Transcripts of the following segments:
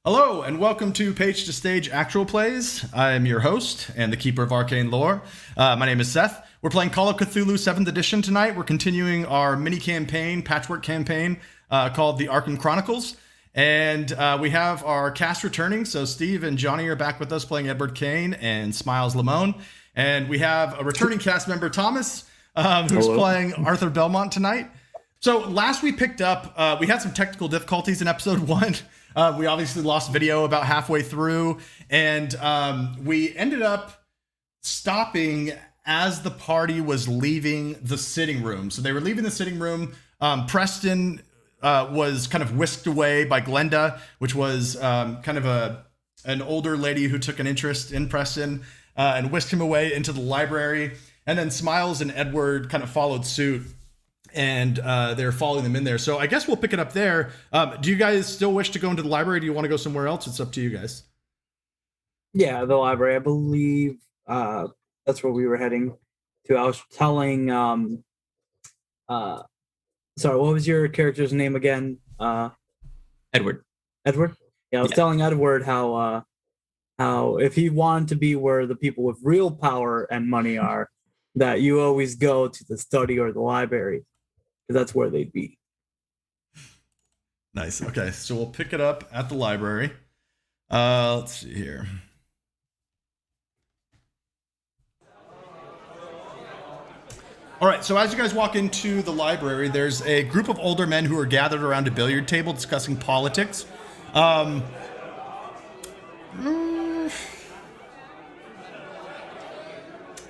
Hello, and welcome to Page to Stage Actual Plays. I am your host and the keeper of arcane lore. My name is Seth. We're playing Call of Cthulhu 7th Edition tonight. We're continuing our mini-campaign, patchwork campaign, called the Arkham Chronicles. And we have our cast returning, so Steve and Johnny are back with us playing Edward Cain and Smiles Lamone. And we have a returning cast member, Thomas, who's playing Arthur Belmont tonight. So last we picked up, we had some technical difficulties in episode 1. We obviously lost video about halfway through, and we ended up stopping as the party was leaving the sitting room. So they were leaving the sitting room. Preston was kind of whisked away by Glenda, which was kind of an older lady who took an interest in Preston and whisked him away into the library. And then Smiles and Edward kind of followed suit. And they're following them in there. So I guess we'll pick it up there. Do you guys still wish to go into the library? Do you want to go somewhere else? It's up to you guys. Yeah, the library. I believe that's where we were heading to. I was telling... sorry, what was your character's name again? Edward. Edward? Yeah, I was telling Edward how if he wanted to be where the people with real power and money are, that you always go to the study or the library. Because that's where they'd be. Nice. Okay, so we'll pick it up at the library. Let's see here. All right, so as you guys walk into the library, there's a group of older men who are gathered around a billiard table discussing politics.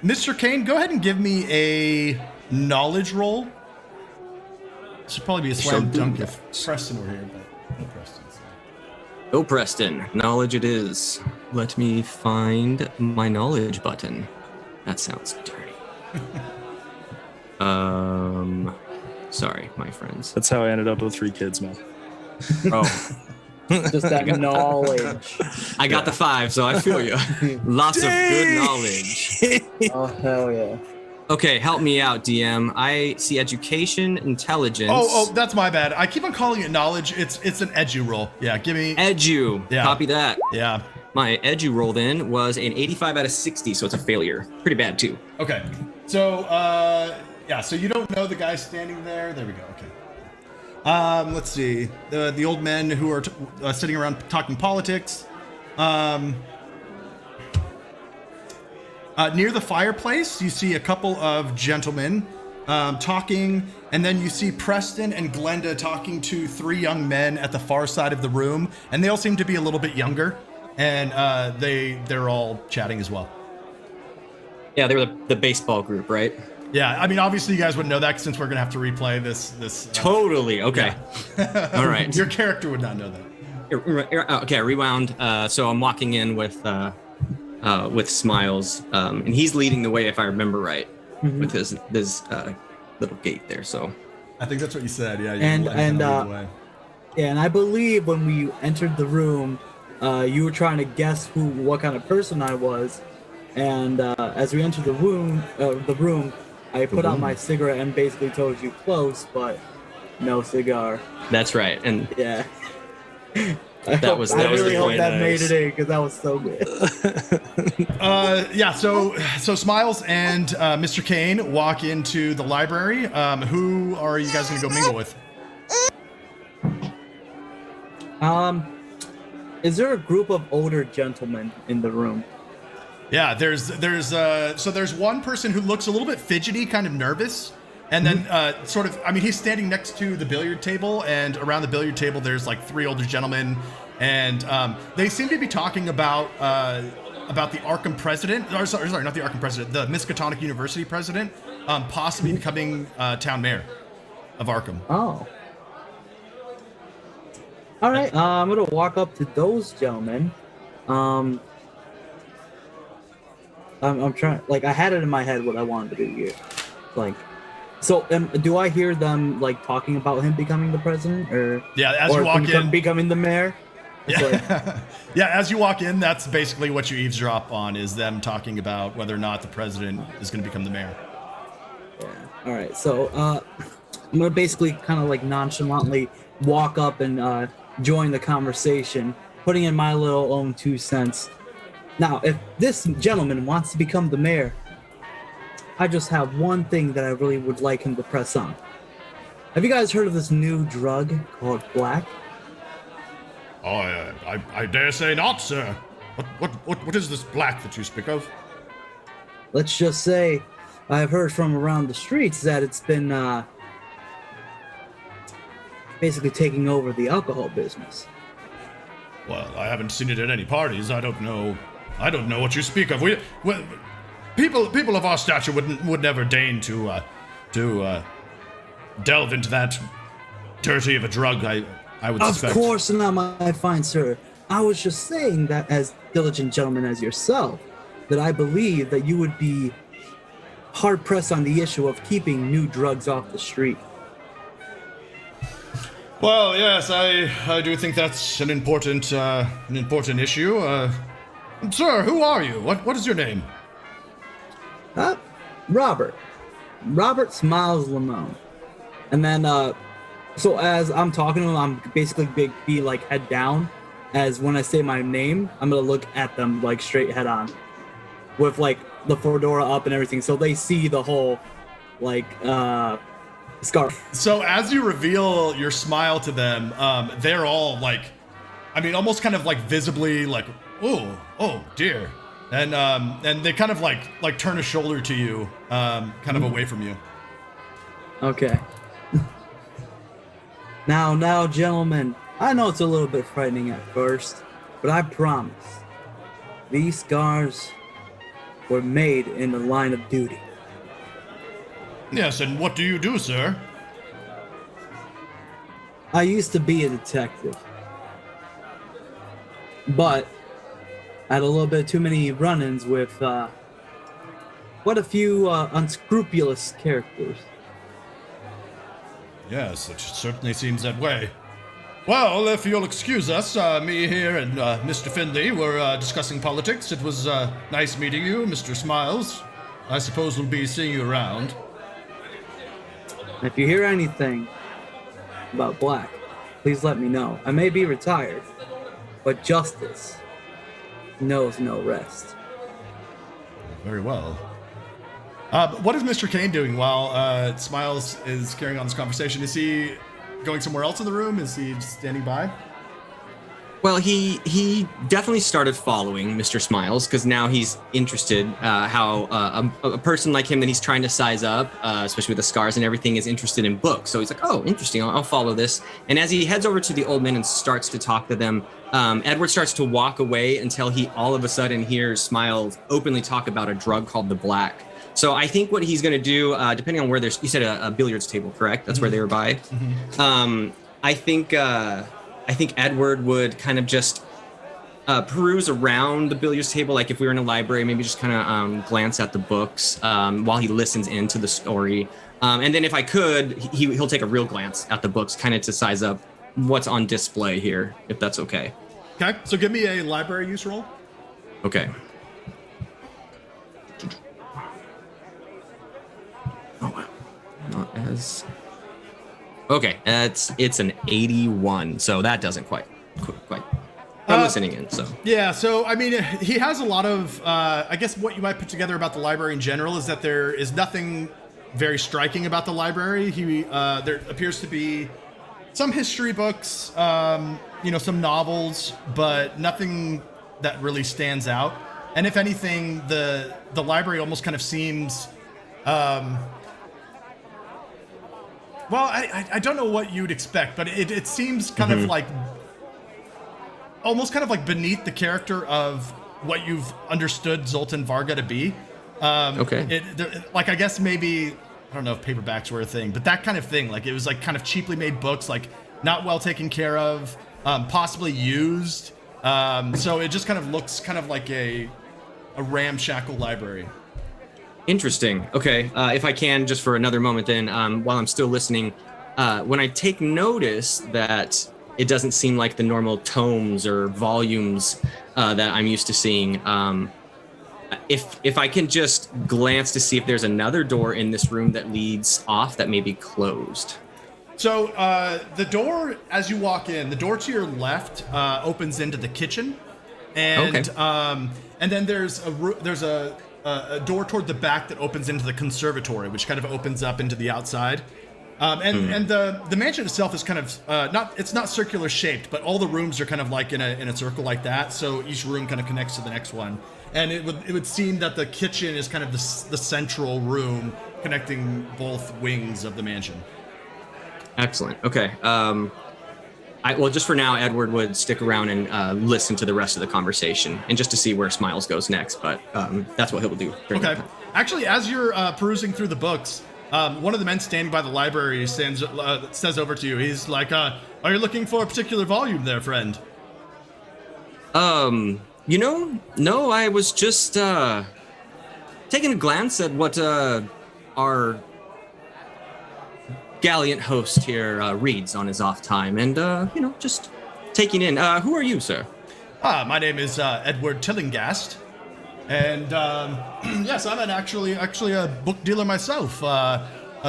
Mr. Cain, go ahead and give me a knowledge roll. This should probably be a slam dunk if Preston were here, but no Preston. So. Oh, Preston. Knowledge it is. Let me find my knowledge button. That sounds dirty. Sorry, my friends. That's how I ended up with 3 kids, man. Oh. Just that knowledge. I got the 5, so I feel you. Lots of good knowledge. Oh, hell yeah. Okay, help me out, DM. I see education, intelligence. Oh, that's my bad. I keep on calling it knowledge. It's an edu roll. Yeah, give me... Edu. Yeah. Copy that. Yeah. My edu roll then was an 85 out of 60, so it's a failure. Pretty bad, too. Okay. So, yeah, so you don't know the guy standing there. There we go. Okay. Let's see. The old men who are sitting around talking politics. Near the fireplace, you see a couple of gentlemen talking, and then you see Preston and Glenda talking to 3 young men at the far side of the room, and they all seem to be a little bit younger, and they're all chatting as well. Yeah, they were the baseball group, right? Yeah, I mean, obviously you guys wouldn't know that since we're gonna have to replay this. Totally. Okay. Yeah. All right. Your character would not know that. Okay, rewound. So I'm walking in with Smiles, and he's leading the way, if I remember right, with his little gate there. So I think that's what you said. Yeah. And I believe when we entered the room, you were trying to guess what kind of person I was, and as we entered the room, I put out my cigarette and basically told you close, but no cigar. That's right, and yeah. I really hope that made it in because that was so good. Yeah. So Smiles and Mr. Cain walk into the library. Who are you guys gonna go mingle with? Is there a group of older gentlemen in the room? Yeah. There's one person who looks a little bit fidgety, kind of nervous. And then he's standing next to the billiard table, and around the billiard table, there's like 3 older gentlemen, and they seem to be talking about the Arkham president, or sorry, not the Arkham president, the Miskatonic University president, possibly becoming town mayor of Arkham. Oh. All right, I'm gonna walk up to those gentlemen. I'm trying, like, I had it in my head what I wanted to do here, like. So, do I hear them like talking about him becoming the president, or as you walk in, becoming the mayor? Yeah, yeah. As you walk in, that's basically what you eavesdrop on, is them talking about whether or not the president is going to become the mayor. Yeah. All right. So, I'm gonna basically kind of like nonchalantly walk up and join the conversation, putting in my little own 2 cents. Now, if this gentleman wants to become the mayor, I just have one thing that I really would like him to press on. Have you guys heard of this new drug called black? Oh, I dare say not, sir. What is this black that you speak of? Let's just say I've heard from around the streets that it's been basically taking over the alcohol business. Well, I haven't seen it at any parties. I don't know what you speak of. People of our stature would never deign to delve into that dirty of a drug. I would suspect. Of course not, my fine sir. I was just saying that as diligent gentlemen as yourself, that I believe that you would be hard pressed on the issue of keeping new drugs off the street. Well, yes, I do think that's an important issue. Sir, who are you? What is your name? Robert. Robert Smiles Lamone. And then, so as I'm talking to him, I'm basically be like head down. As when I say my name, I'm gonna look at them like straight head on, with like the fedora up and everything, so they see the whole like scarf. So as you reveal your smile to them, they're all like, I mean, almost kind of like visibly like, oh dear, and they kind of like turn a shoulder to you, kind of away from you. Okay. Now, gentlemen, I know it's a little bit frightening at first, but I promise, these scars were made in the line of duty. Yes, and what do you do, sir? I used to be a detective, but I had a little bit too many run-ins with quite a few unscrupulous characters. Yes, it certainly seems that way. Well, if you'll excuse us, me here and Mr. Findlay were discussing politics. It was nice meeting you, Mr. Smiles. I suppose we'll be seeing you around. If you hear anything about Black, please let me know. I may be retired, but justice knows no rest. Very well. What is Mr. Cain doing while Smiles is carrying on this conversation? Is he going somewhere else in the room? Is he just standing by? Well, he definitely started following Mr. Smiles because now he's interested how a person like him that he's trying to size up, especially with the scars and everything, is interested in books. So he's like, oh, interesting, I'll follow this. And as he heads over to the old men and starts to talk to them, Edward starts to walk away until he all of a sudden hears Smiles openly talk about a drug called the Black. So I think what he's going to do, depending on where there's, you said a billiards table, correct? That's where they were by. Mm-hmm. I think Edward would kind of just peruse around the billiards table, like if we were in a library, maybe just kind of glance at the books while he listens into the story. And then if I could, he'll take a real glance at the books, kind of to size up what's on display here, if that's okay. Okay, so give me a library use roll. Okay. Oh, wow. Not as... Okay, it's an 81, so that doesn't quite. I'm listening in, so. Yeah, so, I mean, he has a lot of, I guess what you might put together about the library in general is that there is nothing very striking about the library. There appears to be some history books, some novels, but nothing that really stands out. And if anything, the library almost kind of seems... Well, I don't know what you'd expect, but it seems kind of like, almost kind of like beneath the character of what you've understood Zoltan Varga to be. Okay. I guess maybe, I don't know if paperbacks were a thing, but that kind of thing. Like it was like kind of cheaply made books, like not well taken care of, possibly used. So it just kind of looks kind of like a ramshackle library. Interesting. Okay. If I can, just for another moment then, while I'm still listening, when I take notice that it doesn't seem like the normal tomes or volumes that I'm used to seeing, if I can just glance to see if there's another door in this room that leads off that may be closed. So the door, as you walk in, the door to your left opens into the kitchen, and and then there's a door toward the back that opens into the conservatory, which kind of opens up into the outside. And the mansion itself is kind of it's not circular shaped, but all the rooms are kind of like in a circle like that. So each room kind of connects to the next one, and it would seem that the kitchen is kind of the central room connecting both wings of the mansion. Excellent. Okay. Well, just for now, Edward would stick around and listen to the rest of the conversation, and just to see where Smiles goes next. But that's what he'll do. Okay. Actually, as you're perusing through the books, one of the men standing by the library says over to you. He's like, "Are you looking for a particular volume, there, friend?" No. I was just taking a glance at what our gallant host here reads on his off time, and just taking in. Who are you, sir? My name is Edward Tillingast, and yes, I'm actually a book dealer myself.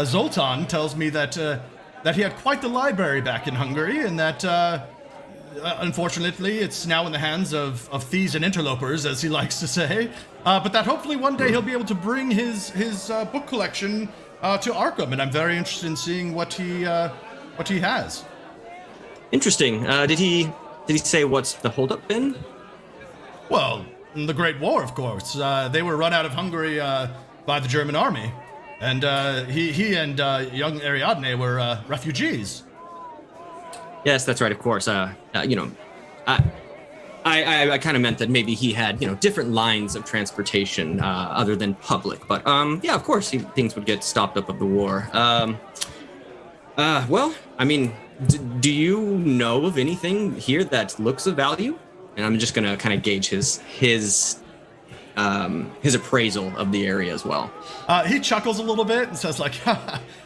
Zoltan tells me that he had quite the library back in Hungary, and that unfortunately it's now in the hands of thieves and interlopers, as he likes to say. But that hopefully one day he'll be able to bring his book collection to Arkham, and I'm very interested in seeing what he has. Interesting. Did he say what's the holdup been? Well, the Great War, of course. They were run out of Hungary by the German army, and he and young Ariadne were refugees. Yes, that's right. Of course. I kind of meant that maybe he had, different lines of transportation other than public. But yeah, of course, things would get stopped up of the war. Well, I mean, do you know of anything here that looks of value? And I'm just gonna kind of gauge his appraisal of the area as well. He chuckles a little bit and says, like,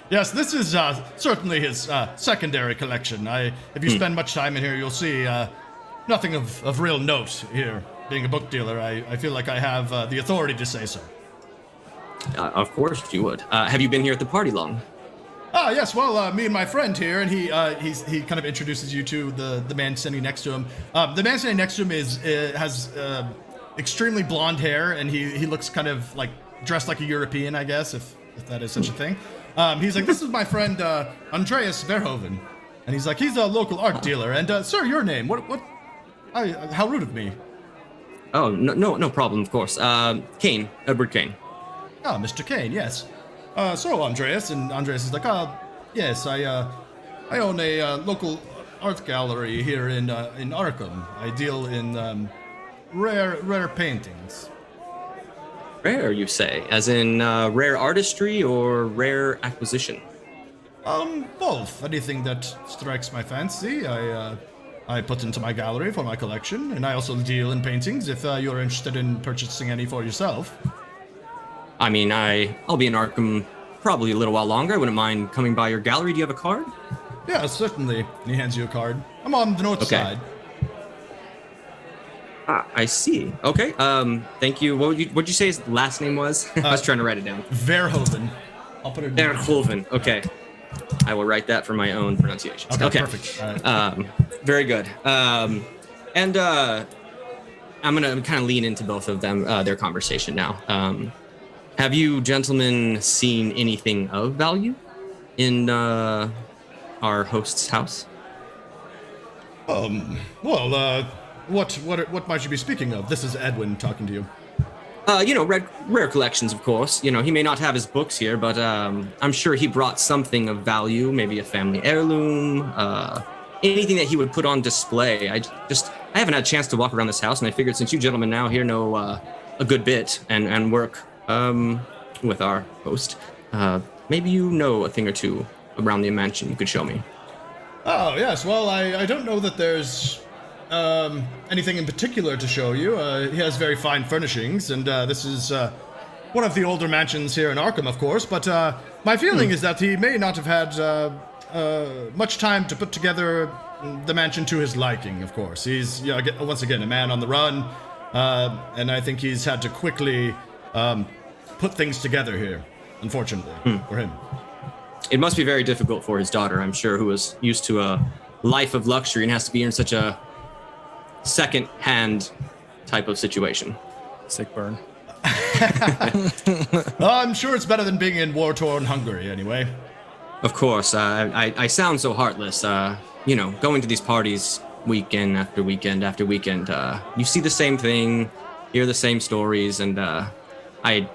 "Yes, this is certainly his secondary collection. If you spend much time in here, you'll see." Nothing of real note here. Being a book dealer, I feel like I have the authority to say so. Of course you would. Have you been here at the party long? Yes, well, me and my friend here, and he kind of introduces you to the man standing next to him. The man standing next to him has extremely blonde hair, and he looks kind of like dressed like a European, I guess, if that is such a thing. He's like, "This is my friend Andreas Verhoeven," and he's like, "He's a local art dealer." And sir, your name? What? How rude of me. Oh, no problem, of course. Cain, Edward Cain. Ah, Mr. Cain, yes. So Andreas is like, yes, I own a local art gallery here in Arkham. I deal in rare paintings. Rare, you say? As in rare artistry or rare acquisition? Both. Anything that strikes my fancy, I put into my gallery for my collection, and I also deal in paintings if you're interested in purchasing any for yourself. I mean, I'll be in Arkham probably a little while longer. I wouldn't mind coming by your gallery. Do you have a card? Yeah, certainly. And he hands you a card. I'm on the north side. I see. Okay. Thank you. What'd you say his last name was? I was trying to write it down. Verhoeven. I'll put it down. Verhoeven. Okay. I will write that for my own pronunciations. Okay. Perfect. All right. Very good. And I'm going to kind of lean into both of them, their conversation now. Have you gentlemen seen anything of value in our host's house? Well, what might you be speaking of? This is Edwin talking to you. Rare collections, of course. He may not have his books here, but I'm sure he brought something of value, maybe a family heirloom, anything that he would put on display. I haven't had a chance to walk around this house, and I figured since you gentlemen now here know a good bit and work with our host, maybe you know a thing or two around the mansion you could show me. Oh, yes. Well, I don't know that there's anything in particular to show you. He has very fine furnishings, and this is one of the older mansions here in Arkham, of course, but my feeling is that he may not have had much time to put together the mansion to his liking, of course. He's, once again, a man on the run, and I think he's had to quickly put things together here, unfortunately, for him. It must be very difficult for his daughter, I'm sure, who is used to a life of luxury and has to be in such a second-hand type of situation. Sick burn. I'm sure it's better than being in war-torn Hungary, anyway. Of course, I sound so heartless. Going to these parties weekend after weekend after weekend. You see the same thing, hear the same stories, and I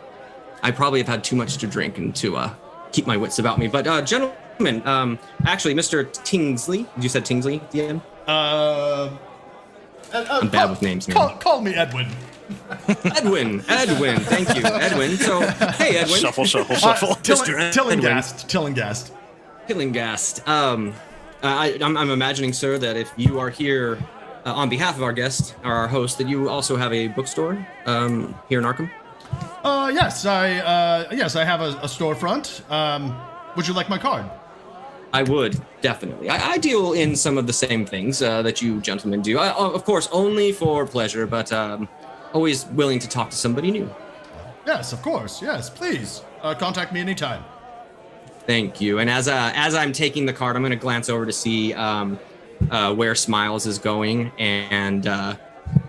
probably have had too much to drink and to keep my wits about me. But gentlemen, actually, Mr. Tingsley, you said Tingsley, DM? I'm bad with names, man. Call me Edwin. Edwin, thank you, Edwin. So, hey, Edwin. Shuffle. Tillingast. I'm imagining, sir, that if you are here on behalf of our guest or our host, that you also have a bookstore here in Arkham. Yes, I have a storefront. Would you like my card? I would, definitely. I deal in some of the same things that you gentlemen do. Of course, only for pleasure, but always willing to talk to somebody new. Yes, of course. Yes, please. Contact me anytime. Thank you. And as I'm taking the card, I'm going to glance over to see where Smiles is going, and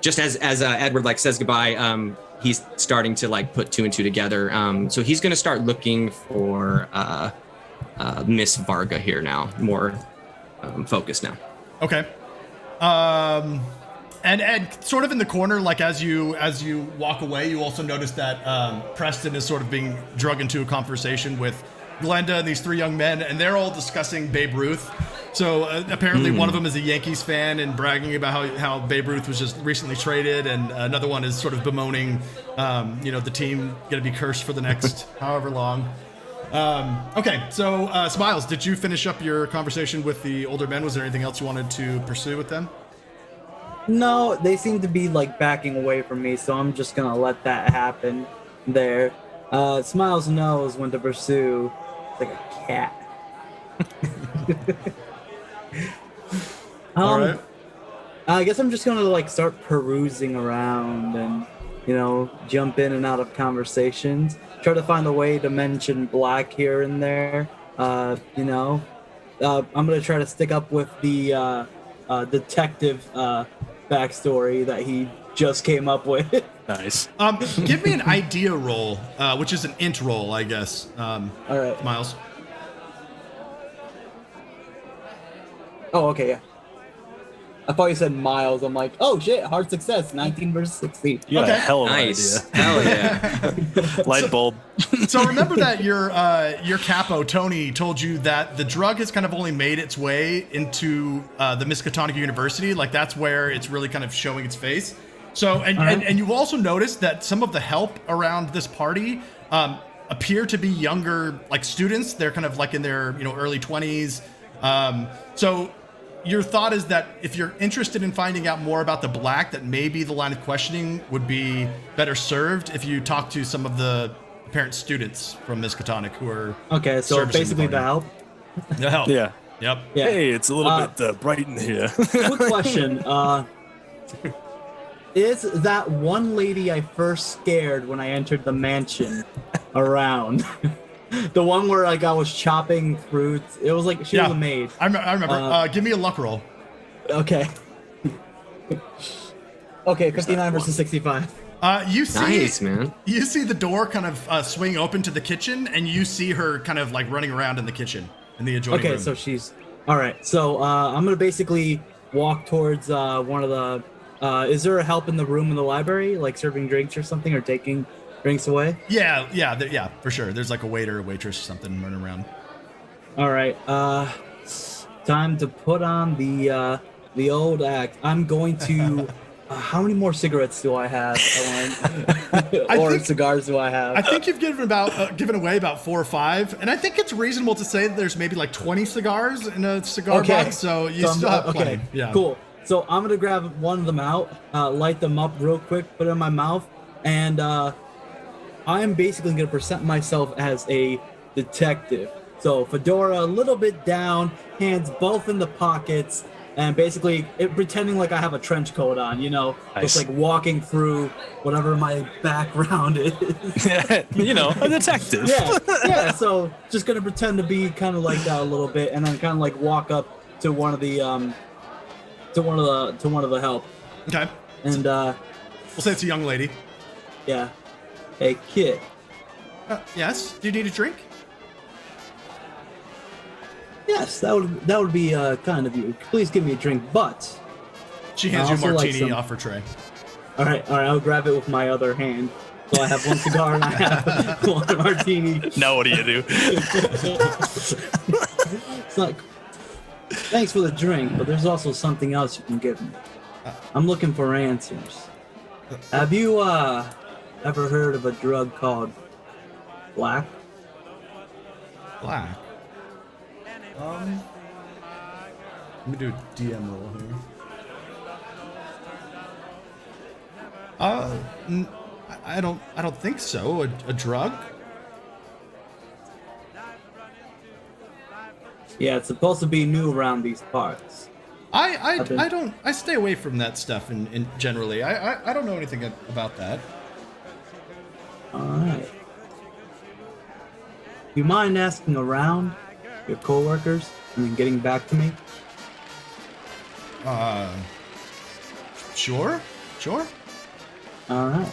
just as Edward says goodbye, he's starting to put two and two together. So he's going to start looking for Miss Varga here now, more focused now. Okay. And Ed, sort of in the corner, as you walk away, you also notice that Preston is sort of being drug into a conversation with Glenda and these three young men, and they're all discussing Babe Ruth. So apparently one of them is a Yankees fan and bragging about how Babe Ruth was just recently traded, and another one is sort of bemoaning, the team going to be cursed for the next however long. Okay, so Smiles, did you finish up your conversation with the older men? Was there anything else you wanted to pursue with them? No, they seem to be backing away from me, so I'm just gonna let that happen there. Smiles knows when to pursue. It's like a cat. All right. I guess I'm just gonna start perusing around and jump in and out of conversations. Try to find a way to mention black here and there. I'm gonna try to stick up with the detective backstory that he just came up with. Nice. Give me an idea roll, which is an int roll, I guess. All right, Miles. Oh, okay, yeah. I thought you said miles. I'm like, oh shit, hard success, 19 versus 16. You got a Okay. hell of an Nice. idea. Hell yeah. Light bulb. So remember that your capo Tony told you that the drug has kind of only made its way into the Miskatonic University. That's where it's really kind of showing its face. So and you've also noticed that some of the help around this party appear to be younger students. They're kind of in their early 20s. So your thought is that if you're interested in finding out more about the black, that maybe the line of questioning would be better served if you talk to some of the apparent students from Miskatonic who are Okay, so servicing basically the help. The help. Yeah. Yep. Yeah. Hey, it's a little bit bright in here. Quick question. Is that one lady I first scared when I entered the mansion around? The one where I was chopping fruits. It was she was a maid. I remember. Give me a luck roll. Okay. Okay, 59 versus 65. You see, Nice, man. You see the door kind of swing open to the kitchen, and you see her kind of running around in the kitchen in the adjoining room. Okay, so she's all right. So I'm gonna basically walk towards one of the. Is there a help in the room in the library, serving drinks or something, or taking drinks away? Yeah, for sure. There's a waiter or waitress or something running around. All right. Time to put on the old act. I'm going to. How many more cigarettes do I have? Cigars do I have? I think you've given away about 4 or 5, and I think it's reasonable to say that there's maybe 20 cigars in a cigar box. So you still have plenty. Okay. Yeah. Cool. So I'm gonna grab one of them out, light them up real quick, put it in my mouth, and I'm basically gonna present myself as a detective. So fedora a little bit down, hands both in the pockets, and basically pretending like I have a trench coat on, you know, Nice. just like walking through whatever my background is. You know, a detective. Yeah. So just gonna pretend to be kind of like that a little bit, and then kind of like walk up to one of the help, Okay. and We'll say it's a young lady. yeah, hey kid. Yes. Do you need a drink? Yes, that would be kind of you. Please give me a drink, but She hands I you a also like martini some- off her tray. all right, I'll grab it with my other hand. So I have one cigar and I have one martini. Now what do you do? It's like, thanks for the drink, but there's also something else you can give me. I'm looking for answers. Have you ever heard of a drug called black? Black. Let me do a DM roll here. I don't think so. A drug? Yeah, it's supposed to be new around these parts. I stay away from that stuff in generally. I don't know anything about that. All right. You mind asking around your coworkers and then getting back to me? Sure. All right.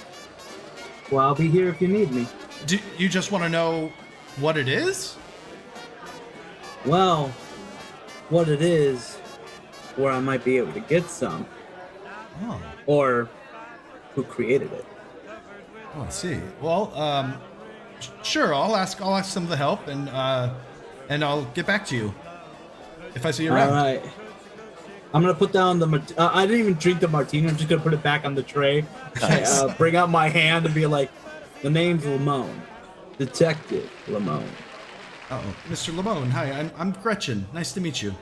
Well, I'll be here if you need me. Do you just want to know what it is? Well, what it is, where I might be able to get some, Oh, or who created it. I see. Well, sure. I'll ask some of the help, and I'll get back to you if I see you around. All right. I'm gonna put down the. I didn't even drink the martini. I'm just gonna put it back on the tray. Nice. Bring out my hand and be like, "The name's Lamone, Detective Lamone." Oh, Mr. Lamone. Hi, I'm Gretchen. Nice to meet you.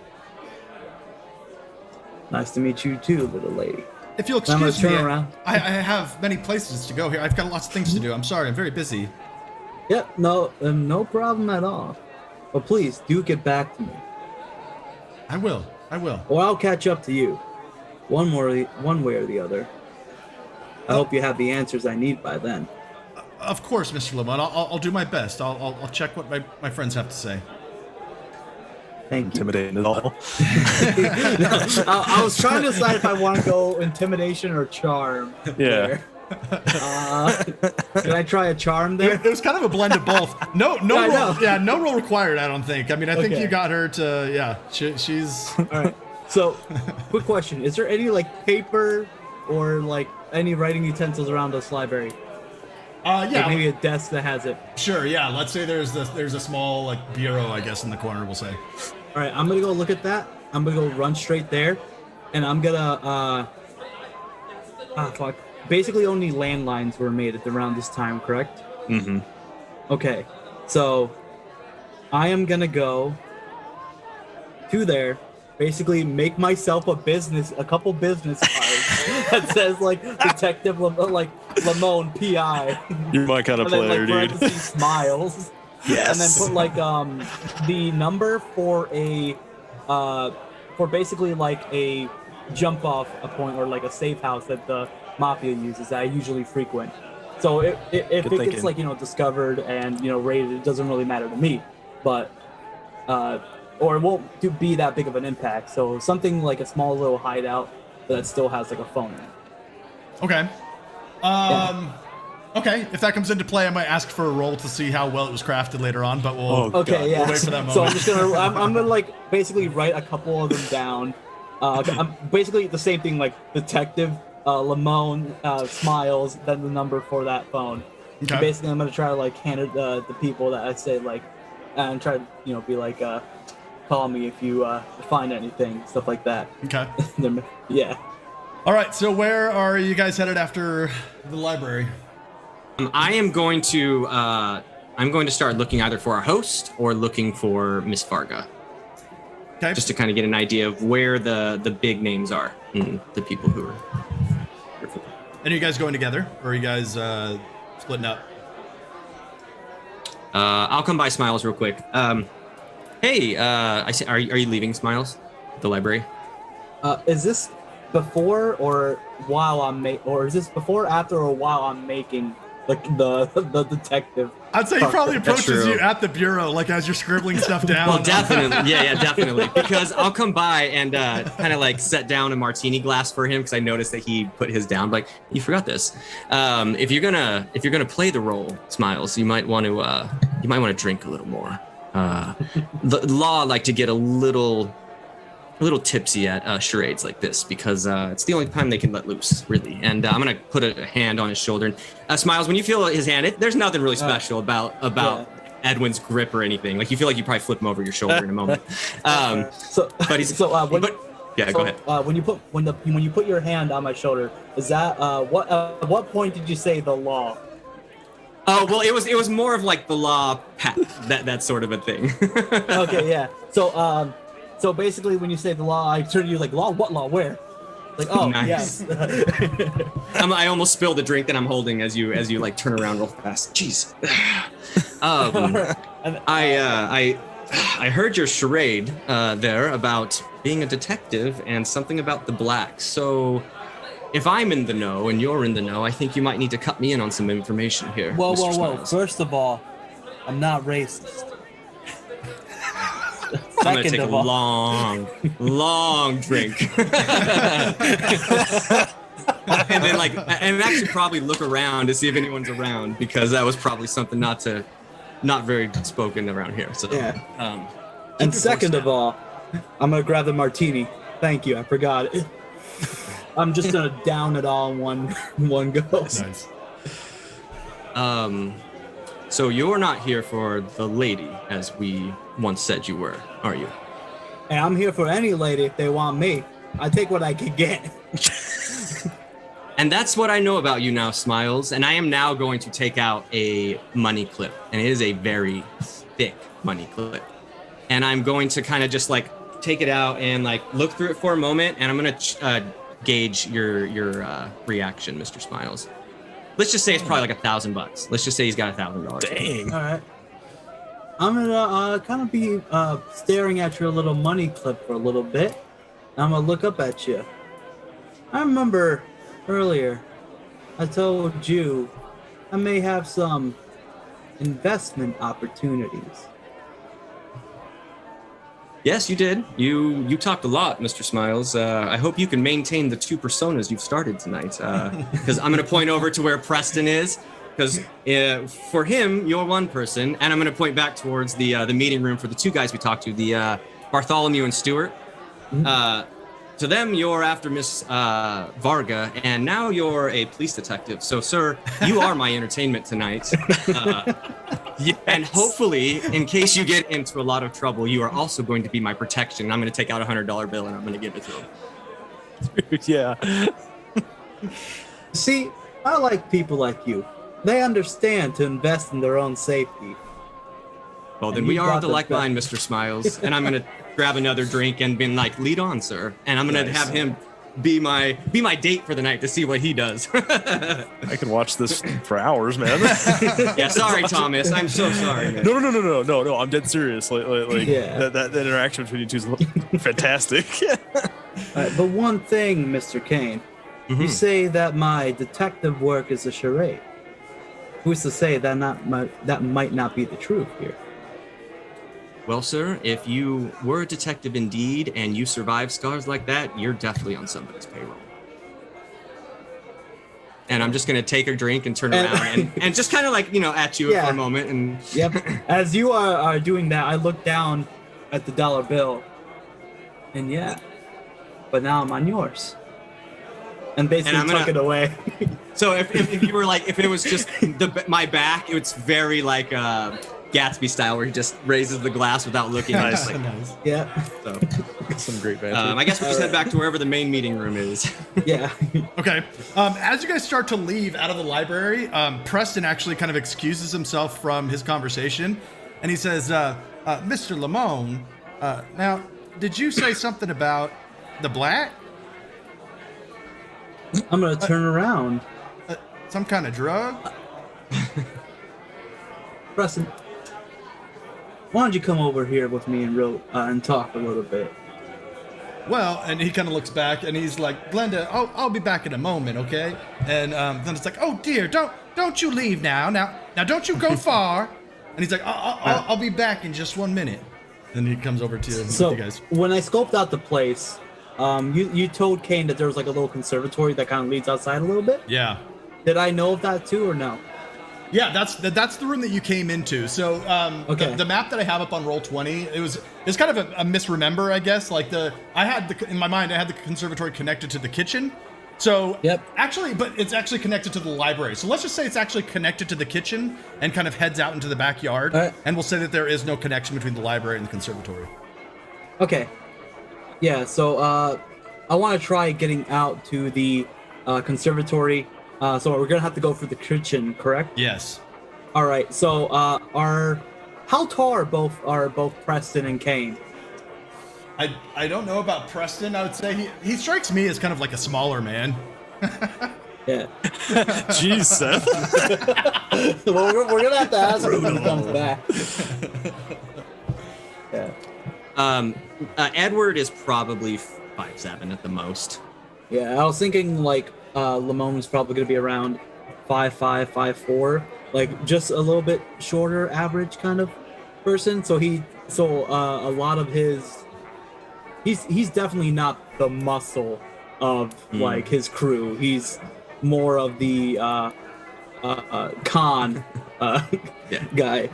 Nice to meet you too, little lady. If you'll I'm gonna excuse me, turn around. I have many places to go here. I've got lots of things to do. I'm sorry. I'm very busy. Yep. No problem at all. But please do get back to me, I will. or I'll catch up to you, one way or the other. I hope you have the answers I need by then. Of course, Mr. Lamone. I'll do my best. I'll check what my friends have to say. Thank you. Intimidating at all. I was trying to decide if I want to go intimidation or charm. Yeah. There. Can I try a charm there? It was kind of a blend of both. No I role, know. yeah, no role required. I don't think. I mean, I think Okay. you got her to. Yeah, she's. All right. So, quick question: is there any like paper or like any writing utensils around this library? Yeah, Like maybe a desk that has it. sure. Yeah, let's say there's a small like bureau, I guess, in the corner. We'll say. All right, I'm gonna go look at that. I'm gonna go run straight there, and I'm gonna fuck. Basically, only landlines were made at around this time, correct? Mm-hmm. Okay, so I am gonna go to there, basically make myself a couple business cards that says like Detective Lamone PI, You're my kind of and then player, like dude. parentheses smiles, Yes. and then put like the number for a for basically like a jump off a point or like a safe house that the mafia uses that I usually frequent. So if Good it thinking. gets like discovered and raided, it doesn't really matter to me, but or it won't be that big of an impact. So something like a small little hideout that still has like a phone in it. Okay. Okay. If that comes into play, I might ask for a roll to see how well it was crafted later on. But we'll. Oh, Okay, God. yeah. We'll wait for that So I'm moment. just gonna I'm gonna like basically write a couple of them down. I'm basically the same thing like Detective Lamone smiles, then the number for that phone. Okay. Basically, I'm gonna try to like hand it the people that I say like, and try to be like, call me if you find anything, stuff like that. Okay. Yeah. All right. So where are you guys headed after the library? I am going to start looking either for our host or looking for Miss Varga, Okay. just to kind of get an idea of where the big names are and the people who are. And are you guys going together, or are you guys splitting up? I'll come by Smiles real quick. Hey, I see. Are you leaving Smiles, the library? Is this before or while or is this before, after, or while I'm making the detective? I'd say he probably That's approaches true. you at the bureau, like as you're scribbling stuff down. Well, definitely. Yeah, definitely. Because I'll come by and kind of like set down a martini glass for him because I noticed that he put his down. Like, you forgot this. If you're gonna play the role, Smiles, you might want to drink a little more. The law like to get a little tipsy at charades like this because it's the only time they can let loose, really. And I'm gonna put a hand on his shoulder. And Smiles, when you feel his hand, there's nothing really special about Edwin's grip or anything. Like you feel like you probably flip him over your shoulder in a moment. Go ahead. When you put your hand on my shoulder, is that at what point did you say the law? Oh well, it was more of like the law, that sort of a thing. Okay, yeah. So basically, when you say the law, I turn to you like, law? What law? Where? Like, oh, Nice. yes. I almost spilled the drink that I'm holding as you like turn around real fast. Jeez. I heard your charade there about being a detective and something about the blacks. So if I'm in the know and you're in the know, I think you might need to cut me in on some information here. Whoa. Smiles. First of all, I'm not racist. I'm gonna take a long drink. And then and actually probably look around to see if anyone's around because that was probably something not very spoken around here. So yeah. And second of all, I'm gonna grab the martini. Thank you, I forgot it. I'm just gonna down it all in one go. Nice. So you're not here for the lady, as we once said you were, are you? And I'm here for any lady if they want me. I take what I can get. And that's what I know about you now, Smiles. And I am now going to take out a money clip, and it is a very thick money clip. And I'm going to kind of just like take it out and like look through it for a moment, and I'm gonna gauge your reaction, Mr. Smiles. Let's just say it's probably like $1,000. Let's just say he's got $1,000. Dang. All right. I'm gonna kind of be staring at your little money clip for a little bit. I'm gonna look up at you. I remember earlier I told you I may have some investment opportunities. Yes, you did. You talked a lot, Mr. Smiles. I hope you can maintain the two personas you've started tonight. Because I'm going to point over to where Preston is. Because for him, you're one person. And I'm going to point back towards the meeting room for the two guys we talked to, the Bartholomew and Stewart. To them, you're after Miss Varga, and now you're a police detective. So, sir, you are my entertainment tonight. Yes. And hopefully, in case you get into a lot of trouble, you are also going to be my protection. I'm going to take out a $100 bill and I'm going to give it to him. Dude, yeah. See, I like people like you. They understand to invest in their own safety. Well, then And we you are got of the the like mind, Mr. Smiles. And I'm going to grab another drink and be like, lead on, sir. And I'm going to have him be my date for the night to see what he does. I can watch this for hours, man. Yeah, sorry, Thomas. I'm so sorry, man. No. I'm dead serious. Like Yeah. that interaction between you two is fantastic. But one thing, Mr. Cain, you say that my detective work is a charade. Who's to say that might not be the truth here? Well, sir, if you were a detective indeed and you survived scars like that, you're definitely on somebody's payroll. And I'm just going to take a drink and turn around and just kind of like, at you for a moment. And Yep. As you are doing that, I look down at the dollar bill. And but now I'm on yours. And basically tuck it away. So if you were like, if it was just my back, it's very like Gatsby style where he just raises the glass without looking. Nice. Nice. Yeah. So, Some great banter. I guess we'll just head back to wherever the main meeting room is. Yeah. Okay. As you guys start to leave out of the library, Preston actually kind of excuses himself from his conversation, and he says, "Mr. Lamone, now, did you say something about the black? I'm gonna turn around. Some kind of drug?" Preston, why don't you come over here with me and talk a little bit? well, and he kind of looks back and he's like, Glenda, I'll be back in a moment, okay? And then it's like, oh dear, don't you leave now. Now don't you go far. And he's like, I'll be back in just 1 minute. Then he comes over to you guys. When I scoped out the place, you told Cain that there was like a little conservatory that kind of leads outside a little bit. Yeah. Did I know of that too, or no? Yeah, that's the room that you came into. So Okay. the map that I have up on Roll20, it's kind of a misremember, I guess. Like in my mind, I had the conservatory connected to the kitchen. So actually, but it's actually connected to the library. So let's just say it's actually connected to the kitchen and kind of heads out into the backyard. And we'll say that there is no connection between the library and the conservatory. Okay. Yeah, so I want to try getting out to the conservatory. So we're gonna have to go for the kitchen, correct? Yes. All right. So how tall are both Preston and Cain? I don't know about Preston. I would say he strikes me as kind of like a smaller man. Yeah. Jeez, Seth. Well, we're gonna have to ask him when he comes back. Yeah. Edward is probably 5'7" at the most. Yeah, I was thinking like Lamone was probably gonna be around 5'5", 5'4", like just a little bit shorter, average kind of person. So a lot of he's definitely not the muscle of like his crew. He's more of the con guy.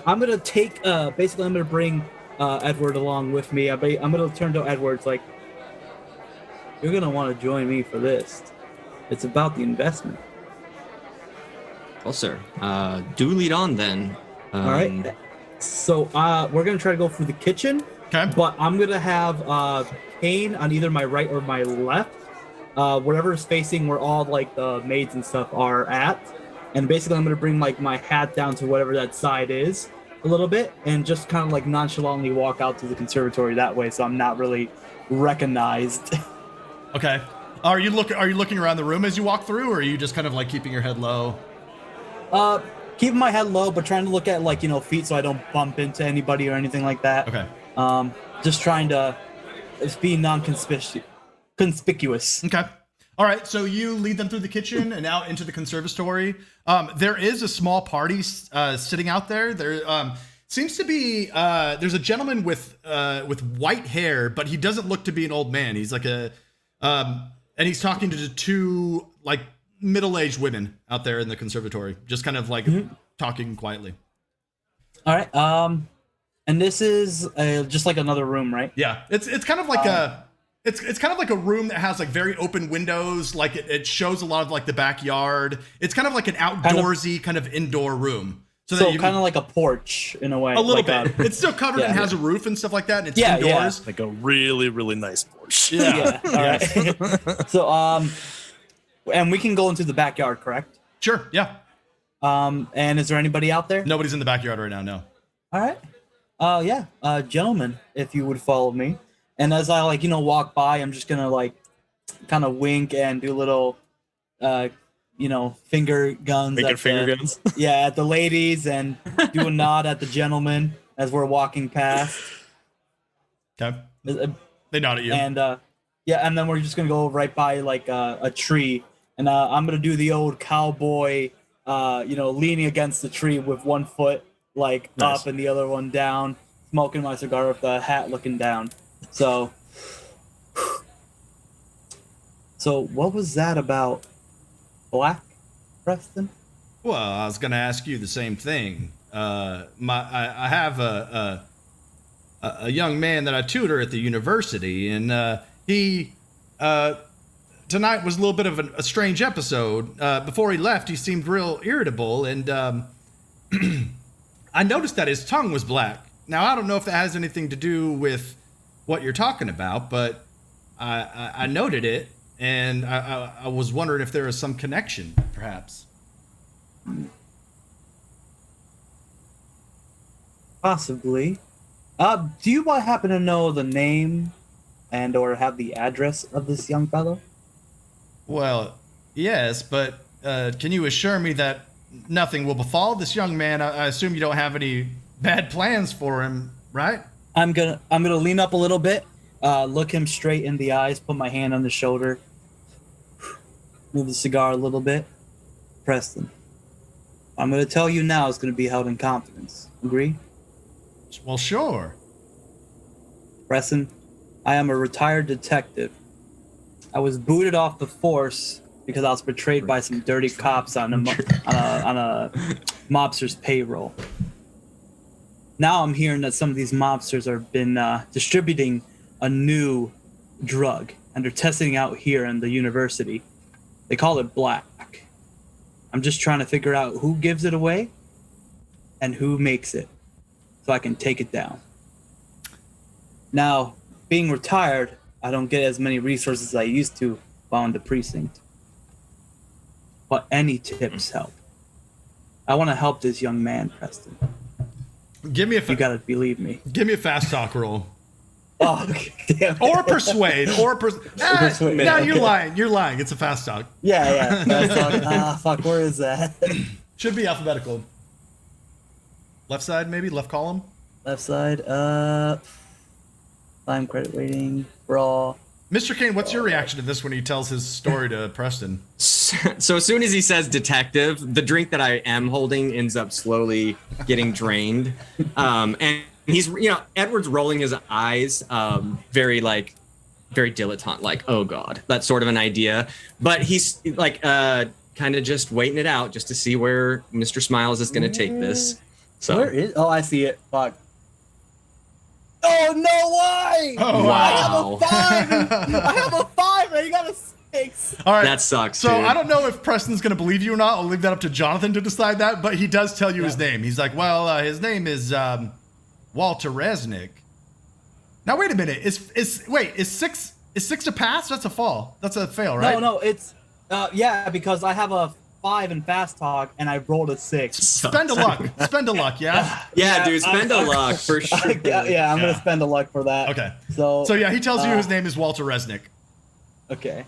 I'm gonna take basically I'm gonna bring Edward along with me. I'm gonna turn to Edward like, you're gonna want to join me for this. It's about the investment. Well, sir, do lead on then. All right. So we're gonna try to go through the kitchen. Okay. But I'm gonna have Cain on either my right or my left. Whatever is facing where all like the maids and stuff are at. And basically I'm gonna bring like my hat down to whatever that side is a little bit and just kind of like nonchalantly walk out to the conservatory that way, so I'm not really recognized. Okay. Are you looking around the room as you walk through, or are you just kind of like keeping your head low? Keeping my head low, but trying to look at like, feet so I don't bump into anybody or anything like that. Okay. Just trying to be conspicuous. Okay. All right. So you lead them through the kitchen and out into the conservatory. There is a small party sitting out there. There seems to be there's a gentleman with white hair, but he doesn't look to be an old man. He's like and he's talking to two like middle-aged women out there in the conservatory, just kind of like talking quietly. All right. And this is just like another room, right? Yeah. It's kind of like it's kind of like a room that has like very open windows. Like it shows a lot of like the backyard. It's kind of like an outdoorsy kind of indoor room. So kind of like a porch in a way. A little bit. It's still covered and has a roof and stuff like that. And it's indoors. Like a really, really nice porch. Yeah. All right. So and we can go into the backyard, correct? Sure. Yeah. And is there anybody out there? Nobody's in the backyard right now. No. All right. Gentlemen, if you would follow me. And as I walk by, I'm just gonna kind of wink and do little, finger guns. Guns. Yeah, at the ladies and do a nod at the gentlemen as we're walking past. Okay. They nod at you. And and then we're just gonna go right by a tree, and I'm gonna do the old cowboy, leaning against the tree with one foot nice. Up and the other one down, smoking my cigar with the hat looking down. So what was that about? Black, Preston? Well, I was gonna ask you the same thing. I have a young man that I tutor at the university, and he tonight was a little bit of a strange episode. Before he left, he seemed real irritable, and I noticed that his tongue was black. Now, I don't know if that has anything to do with what you're talking about, but I noted it, and I was wondering if there was some connection, perhaps. Possibly. Do you happen to know the name and or have the address of this young fellow? Well, yes, but can you assure me that nothing will befall this young man? I assume you don't have any bad plans for him, right? I'm gonna lean up a little bit, look him straight in the eyes, put my hand on the shoulder, move the cigar a little bit. Preston, I'm gonna tell you now it's gonna be held in confidence. Agree? Well, sure. Preston, I am a retired detective. I was booted off the force because I was betrayed by some dirty cops on a mobster's payroll. Now I'm hearing that some of these mobsters have been distributing a new drug, and they're testing it out here in the university. They call it black. I'm just trying to figure out who gives it away and who makes it, so I can take it down. Now, being retired, I don't get as many resources as I used to while in the precinct. But any tips help. I want to help this young man, Preston. Give me a You gotta believe me. give me a fast talk roll. Oh, damn it. Or persuade, Persuade. No, you're lying. You're lying. It's a fast talk. Yeah. Fuck, where is that? Should be alphabetical. Left side, maybe? Left column? Left side, time, credit rating, brawl. Mr. Cain, what's your reaction to this when he tells his story to Preston? So as soon as he says detective, the drink that I am holding ends up slowly getting drained. And he's, Edward's rolling his eyes, very dilettante, like, oh God, that's sort of an idea. But he's like, kind of just waiting it out just to see where Mr. Smiles is going to take this. So Where is? Oh, I see it. Fuck. Oh no! Why? Oh, wow. I have a 5, and you got a 6. All right. That sucks, So dude. I don't know if Preston's going to believe you or not. I'll leave that up to Jonathan to decide that. But he does tell you his name. He's like, well, his name is Walter Resnick. Now wait a minute. Is 6 a pass? That's a fall. That's a fail, right? No, it's because I have a 5 in fast talk, and I rolled a 6. Spend a luck. Spend a luck. Yeah. Yeah, dude, spend a luck for sure. I'm gonna spend a luck for that. Okay. So So yeah, he tells you his name is Walter Resnick. okay.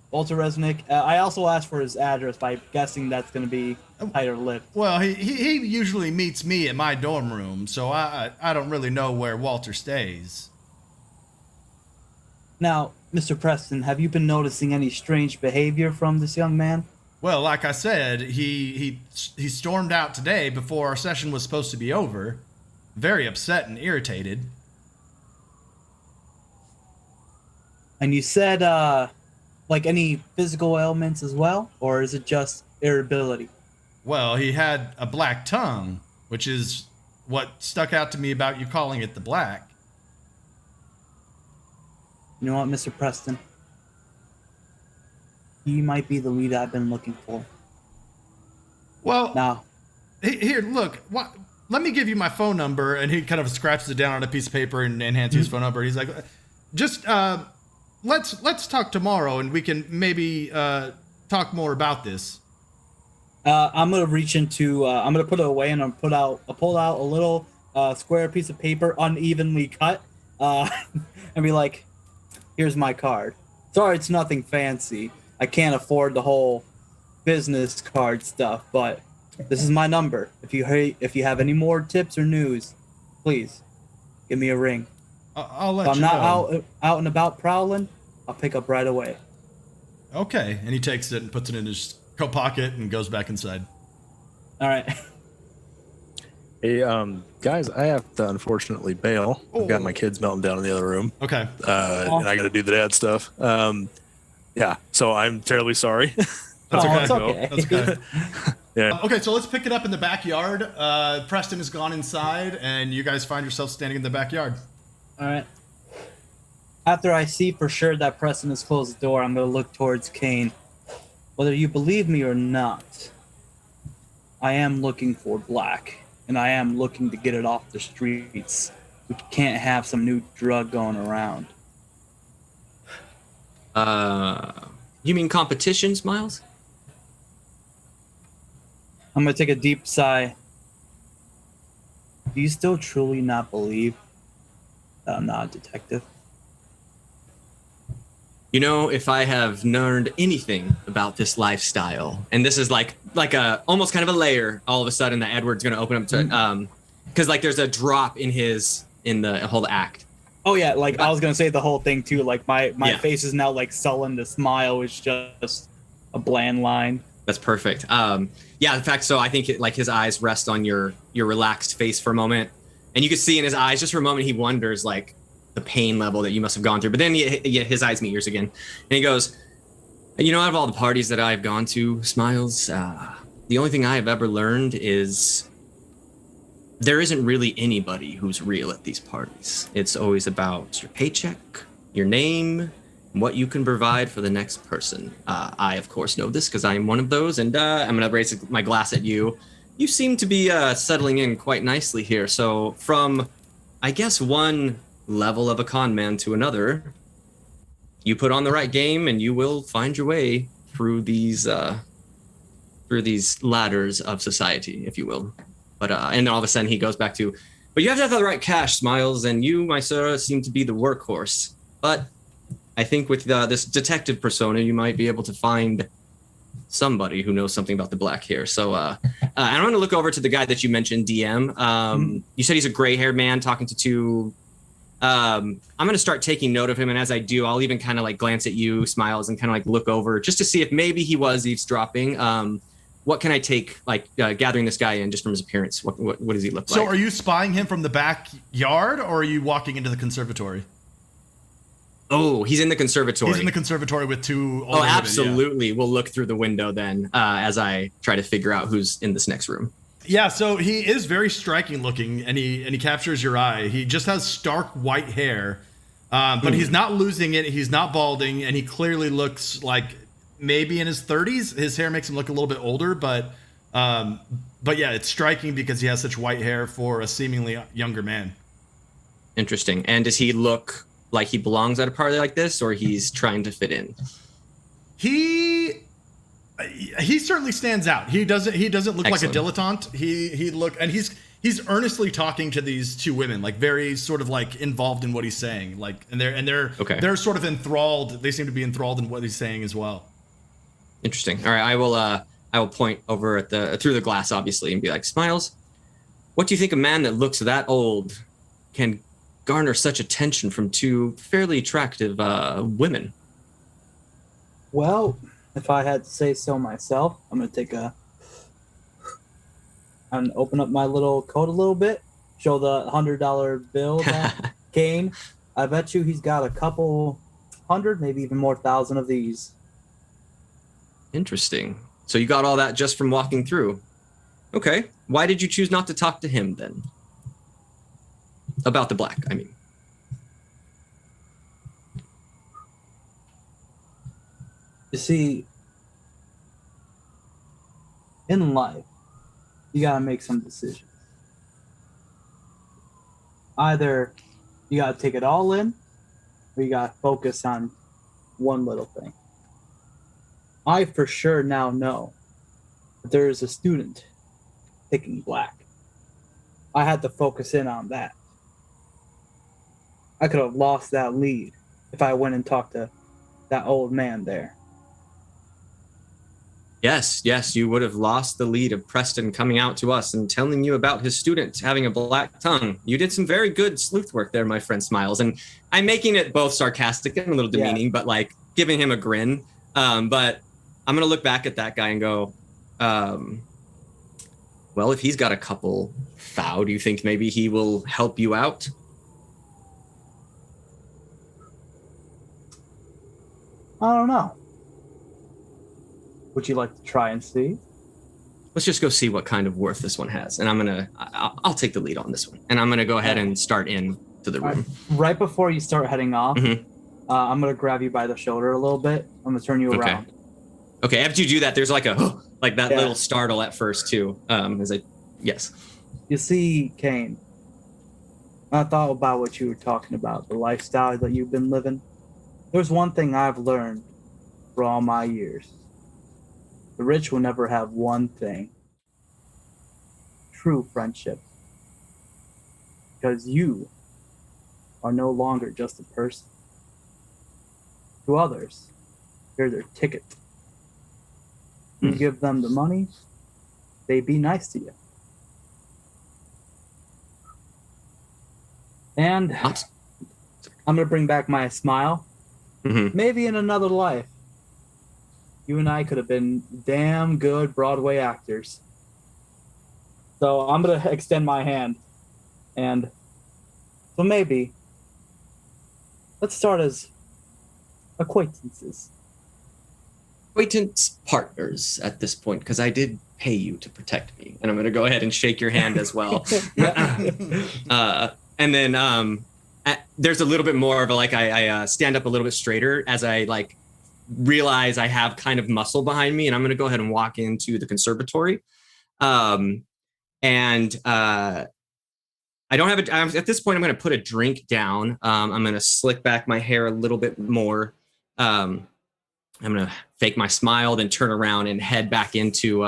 Walter Resnick. I also asked for his address by guessing that's gonna be tighter lipped. Well, he usually meets me at my dorm room, so I don't really know where Walter stays. Now, Mr. Preston, have you been noticing any strange behavior from this young man? Well, like I said, he stormed out today before our session was supposed to be over. Very upset and irritated. And you said, like any physical ailments as well? Or is it just irritability? Well, he had a black tongue, which is what stuck out to me about you calling it the black. You know what, Mr. Preston? He might be the lead I've been looking for. Well, Now, here, look. Let me give you my phone number, and he kind of scratches it down on a piece of paper and hands you his phone number. He's like, just let's talk tomorrow, and we can maybe talk more about this. I'm gonna reach into. I'm gonna put it away, and I'll pull out a little square piece of paper, unevenly cut, and be like, "Here's my card. Sorry, it's nothing fancy. I can't afford the whole business card stuff, but this is my number. If you have any more tips or news, please give me a ring. I'll let If I'm you not know. out and about prowling, I'll pick up right away." Okay, and he takes it and puts it in his coat pocket and goes back inside. All right. Hey, guys, I have to unfortunately bail. I've got my kids melting down in the other room, Okay. and I got to do the dad stuff. Yeah, so I'm terribly sorry. That's okay. It's okay. That's okay. Yeah. Okay, so let's pick it up in the backyard. Preston has gone inside, and you guys find yourself standing in the backyard. All right. After I see for sure that Preston has closed the door, I'm going to look towards Cain. Whether you believe me or not, I am looking for black, and I am looking to get it off the streets. We can't have some new drug going around. You mean competitions, Miles? I'm going to take a deep sigh. Do you still truly not believe that I'm not a detective? You know, if I have learned anything about this lifestyle, and this is like a almost kind of a layer, all of a sudden that Edward's going to open up to, because like there's a drop in his in the whole act. Oh yeah, like I was gonna say the whole thing too. Like my Yeah. face is now like sullen. The smile is just a bland line. That's perfect. Yeah, in fact, so I think like his eyes rest on your relaxed face for a moment, and you can see in his eyes just for a moment he wonders like the pain level that you must have gone through. But then his eyes meet yours again, and he goes, "You know, out of all the parties that I've gone to, Smiles, the only thing I have ever learned is there isn't really anybody who's real at these parties. It's always about your paycheck, your name, what you can provide for the next person. I, of course, know this because I am one of those, and I'm going to raise my glass at you. You seem to be settling in quite nicely here. So from, I guess, one level of a con man to another, you put on the right game and you will find your way through these ladders of society, if you will. But and then all of a sudden he goes back to, but you have to have the right cash, Smiles, and you, my sir, seem to be the workhorse. But I think with this detective persona, you might be able to find somebody who knows something about the black hair. So I'm going to look over to the guy that you mentioned, DM. You said he's a gray-haired man talking to two. I'm going to start taking note of him, and as I do, I'll even kind of like glance at you, Smiles, and kind of like look over just to see if maybe he was eavesdropping. What can I take, like gathering this guy in just from his appearance? What does he look like? So are you spying him from the backyard, or are you walking into the conservatory? Oh, he's in the conservatory. He's in the conservatory with two older Oh, women, absolutely. Yeah. We'll look through the window then as I try to figure out who's in this next room. Yeah, so he is very striking looking, and he captures your eye. He just has stark white hair, but he's not losing it. He's not balding, and he clearly looks like maybe in his 30s. His hair makes him look a little bit older, but yeah, it's striking because he has such white hair for a seemingly younger man. Interesting. And does he look like he belongs at a party like this, or he's trying to fit in? He certainly stands out. He doesn't look Excellent. like a dilettante. He's earnestly talking to these two women, like very sort of like involved in what he's saying, like they're sort of enthralled. They seem to be enthralled in what he's saying as well. Interesting. All right, I will point over at through the glass, obviously, and be like, Smiles, what do you think a man that looks that old can garner such attention from two fairly attractive women? Well, if I had to say so myself, I'm gonna and open up my little coat a little bit, show the $100 bill that Cain. I bet you he's got a couple hundred, maybe even more thousand of these. Interesting. So you got all that just from walking through. Okay. Why did you choose not to talk to him then? About the black, I mean. You see, in life, you gotta make some decisions. Either you gotta take it all in, or you gotta focus on one little thing. I for sure now know that there is a student picking black. I had to focus in on that. I could have lost that lead if I went and talked to that old man there. Yes, you would have lost the lead of Preston coming out to us and telling you about his student having a black tongue. You did some very good sleuth work there, my friend Smiles. And I'm making it both sarcastic and a little demeaning, but like giving him a grin. But I'm going to look back at that guy and go, well, if he's got a couple thou, do you think maybe he will help you out? I don't know. Would you like to try and see? Let's just go see what kind of worth this one has. And I'll take the lead on this one. And I'm going to go ahead and start into the room. Right before you start heading off, I'm going to grab you by the shoulder a little bit. I'm going to turn you around. Okay, after you do that, there's like that little startle at first too. Yes. You see, Cain, I thought about what you were talking about, the lifestyle that you've been living. There's one thing I've learned for all my years. The rich will never have one thing. True friendship. Because you are no longer just a person. To others, you're their ticket. You give them the money, they be nice to you. And Not- I'm gonna bring back my smile. Mhm. Maybe in another life, you and I could have been damn good Broadway actors. So I'm gonna extend my hand, and so maybe let's start as acquaintances. Acquaintance partners at this point, because I did pay you to protect me, and I'm going to go ahead and shake your hand as well. And then there's a little bit more of a I stand up a little bit straighter as I realize I have kind of muscle behind me, and I'm going to go ahead and walk into the conservatory. I don't have at this point. I'm going to put a drink down. I'm going to slick back my hair a little bit more. I'm going to fake my smile, then turn around and head back into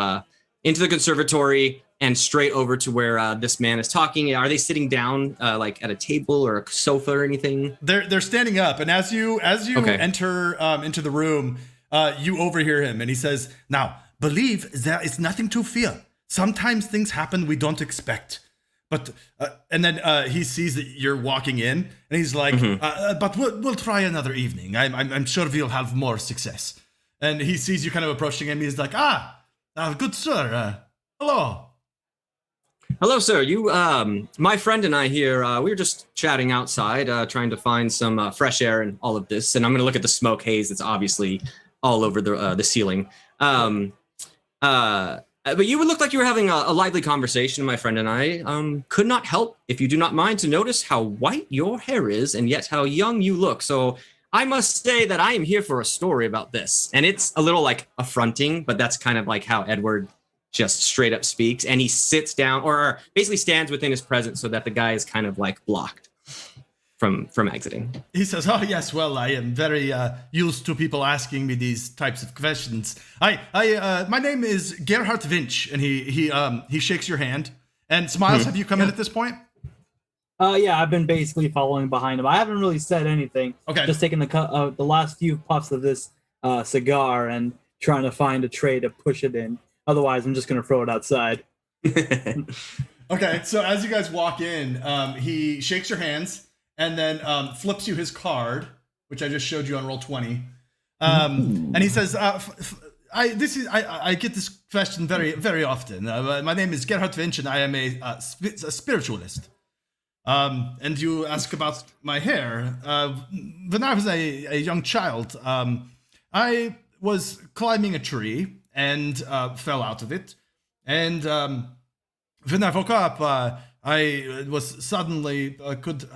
the conservatory and straight over to where this man is talking. Are they sitting down at a table or a sofa or anything? They're standing up, and as you Okay. enter into the room, you overhear him, and he says, "Now, believe there is nothing to fear. Sometimes things happen we don't expect." But and then he sees that you're walking in, and he's like, "But we'll try another evening. I'm sure we'll have more success." And he sees you kind of approaching him. He's like, good sir. Hello." Hello, sir. You, my friend and I here, we were just chatting outside, trying to find some fresh air and all of this. And I'm going to look at the smoke haze that's obviously all over the ceiling. But you would look like you were having a lively conversation, my friend and I. Could not help, if you do not mind, to notice how white your hair is and yet how young you look. So I must say that I am here for a story about this. And it's a little affronting, but that's kind of how Edward just straight up speaks. And he sits down or basically stands within his presence so that the guy is kind of blocked from exiting. He says, "Oh yes, well, I am very used to people asking me these types of questions. My name is Gerhard Winch," and he shakes your hand and smiles. Have you come in at this point? Yeah, I've been basically following behind him. I haven't really said anything. Okay. Just taking the last few puffs of this cigar and trying to find a tray to push it in. Otherwise, I'm just gonna throw it outside. Okay, so as you guys walk in, he shakes your hands and then flips you his card, which I just showed you on roll 20. And he says, I get this question very, very often. My name is Gerhard Winch, and I am a spiritualist. And you ask about my hair. When I was a young child, I was climbing a tree and fell out of it. And when I woke up, I was suddenly could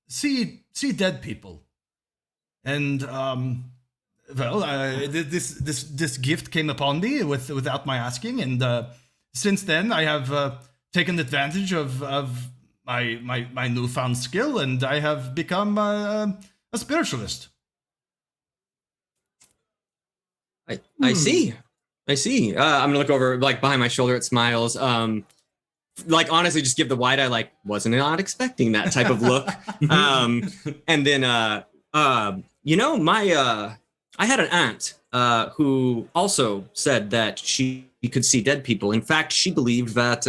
see dead people. And this gift came upon me without my asking, and since then I have taken advantage of my newfound skill, and I have become a spiritualist. I see. I'm gonna look over behind my shoulder at Smiles. Honestly, just give the wide eye, wasn't not expecting that type of look. And then I had an aunt who also said that she could see dead people. In fact, she believed that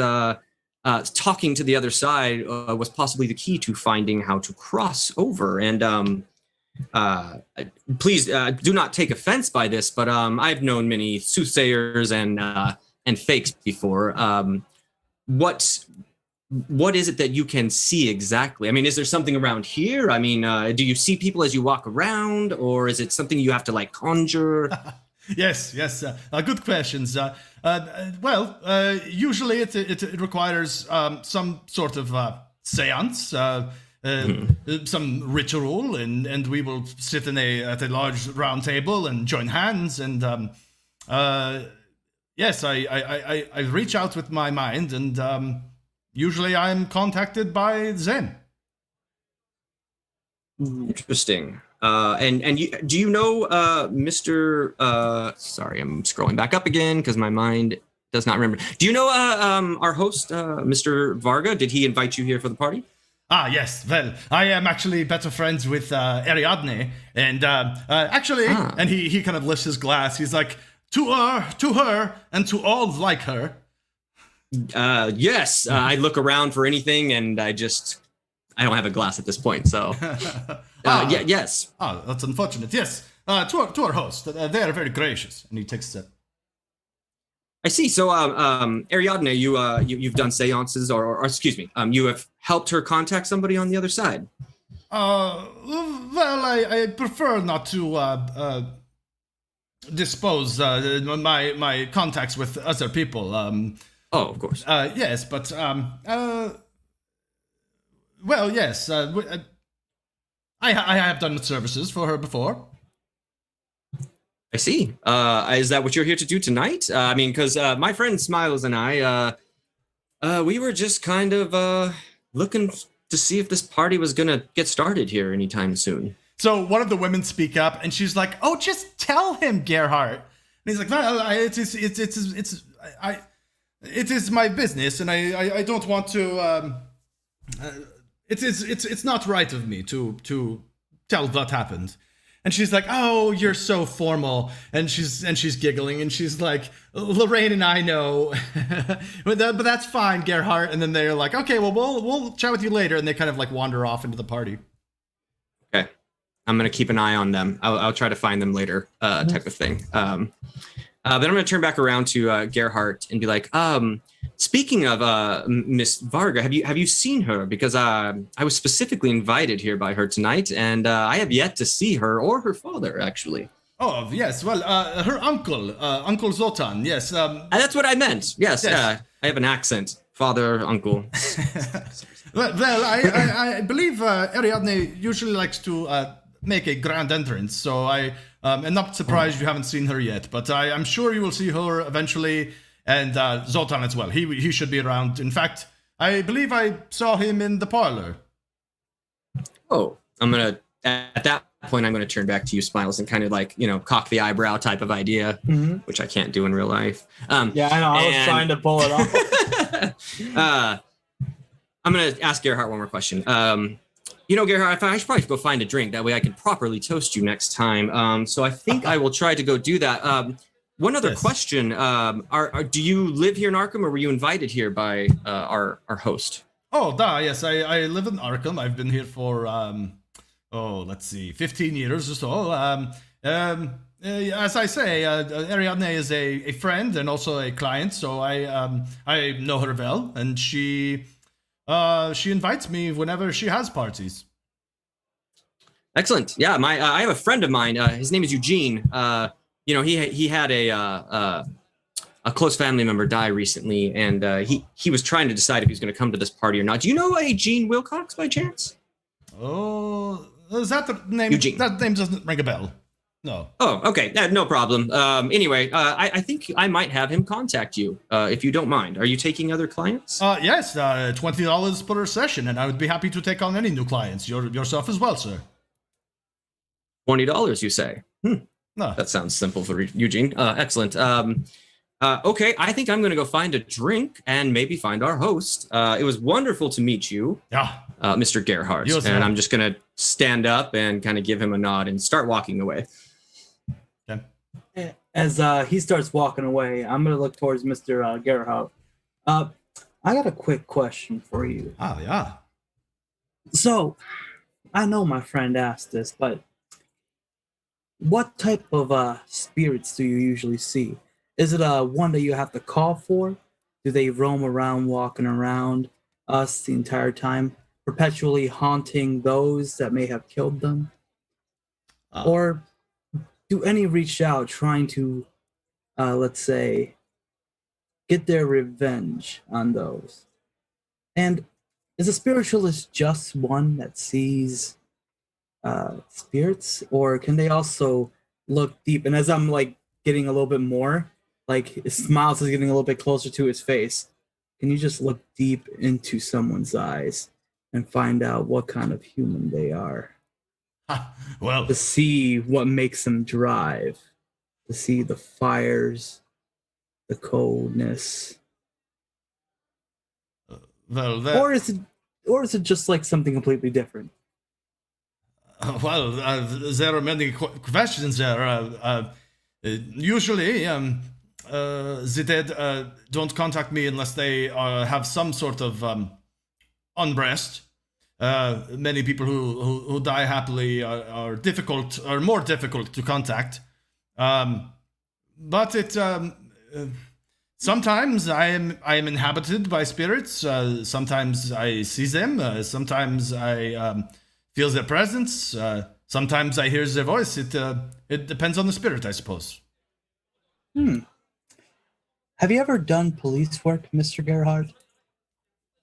talking to the other side was possibly the key to finding how to cross over. And please do not take offense by this, but I've known many soothsayers and fakes before. What is it that you can see exactly? I mean, is there something around here? I mean, do you see people as you walk around, or is it something you have to conjure? Yes. Good questions. Usually it requires some sort of seance, some ritual, and we will sit at a large round table and join hands. And yes, I reach out with my mind, and usually I'm contacted by Zen. Interesting. Do you know Mr. Sorry, I'm scrolling back up again because my mind does not remember. Do you know our host, Mr. Varga? Did he invite you here for the party? Yes. Well, I am actually better friends with Ariadne, and and he kind of lifts his glass. He's like, to her, and to all like her. Yes. I look around for anything, and I don't have a glass at this point, so yes. Ah, that's unfortunate. Yes, to our host. They are very gracious, and he takes a sip. I see. So, Ariadne, you've done seances, or excuse me, you have helped her contact somebody on the other side. Well, I prefer not to dispose my contacts with other people. Oh, of course. Yes, but well, yes. I have done services for her before. I see. Is that what you're here to do tonight? I mean, because my friend Smiles and I, we were just kind of looking to see if this party was gonna get started here anytime soon. So one of the women speak up, and she's like, "Oh, just tell him, Gerhardt." And he's like, "No, it is my business, and I don't want to. It's not right of me to tell what happened." And she's like, "Oh, you're so formal," and she's giggling, and she's like, "Lorraine and I know, but that's fine, Gerhardt." And then they're like, "Okay, well, we'll chat with you later," and they kind of like wander off into the party. Okay, I'm gonna keep an eye on them. I'll try to find them later, type of thing. Then I'm gonna turn back around to Gerhardt and be like, speaking of Miss Varga, have you seen her? Because I was specifically invited here by her tonight, and I have yet to see her or her father, actually. Oh, yes. Well, her uncle, Uncle Zoltan. Yes. That's what I meant. Yes. Yes. I have an accent. Father, uncle. Well, I believe Ariadne usually likes to make a grand entrance, so I am not surprised you haven't seen her yet. But I'm sure you will see her eventually. And Zoltan as well. He should be around. In fact, I believe I saw him in the parlor. Oh, at that point, I'm gonna turn back to you, Smiles, and kind of like, cock the eyebrow type of idea, which I can't do in real life. Yeah, I know. I was trying to pull it off. I'm gonna ask Gerhardt one more question. Gerhardt, I should probably go find a drink. That way I can properly toast you next time. So I think I will try to go do that. One other question: do you live here in Arkham, or were you invited here by our host? Oh, yes. I live in Arkham. I've been here for 15 years or so. As I say, Ariadne is a friend and also a client, so I know her well, and she invites me whenever she has parties. Excellent. Yeah, I have a friend of mine. His name is Eugene. He had a close family member die recently, and he was trying to decide if he was going to come to this party or not. Do you know a Gene Wilcox by chance? Oh, is that the name? Eugene. That name doesn't ring a bell. No. Oh, okay. No problem. Anyway, I think I might have him contact you, if you don't mind. Are you taking other clients? Yes, $20 per session, and I would be happy to take on any new clients. Yourself as well, sir. $20, you say? No. That sounds simple for Eugene. Excellent. Okay, I think I'm going to go find a drink and maybe find our host. It was wonderful to meet you, Mr. Gerhardt. Yes, and I'm just going to stand up and kind of give him a nod and start walking away. Okay. As he starts walking away, I'm going to look towards Mr. Gerhardt. I got a quick question for you. Oh, yeah. So, I know my friend asked this, but what type of spirits do you usually see? Is it one that you have to call for? Do they roam around, walking around us the entire time, perpetually haunting those that may have killed them? Or do any reach out trying to, let's say, get their revenge on those? And is a spiritualist just one that sees spirits, or can they also look deep? And as I'm like getting a little bit more, like his Smiles is getting a little bit closer to his face, can you just look deep into someone's eyes and find out what kind of human they are? Well, to see what makes them drive, to see the fires, the coldness. Or is it just like something completely different? Well, there are many questions there. Usually, the dead don't contact me unless they have some sort of unrest. Many people who die happily are difficult, or more difficult to contact. But it sometimes I am inhabited by spirits. Sometimes I see them. Sometimes I feel their presence. Sometimes I hear their voice. It depends on the spirit, I suppose. Have you ever done police work, Mr. Gerhardt?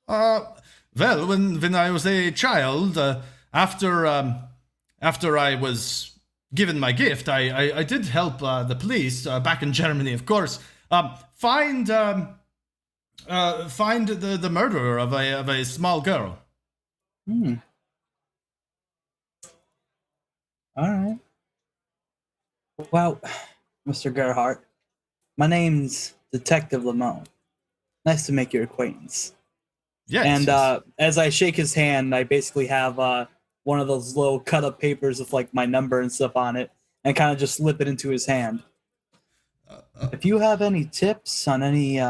Well, when I was a child, after I was given my gift, I did help the police back in Germany, of course, find the murderer of a small girl. All right. Well, Mr. Gerhardt, my name's Detective Lamone. Nice to make your acquaintance. Yes. And as I shake his hand, I basically have one of those little cut-up papers with like my number and stuff on it, and kind of just slip it into his hand. If you have any tips on any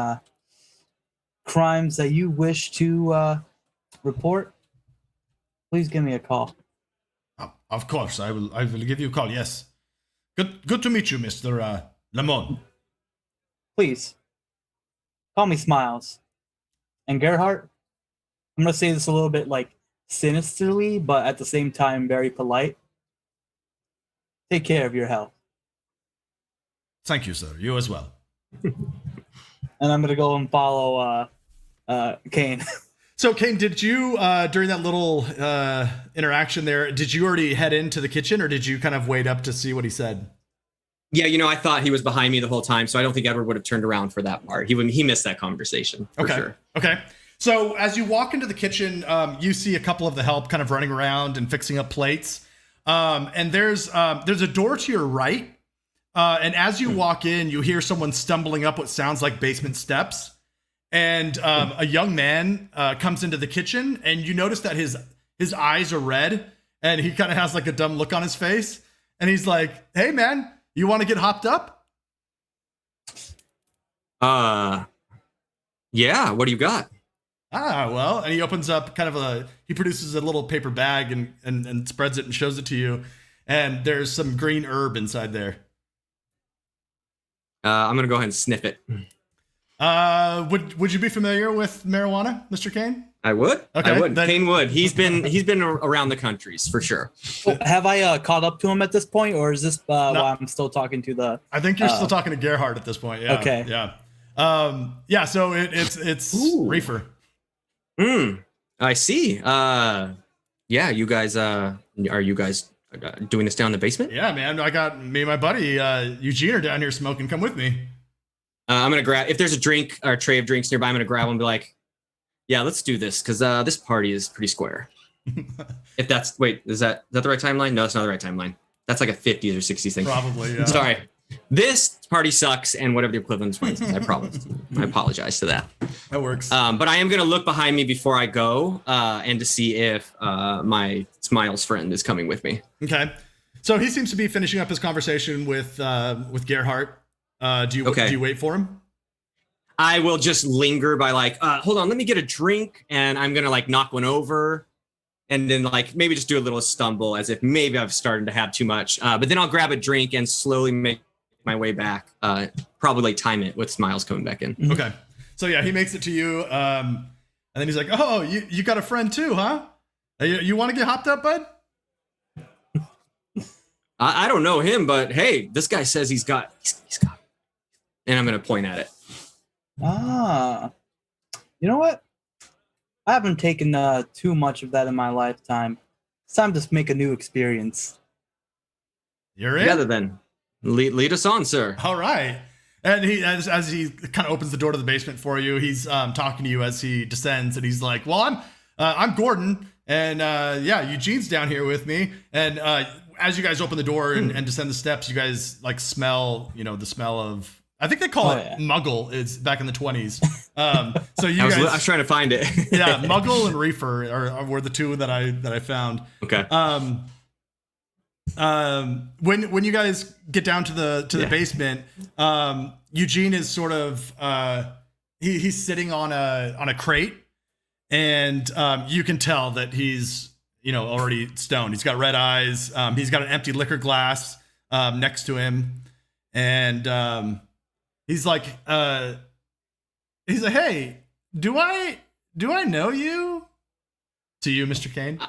crimes that you wish to report, please give me a call. Of course, I will give you a call. Yes. Good to meet you, Mr. Lamone. Please call me Smiles. And Gerhardt, I'm gonna say this a little bit like sinisterly, but at the same time very polite. Take care of your health. Thank you, sir. You as well. And I'm gonna go and follow Cain. So, Cain, did you during that little interaction there? Did you already head into the kitchen, or did you kind of wait up to see what he said? Yeah, I thought he was behind me the whole time, so I don't think Edward would have turned around for that part. He missed that conversation for sure. Okay. So as you walk into the kitchen, you see a couple of the help kind of running around and fixing up plates. And there's a door to your right. And as you walk in, you hear someone stumbling up what sounds like basement steps. And a young man comes into the kitchen, and you notice that his eyes are red, and he kind of has like a dumb look on his face. And he's like, "Hey, man, you want to get hopped up?" Yeah. What do you got? Well, and he opens up he produces a little paper bag and spreads it and shows it to you. And there's some green herb inside there. I'm going to go ahead and sniff it. Would you be familiar with marijuana, Mr. Cain? I would. Okay, I would. then- Cain would. He's been around the countries for sure. Have I caught up to him at this point, or is this while I'm still talking to the? I think you're still talking to Gerhardt at this point. Yeah. Okay. Yeah. So it's reefer. I see. Yeah, you guys. Are you guys doing this down in the basement? Yeah, man. I got me and my buddy Eugene are down here smoking. Come with me. I'm gonna grab, if there's a drink or a tray of drinks nearby, I'm gonna grab one and be like, yeah, let's do this, because this party is pretty square. If that's, wait, is that the right timeline? No, it's not the right timeline. That's like a 50s or 60s thing. Probably, yeah. Sorry. This party sucks, and whatever the equivalent is, I promise. I apologize to that. That works. But I am going to look behind me before I go, and to see if my Smiles friend is coming with me. Okay. So he seems to be finishing up his conversation with Gerhardt. Do you wait for him? I will just linger by like, hold on, let me get a drink, and I'm going to like knock one over, and then like maybe just do a little stumble as if maybe I've started to have too much. But then I'll grab a drink and slowly make my way back. Probably time it with Smiles coming back in. Okay. So yeah, he makes it to you, and then he's like, "Oh, you got a friend too, huh? You want to get hopped up, bud?" I don't know him, but hey, this guy says he's got, and I'm going to point at it. You know what? I haven't taken too much of that in my lifetime. It's time to make a new experience. You're in? Together then. Lead us on, sir. All right. And he, as he kind of opens the door to the basement for you, he's talking to you as he descends, and he's like, "Well, I'm Gordon, and yeah, Eugene's down here with me." And as you guys open the door and descend the steps, you guys like smell, the smell of, I think they call it Muggle. It's back in the 20s. So you I was trying to find it. Yeah, Muggle and Reefer were the two that I found. Okay. When you guys get down to the basement, Eugene is sort of he's sitting on a crate, and you can tell that he's already stoned. He's got red eyes. He's got an empty liquor glass next to him, and he's like, hey, do I know you? To you, Mr. Cain.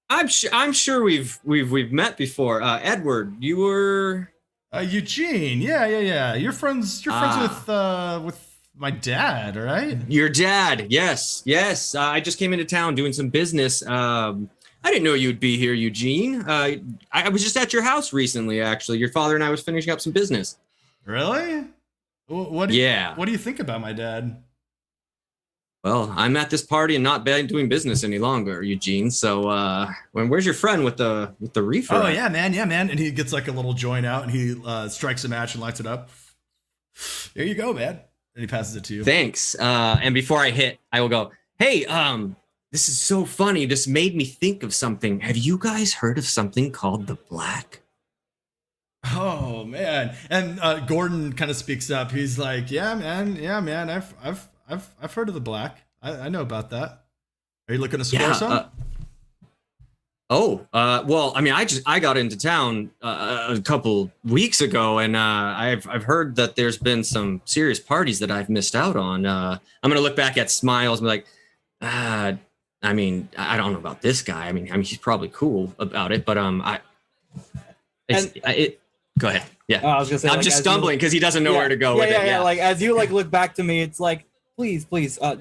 I'm sure we've met before. Edward, you were Eugene. Yeah. You're friends with my dad, right? Your dad. Yes. I just came into town doing some business. I didn't know you'd be here, Eugene. I was just at your house recently, actually. Your father and I was finishing up some business. Really? What do you think about my dad? Well, I'm at this party and not doing business any longer, Eugene. So, where's your friend with the reefer? Oh yeah, man. And he gets like a little joint out and he strikes a match and lights it up. There you go, man. And he passes it to you. Thanks. And before I hit, I will go, hey, this is so funny. This made me think of something. Have you guys heard of something called the Black? Oh man. And Gordon kind of speaks up. He's like, yeah, man. I've heard of the Black. I know about that. Are you looking to score some? Well, I mean, I got into town a couple weeks ago, and I've heard that there's been some serious parties that I've missed out on. I'm gonna look back at Smiles and be like, I mean, I don't know about this guy. I mean, he's probably cool about it, but go ahead. Yeah, I was gonna say, I'm just stumbling because he doesn't know where to go with it. Yeah. Like as you look back to me, it's like, please,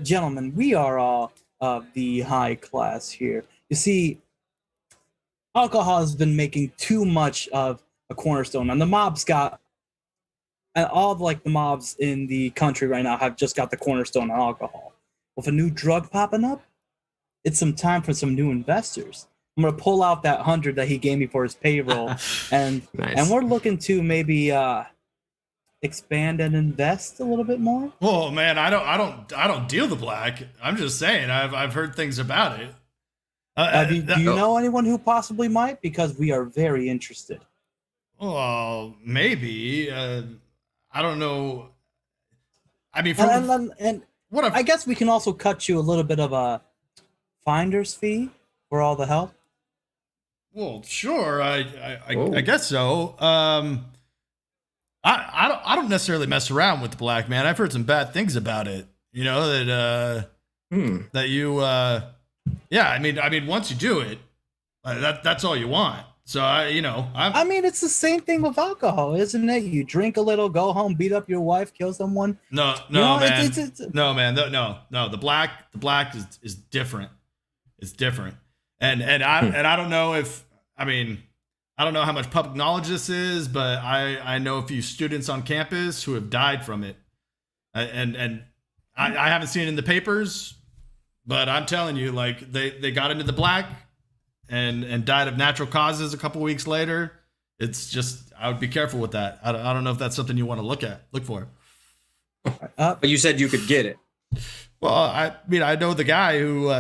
gentlemen, we are all of the high class here. You see, alcohol has been making too much of a cornerstone, and the mob's got, and all of the mobs in the country right now have just got the cornerstone on alcohol. With a new drug popping up, it's some time for some new investors. I'm gonna pull out that 100 that he gave me for his payroll, and nice. And we're looking to maybe expand and invest a little bit more. Well, man, I don't deal the Black. I'm just saying I've heard things about it. Do you know anyone who possibly might? Because we are very interested. Well, maybe. I don't know. I mean, I guess we can also cut you a little bit of a finder's fee for all the help. Well, sure. I guess so. I don't necessarily mess around with the Black, man. I've heard some bad things about it. You know that you. Yeah, I mean, once you do it, that's all you want. So I mean, it's the same thing with alcohol, isn't it? You drink a little, go home, beat up your wife, kill someone. No, man. No. The black is different. It's different. And I don't know I don't know how much public knowledge this is, but I know a few students on campus who have died from it. And I haven't seen it in the papers, but I'm telling you, like they got into the Black and died of natural causes a couple weeks later. It's just, I would be careful with that. I don't know if that's something you want to look for. But you said you could get it. Well, I know the guy who,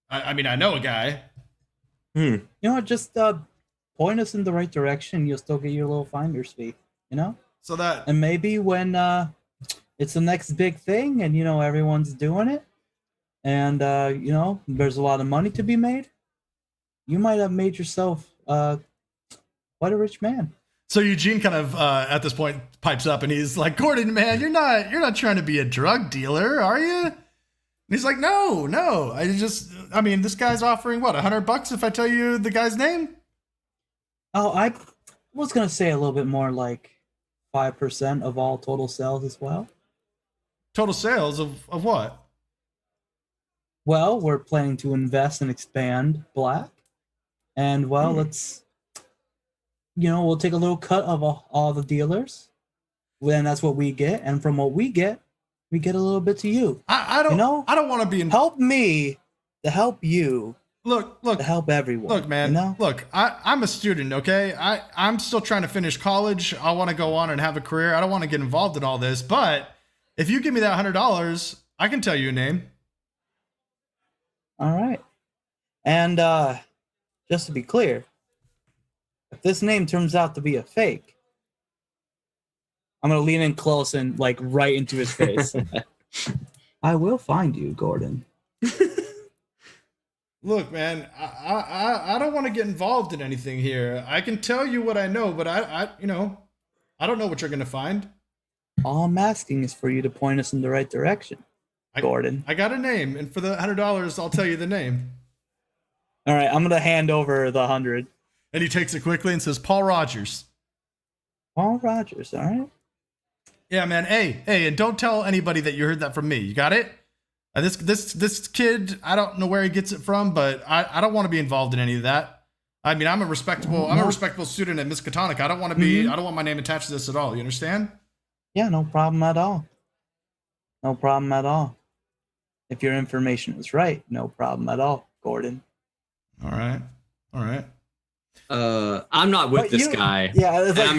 I know a guy. You know, just point us in the right direction. You'll still get your little finder's fee, So that, and maybe when it's the next big thing and, everyone's doing it and, there's a lot of money to be made, you might have made yourself quite a rich man. So Eugene kind of at this point pipes up and he's like, Gordon, man, you're not trying to be a drug dealer, are you? And he's like, no. This guy's offering what, $100 if I tell you the guy's name? Oh, I was gonna say a little bit more, like 5% of all total sales as well. Total sales of what? Well, we're planning to invest and expand Black, and let's, we'll take a little cut of all the dealers. Then that's what we get, and from what we get a little bit to you. I don't want to be help me to help you. Look, to help everyone. Look, man. Look, I'm a student, okay? I'm still trying to finish college. I want to go on and have a career. I don't want to get involved in all this, but if you give me that $100, I can tell you a name. All right. And just to be clear, if this name turns out to be a fake, I'm going to lean in close and right into his face. I will find you, Gordon. Look, man, I don't want to get involved in anything here. I can tell you what I know, but I I don't know what you're gonna find. All I'm asking is for you to point us in the right direction, Gordon. I got a name, and for the $100, I'll tell you the name. All right, I'm gonna hand over the 100. And he takes it quickly and says, Paul Rogers. Paul Rogers. All right. Yeah, man. Hey, and don't tell anybody that you heard that from me. You got it? This kid, I don't know where he gets it from, but I don't want to be involved in any of that. I mean, I'm a respectable student at Miskatonic. I don't want to be. I don't want my name attached to this at all. You understand? Yeah, no problem at all. No problem at all. If your information is right, no problem at all, Gordon. All right. I'm not with this guy. Yeah, it's like, I'm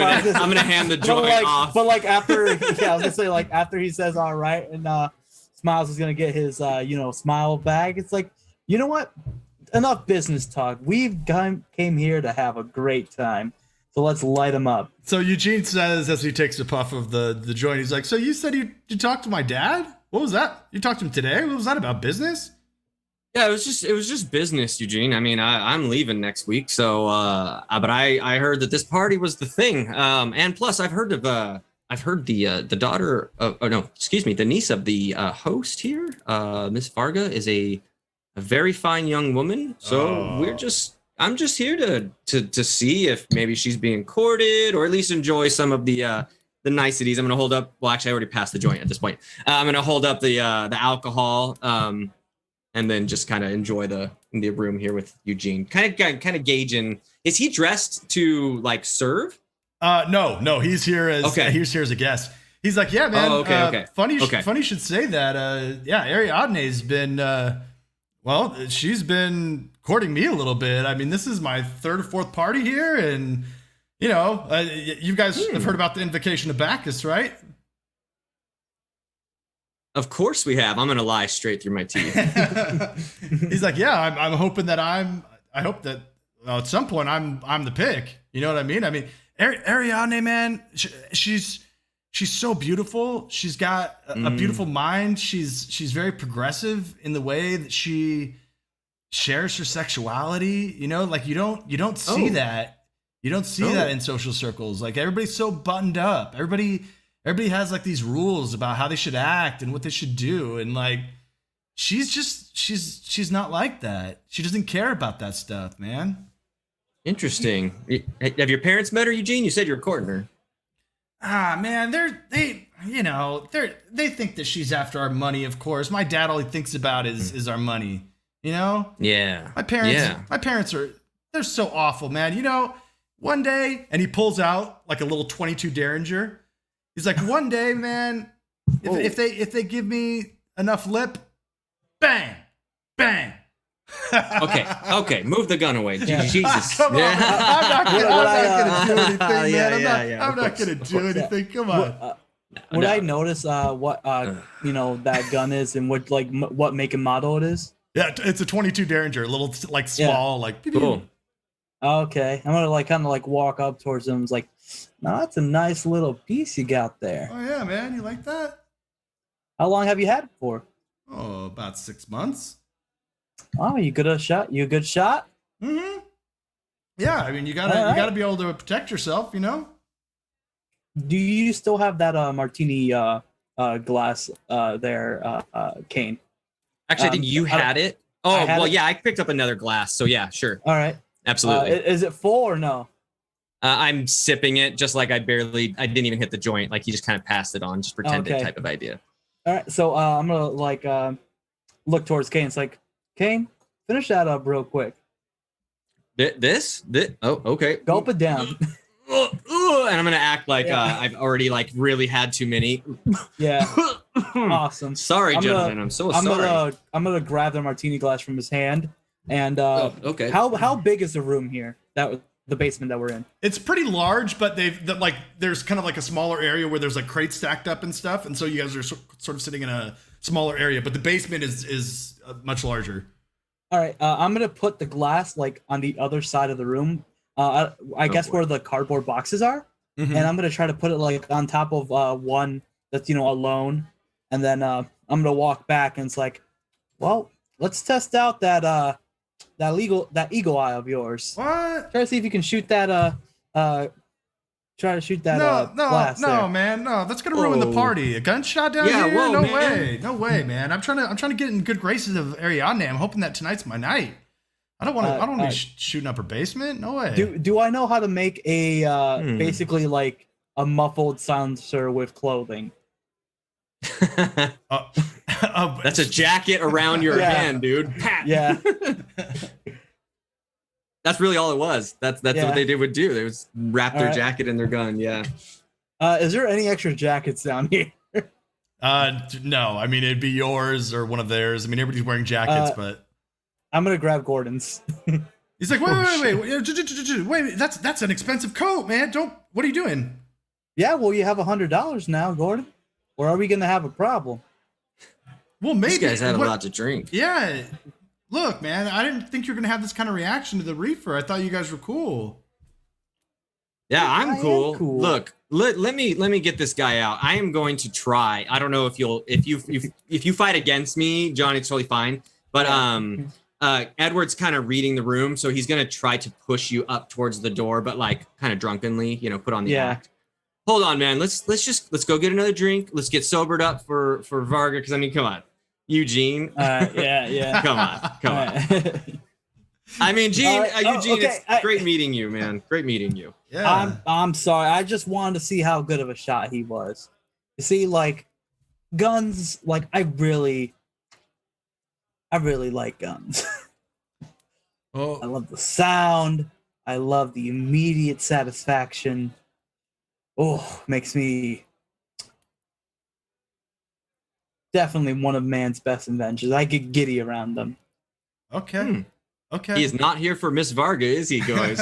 gonna hand the joint off. But like after, yeah, I was gonna say like after he says all right, and Smiles is gonna get his smile bag. It's like, you know what? Enough business talk. We've came here to have a great time. So let's light him up. So Eugene says as he takes a puff of the joint, he's like, so you said you talked to my dad? What was that? You talked to him today? What was that about? Business? Yeah, it was just business, Eugene. I mean, I'm leaving next week, so but I heard that this party was the thing. And plus I've heard the daughter of, the niece of the host here, Miss Varga, is a very fine young woman. So I'm just here to see if maybe she's being courted, or at least enjoy some of the niceties. I'm gonna hold up. Well, actually, I already passed the joint at this point. I'm gonna hold up the alcohol, and then just kind of enjoy the room here with Eugene. Kind of gauging. Is he dressed to like serve? No. He's here as He's here as a guest. He's like, yeah, man. Oh, okay. Funny you should say that. Ariadne's been. She's been courting me a little bit. I mean, this is my third or fourth party here, and you guys have heard about the invocation of Bacchus, right? Of course we have. I'm gonna lie straight through my teeth. He's like, yeah, I'm hoping that I hope that at some point I'm the pick. You know what I mean? I mean, Ariadne, man, she's so beautiful. She's got a beautiful mind. She's very progressive in the way that she shares her sexuality. Like you don't see that. You don't see that in social circles. Like everybody's so buttoned up. Everybody has like these rules about how they should act and what they should do. And like, she's not like that. She doesn't care about that stuff, man. Interesting. Have your parents met her, Eugene? You said you're courting her. Man, they think that she's after our money. Of course, my dad, all he thinks about is our money. Yeah. My parents they're so awful, man. One day, and he pulls out like a little 22 Derringer. He's like, one day, man, if they give me enough lip, bang, bang. Okay. Move the gun away. Yeah. Jesus. Come on. I'm not gonna do anything, man. Yeah, I'm not gonna do anything. Come on. Would I notice what that gun is and what make and model it is? Yeah, it's a 22 Derringer, a little like small, like cool. Okay, I'm gonna kind of walk up towards him. It's like, no, that's a nice little piece you got there. Oh yeah, man, you like that? How long have you had it for? Oh, about 6 months. Oh, you good shot? You a good shot? Mm-hmm. Yeah, I mean, you gotta be able to protect yourself, Do you still have that martini glass there, Cain? Actually, I think you had it. Oh, well, yeah, I picked up another glass. So yeah, sure. All right. Absolutely. Is it full or no? I'm sipping it just like I didn't even hit the joint. Like he just kind of passed it on, just pretended type of idea. All right. So I'm going to look towards Cain. It's like, Cain, finish that up real quick. This? Oh, okay. Gulp it down. And I'm going to act like I've already really had too many. Yeah. Awesome. Sorry, gentlemen. I'm so sorry. I'm going to grab the martini glass from his hand. And okay. How big is the room here? The basement that we're in. It's pretty large, but there's kind of like a smaller area where there's like crates stacked up and stuff, and so you guys are sort of sitting in a smaller area. But the basement is much larger. All right, I'm gonna put the glass on the other side of the room. I guess where the cardboard boxes are, and I'm gonna try to put it on top of one that's alone, and then I'm gonna walk back, and it's like, well, let's test out that eagle eye of yours. What? Try to see if you can shoot that. Try to shoot that. Blast no, there. man, no. That's gonna ruin the party. A gunshot down Yeah, here? whoa, No man. way, no way, man. I'm trying to get in good graces of Ariadne. I'm hoping that tonight's my night. I don't want to be shooting up her basement. No way. Do I know how to make a basically like a muffled silencer with clothing? That's a jacket around your hand, dude. Pat. Yeah. That's really all it was. That's what they would do. They would wrap their jacket in their gun. Yeah. Is there any extra jackets down here? No. I mean, it'd be yours or one of theirs. I mean, everybody's wearing jackets, but I'm gonna grab Gordon's. he's like, wait. That's an expensive coat, man. What are you doing? Yeah, well, you have $100 now, Gordon. Or are we gonna have a problem? Well, maybe. These guys had a lot to drink. Yeah. Look, man, I didn't think you were gonna have this kind of reaction to the reefer. I thought you guys were cool. Yeah, I I'm cool. am cool. Look, let me get this guy out. I am going to try. I don't know if you fight against me, Johnny, it's totally fine. But Edward's kind of reading the room, so he's gonna try to push you up towards the door, but like kind of drunkenly, put on the act. Hold on, man. Let's go get another drink. Let's get sobered up for Varga, because I mean, come on. Eugene. Yeah. Come on. I mean, Eugene, okay. It's great meeting you, man. Great meeting you. Yeah. I'm sorry. I just wanted to see how good of a shot he was. You see, like guns, like I really like guns. Oh. I love the sound. I love the immediate satisfaction. Oh, makes me definitely one of man's best inventions. I get giddy around them. Okay. Okay. He is not here for Miss Varga, is he, guys?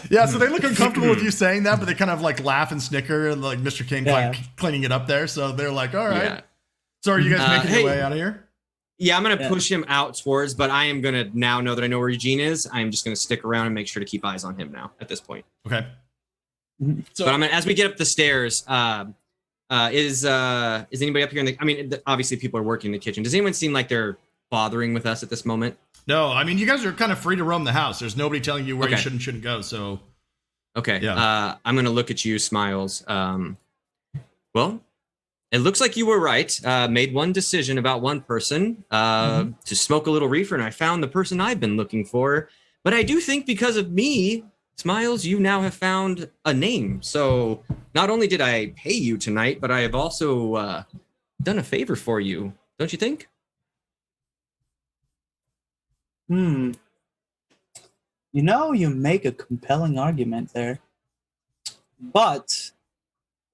Yeah, so they look uncomfortable with you saying that, but they kind of like laugh and snicker, and like Mr. King cleaning it up there. So they're like, all right. Yeah. So are you guys making your way out of here? Yeah, I'm going to push him out towards, but I am going to, now know that I know where Eugene is, I'm just going to stick around and make sure to keep eyes on him now at this point. Okay. So, but as we get up the stairs, is anybody up here I mean, obviously people are working in the kitchen. Does anyone seem like they're bothering with us at this moment? no, I mean, you guys are kind of free to roam the house. There's nobody telling you where you should and shouldn't go. So, okay. Yeah. I'm going to look at you, Smiles. Well, it looks like you were right. Made one decision about one person to smoke a little reefer, and I found the person I've been looking for. But I do think because of me, Smiles, you now have found a name. So not only did I pay you tonight, but I have also done a favor for you. Don't you think? You make a compelling argument there. But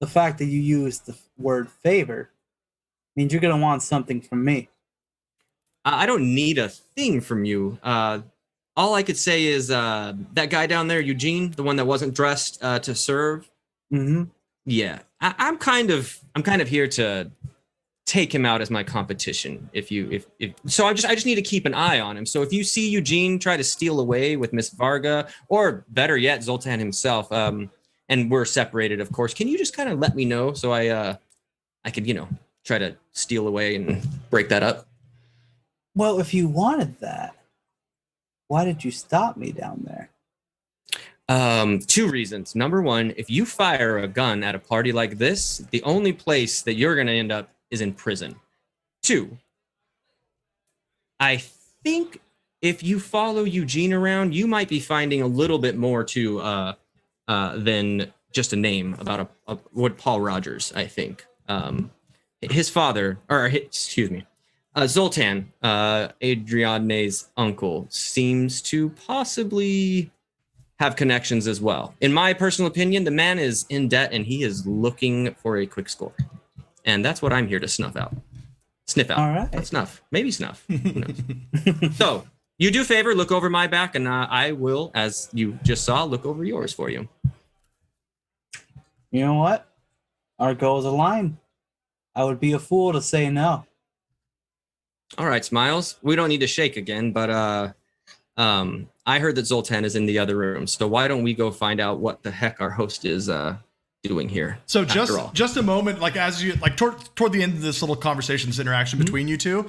the fact that you used the word favor means you're going to want something from me. I don't need a thing from you. All I could say is that guy down there, Eugene, the one that wasn't dressed to serve. Mm-hmm. Yeah, I'm kind of here to take him out as my competition. So I just need to keep an eye on him. So if you see Eugene try to steal away with Miss Varga, or better yet, Zoltan himself, and we're separated, of course, can you just kind of let me know so I could try to steal away and break that up? Well, if you wanted that, why did you stop me down there? 2 reasons. Number 1, if you fire a gun at a party like this, the only place that you're going to end up is in prison. 2, I think if you follow Eugene around, you might be finding a little bit more to than just a name about what Paul Rogers, I think. His father, Zoltan, Adriane's uncle, seems to possibly have connections as well. In my personal opinion, the man is in debt and he is looking for a quick score. And that's what I'm here to sniff out. All right. Not snuff. Maybe snuff. Who knows? So, you do favor, look over my back, and I will, as you just saw, look over yours for you. You know what? Our goals align. I would be a fool to say no. All right, Smiles. We don't need to shake again, but I heard that Zoltan is in the other room. So why don't we go find out what the heck our host is doing here? So just a moment, like as you like toward the end of this little conversation, this interaction between you two,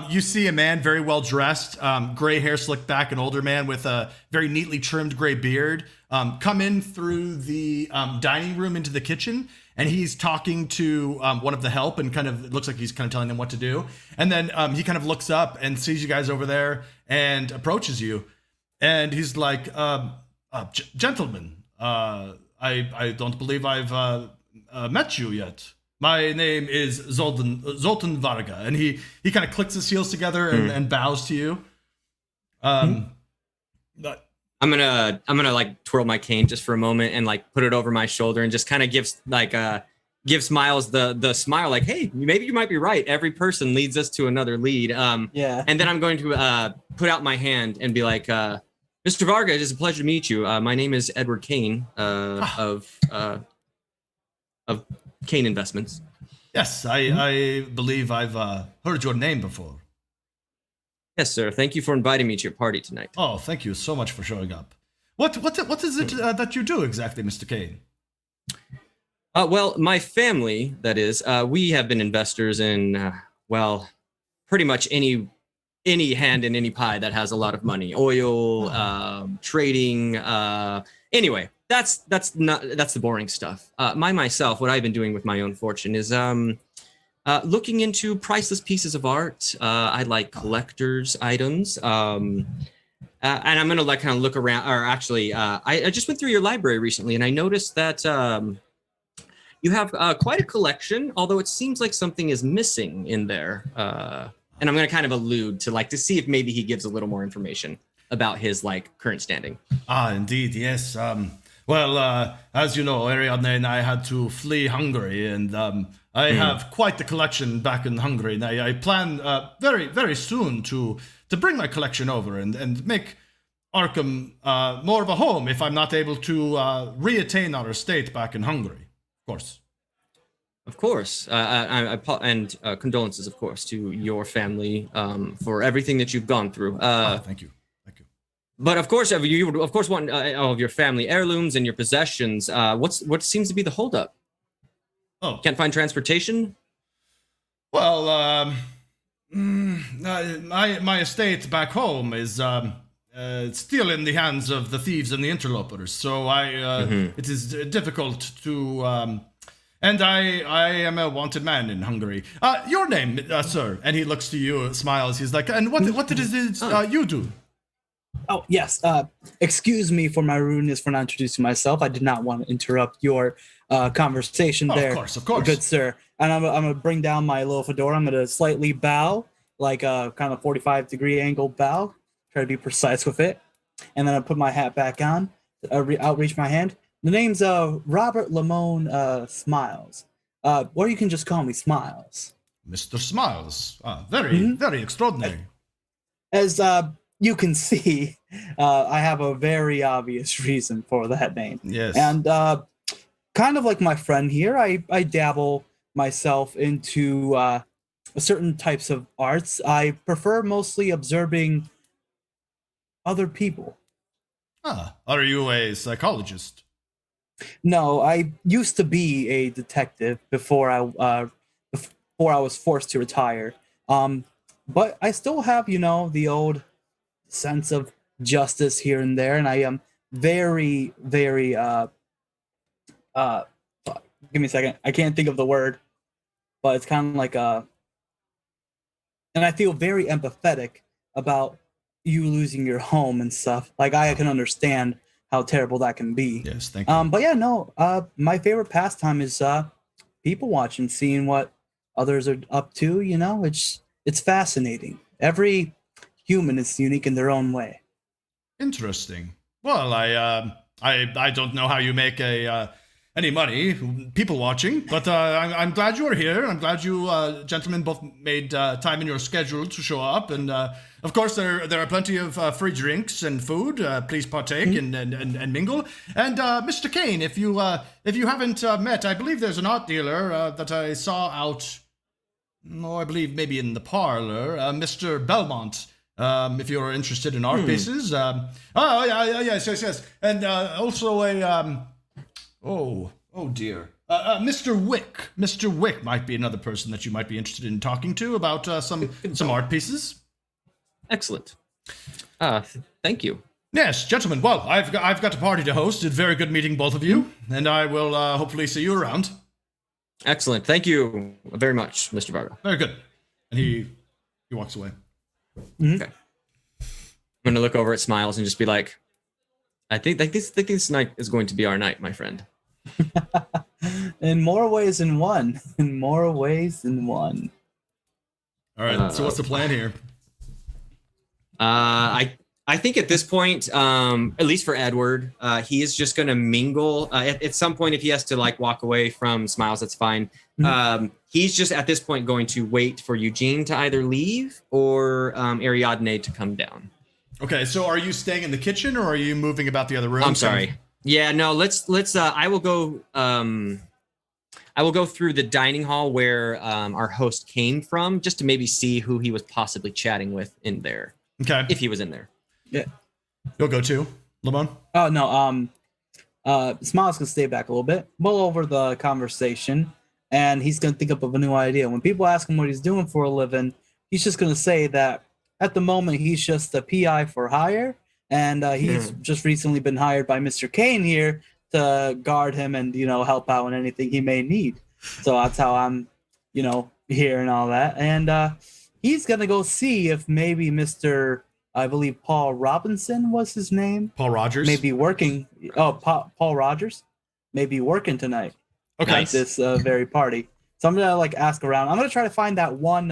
you see a man very well dressed, gray hair slicked back, an older man with a very neatly trimmed gray beard, come in through the dining room into the kitchen, and he's talking to one of the help, and it looks like he's kind of telling them what to do, and then he kind of looks up and sees you guys over there and approaches you, and he's like, "Gentlemen, I don't believe I've met you yet. My name is Zoltan Varga," and he kind of clicks his heels together and bows to you. But I'm gonna like twirl my cane just for a moment and like put it over my shoulder and just kind of give Smiles the smile, like, hey, maybe you might be right. Every person leads us to another lead. Yeah. And then I'm going to put out my hand and be like, Mr. Varga, it is a pleasure to meet you. My name is Edward Cain of Cain Investments. Yes, I believe I've heard your name before. Yes, sir. Thank you for inviting me to your party tonight. Oh, thank you so much for showing up. What is it that you do exactly, Mr. Cain? Well, my family, that is, we have been investors in, pretty much any hand in any pie that has a lot of money. Oil, trading. Anyway, that's the boring stuff. Myself, what I've been doing with my own fortune is looking into priceless pieces of art. I like collector's items. And I'm gonna like kind of look around, or actually, I just went through your library recently, and I noticed that you have quite a collection, although it seems like something is missing in there. And I'm going to kind of allude to see if maybe he gives a little more information about his current standing. Indeed, yes. As you know, Ariadne and I had to flee Hungary, and I have quite the collection back in Hungary. And I plan very, very soon to bring my collection over and make Arkham more of a home if I'm not able to re-attain our estate back in Hungary, of course. Of course, and condolences, of course, to your family for everything that you've gone through. Thank you. But of course, you want all of your family heirlooms and your possessions. What seems to be the holdup? Oh, can't find transportation. Well, my estate back home is still in the hands of the thieves and the interlopers. So it is difficult to. And I am a wanted man in Hungary. Your name, sir? And he looks to you, smiles. He's like, and what is it you do? Oh, yes. Excuse me for my rudeness for not introducing myself. I did not want to interrupt your conversation there. Of course. Good sir. And I'm going to bring down my little fedora. I'm going to slightly bow, like a kind of 45-degree angle bow. Try to be precise with it. And then I put my hat back on, outreach my hand. The name's Robert Lamone Smiles. Or you can just call me Smiles. Mr. Smiles. Very extraordinary. As you can see, I have a very obvious reason for that name. Yes. And kind of like my friend here, I dabble myself into certain types of arts. I prefer mostly observing other people. Are you a psychologist? No, I used to be a detective before I was forced to retire. But I still have, the old sense of justice here and there, and I am very, very give me a second. I can't think of the word, but it's kind of like and I feel very empathetic about you losing your home and stuff. Like I can understand how terrible that can be. Yes, thank you. But yeah, no, my favorite pastime is people watching, seeing what others are up to, it's fascinating. Every human is unique in their own way. Interesting. Well, I don't know how you make any money, people watching, but I'm glad you are here. I'm glad you gentlemen both made time in your schedule to show up, and of course there are plenty of free drinks and food. Please partake and mingle. And Mr. Cain, if you haven't met, I believe there's an art dealer that I saw out. I believe maybe in the parlor, Mr. Belmont. If you're interested in art pieces. Yes. And also Oh dear. Mr. Wick. Mr. Wick might be another person that you might be interested in talking to about some art pieces. Excellent. Thank you. Yes, gentlemen. Well, I've got a party to host. It's very good meeting both of you, and I will hopefully see you around. Excellent. Thank you very much, Mr. Varga. Very good. And he walks away. Okay. I'm gonna look over at Smiles and just be like, I think this night is going to be our night, my friend. In more ways than one. In more ways than one. All right. So what's the plan here? I think at this point, at least for Edward, he is just going to mingle. At some point, if he has to like walk away from Smiles, that's fine. He's just at this point going to wait for Eugene to either leave or Ariadne to come down. Okay, so are you staying in the kitchen or are you moving about the other room? I'm sorry. Yeah, no. Let's. I will go. I will go through the dining hall where our host came from, just to maybe see who he was possibly chatting with in there. Okay. If he was in there. Yeah. You'll go too, Lamone? Oh no. Smiles can stay back a little bit, mull over the conversation, and he's gonna think up of a new idea. When people ask him what he's doing for a living, he's just gonna say that at the moment he's just a PI for hire, and he's just recently been hired by Mr. Cain here to guard him and help out in anything he may need. So that's how I'm here and all that. And he's gonna go see if maybe Mr. I believe Paul Robinson was his name. Paul Rogers? Maybe working. Oh, Paul Rogers? Maybe working tonight. Okay. At this very party. So I'm gonna ask around. I'm gonna try to find that one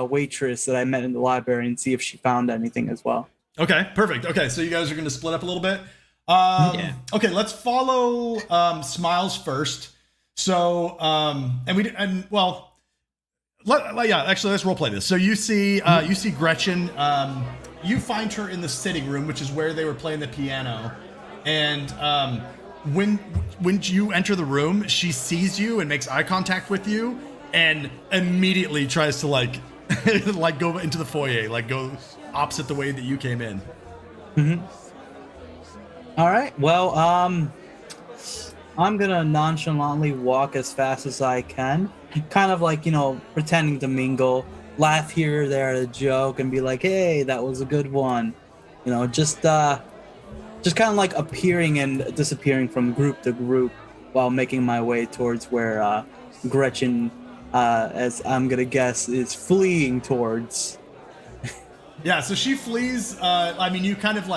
waitress that I met in the library and see if she found anything as well. Okay, perfect. Okay, so you guys are going to split up a little bit. Yeah. Okay, let's follow Smiles first. So, let's role play this. So you see Gretchen. You find her in the sitting room, which is where they were playing the piano. And when you enter the room, she sees you and makes eye contact with you, and immediately tries to go into the foyer, go opposite the way that you came in. Mm-hmm. All right. Well, I'm gonna nonchalantly walk as fast as I can, kind of pretending to mingle, laugh here or there at a joke, and be like, "Hey, that was a good one," just kind of appearing and disappearing from group to group while making my way towards where Gretchen, as I'm gonna guess, is fleeing towards. Yeah, so she flees. You kind of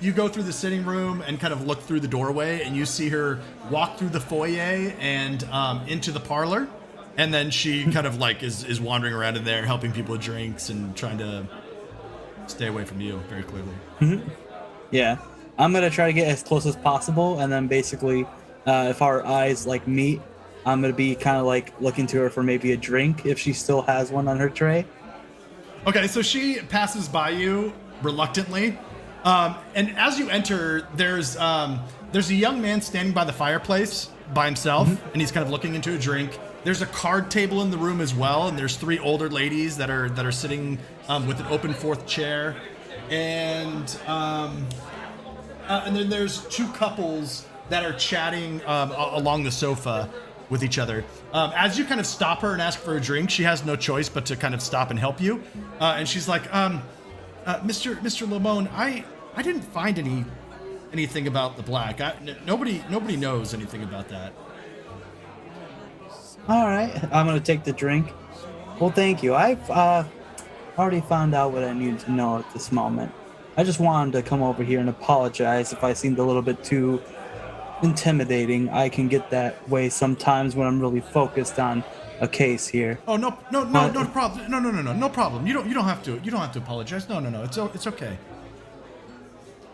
you go through the sitting room and kind of look through the doorway, and you see her walk through the foyer and into the parlor, and then she kind of is wandering around in there, helping people with drinks and trying to stay away from you very clearly. Mm-hmm. Yeah, I'm gonna try to get as close as possible, and then basically, if our eyes meet, I'm gonna be kind of looking to her for maybe a drink if she still has one on her tray. Okay, so she passes by you reluctantly, and as you enter, there's a young man standing by the fireplace by himself, and he's kind of looking into a drink. There's a card table in the room as well, and there's three older ladies that are sitting with an open fourth chair, and then there's two couples that are chatting along the sofa with each other. As you kind of stop her and ask for a drink, she has no choice but to kind of stop and help you. And she's like, Mr. Lamone, I didn't find anything about the black. Nobody knows anything about that. All right, I'm gonna take the drink. Well, thank you. I've already found out what I needed to know at this moment. I just wanted to come over here and apologize if I seemed a little bit too intimidating. I can get that way sometimes when I'm really focused on a case here. Oh no problem. No problem. You don't have to apologize. No. It's okay.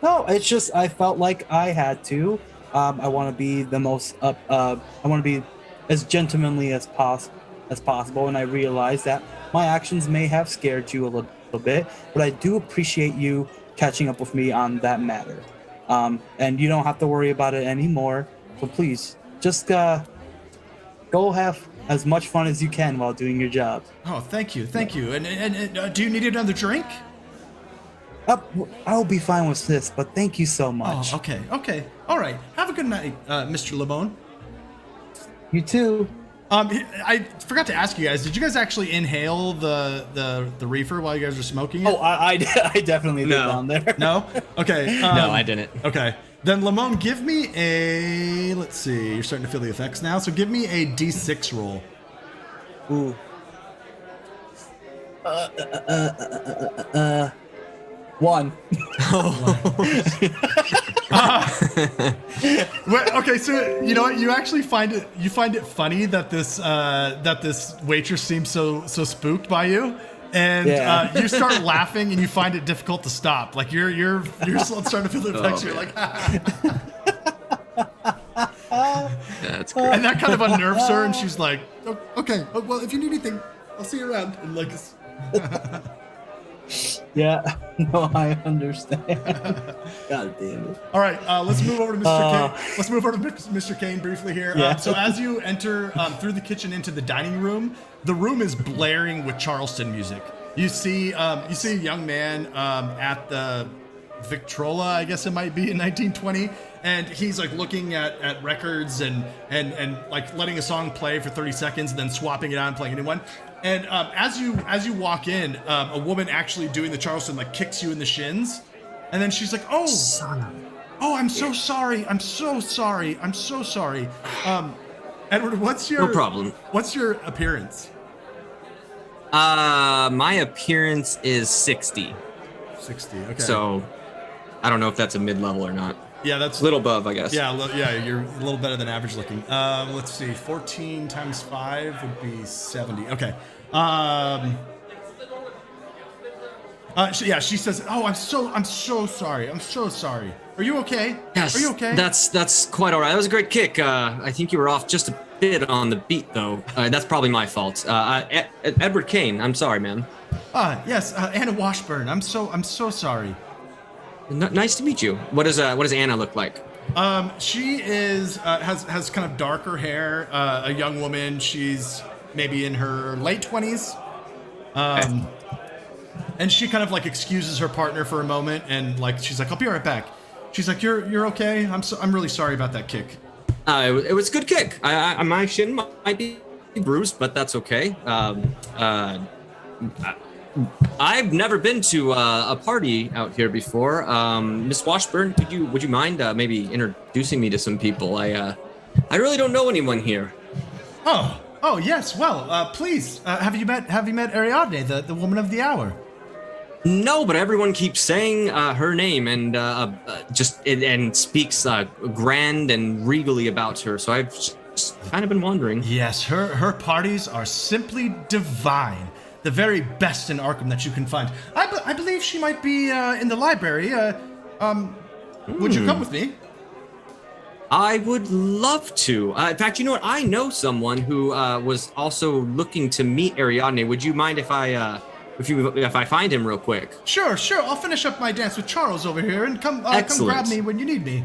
No, it's just I felt like I had to. I want to be the most I want to be as gentlemanly as possible, and I realize that my actions may have scared you a little bit, but I do appreciate you catching up with me on that matter. And you don't have to worry about it anymore. So please, just go have as much fun as you can while doing your job. Oh, thank you. And do you need another drink? I'll be fine with this, but thank you so much. Oh, okay. All right. Have a good night, Mr. Lamone. You too. I forgot to ask you guys. Did you guys actually inhale the reefer while you guys were smoking it? Oh, I definitely did down there. No? Okay. No, I didn't. Okay. Then Lamone, give me a. Let's see. You're starting to feel the effects now. So give me a D6 roll. Ooh. 1. Okay, so you know what? You actually find it funny that this waitress seems so spooked by you, and you start laughing, and you find it difficult to stop. Like you're starting to feel the effects. You're like, That's great. and that kind of unnerves her, and she's like, okay, well, if you need anything, I'll see you around. And like. Yeah, no, I understand. God damn it. All right, let's move over to Mr. Cain. Let's move over to Mr. Cain briefly here. Yeah. So as you enter through the kitchen into the dining room, the room is blaring with Charleston music. You see a young man at the Victrola, I guess it might be, in 1920, and he's like looking at records and like letting a song play for 30 seconds and then swapping it out and playing a new one. And as you walk in, a woman actually doing the Charleston like kicks you in the shins, and then she's like, "Oh, I'm so sorry. I'm so sorry. I'm so sorry." Edward, No problem. What's your appearance? My appearance is 60. 60. Okay. So, I don't know if that's a mid-level or not. Yeah, that's A little above, I guess. Yeah, you're a little better than average looking. Let's see, 14 times 5 would be 70. Okay. She says, "Oh, I'm so sorry. I'm so sorry. Are you okay? Yes. Are you okay?" That's quite all right. That was a great kick. I think you were off just a bit on the beat, though. That's probably my fault. Edward Cain. I'm sorry, man. Yes, Anna Washburn. I'm so sorry. Nice to meet you. What does Anna look like? She is has kind of darker hair. A young woman. She's maybe in her late 20s. And she kind of like excuses her partner for a moment, and like she's like, "I'll be right back." She's like, "You're okay? I'm really sorry about that kick." It was a good kick. My shin might be bruised, but that's okay. I've never been to a party out here before. Miss Washburn, would you mind maybe introducing me to some people? I really don't know anyone here. Oh yes. Well, please. Have you met Ariadne, the woman of the hour? No, but everyone keeps saying her name and speaks grand and regally about her. So I've just kind of been wondering. Yes, her parties are simply divine. The very best in Arkham that you can find. I believe she might be in the library. Would you come with me? I would love to. In fact, you know what? I know someone who was also looking to meet Ariadne. Would you mind if I find him real quick? Sure. I'll finish up my dance with Charles over here and come grab me when you need me.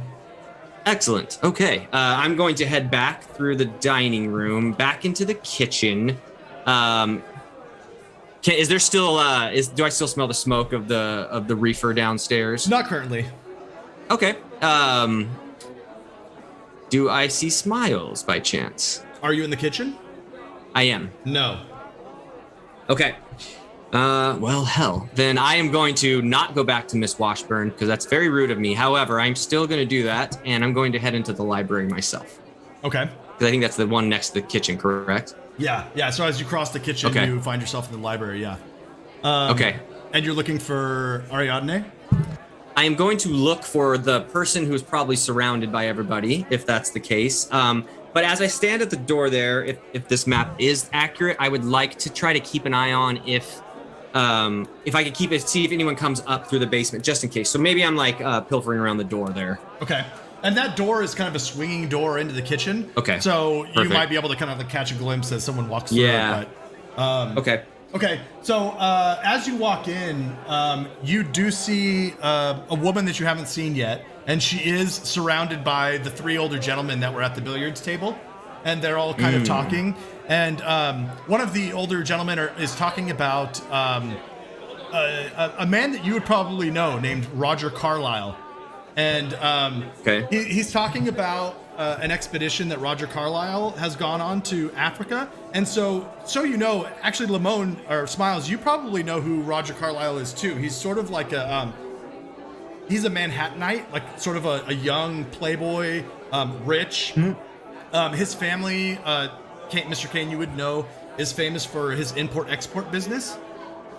Excellent. Okay. I'm going to head back through the dining room, back into the kitchen. Is there still? Do I still smell the smoke of the reefer downstairs? Not currently. Okay. Do I see Smiles by chance? Are you in the kitchen? I am. No. Okay. Well, hell. Then I am going to not go back to Miss Washburn because that's very rude of me. However, I'm still going to do that, and I'm going to head into the library myself. Okay. Because I think that's the one next to the kitchen, correct? Yeah. So as you cross the kitchen, you find yourself in the library. Yeah. Okay. And you're looking for Ariadne? I am going to look for the person who's probably surrounded by everybody, if that's the case. But as I stand at the door there, if this map is accurate, I would like to try to keep an eye on if I could see if anyone comes up through the basement, just in case. So maybe I'm like pilfering around the door there. Okay. And that door is kind of a swinging door into the kitchen. Okay. So you Perfect. might be able to kind of like catch a glimpse as someone walks through. Yeah. But, Okay. So as you walk in, you do see a woman that you haven't seen yet, and she is surrounded by the three older gentlemen that were at the billiards table, and they're all kind of talking. And one of the older gentlemen is talking about a man that you would probably know named Roger Carlyle. And Okay. he's talking about an expedition that Roger Carlyle has gone on to Africa. And so you know, actually, Lamone or Smiles, you probably know who Roger Carlyle is too. He's sort of like he's a Manhattanite, like sort of a young playboy, rich. His family, Mr. Cain, you would know, is famous for his import-export business.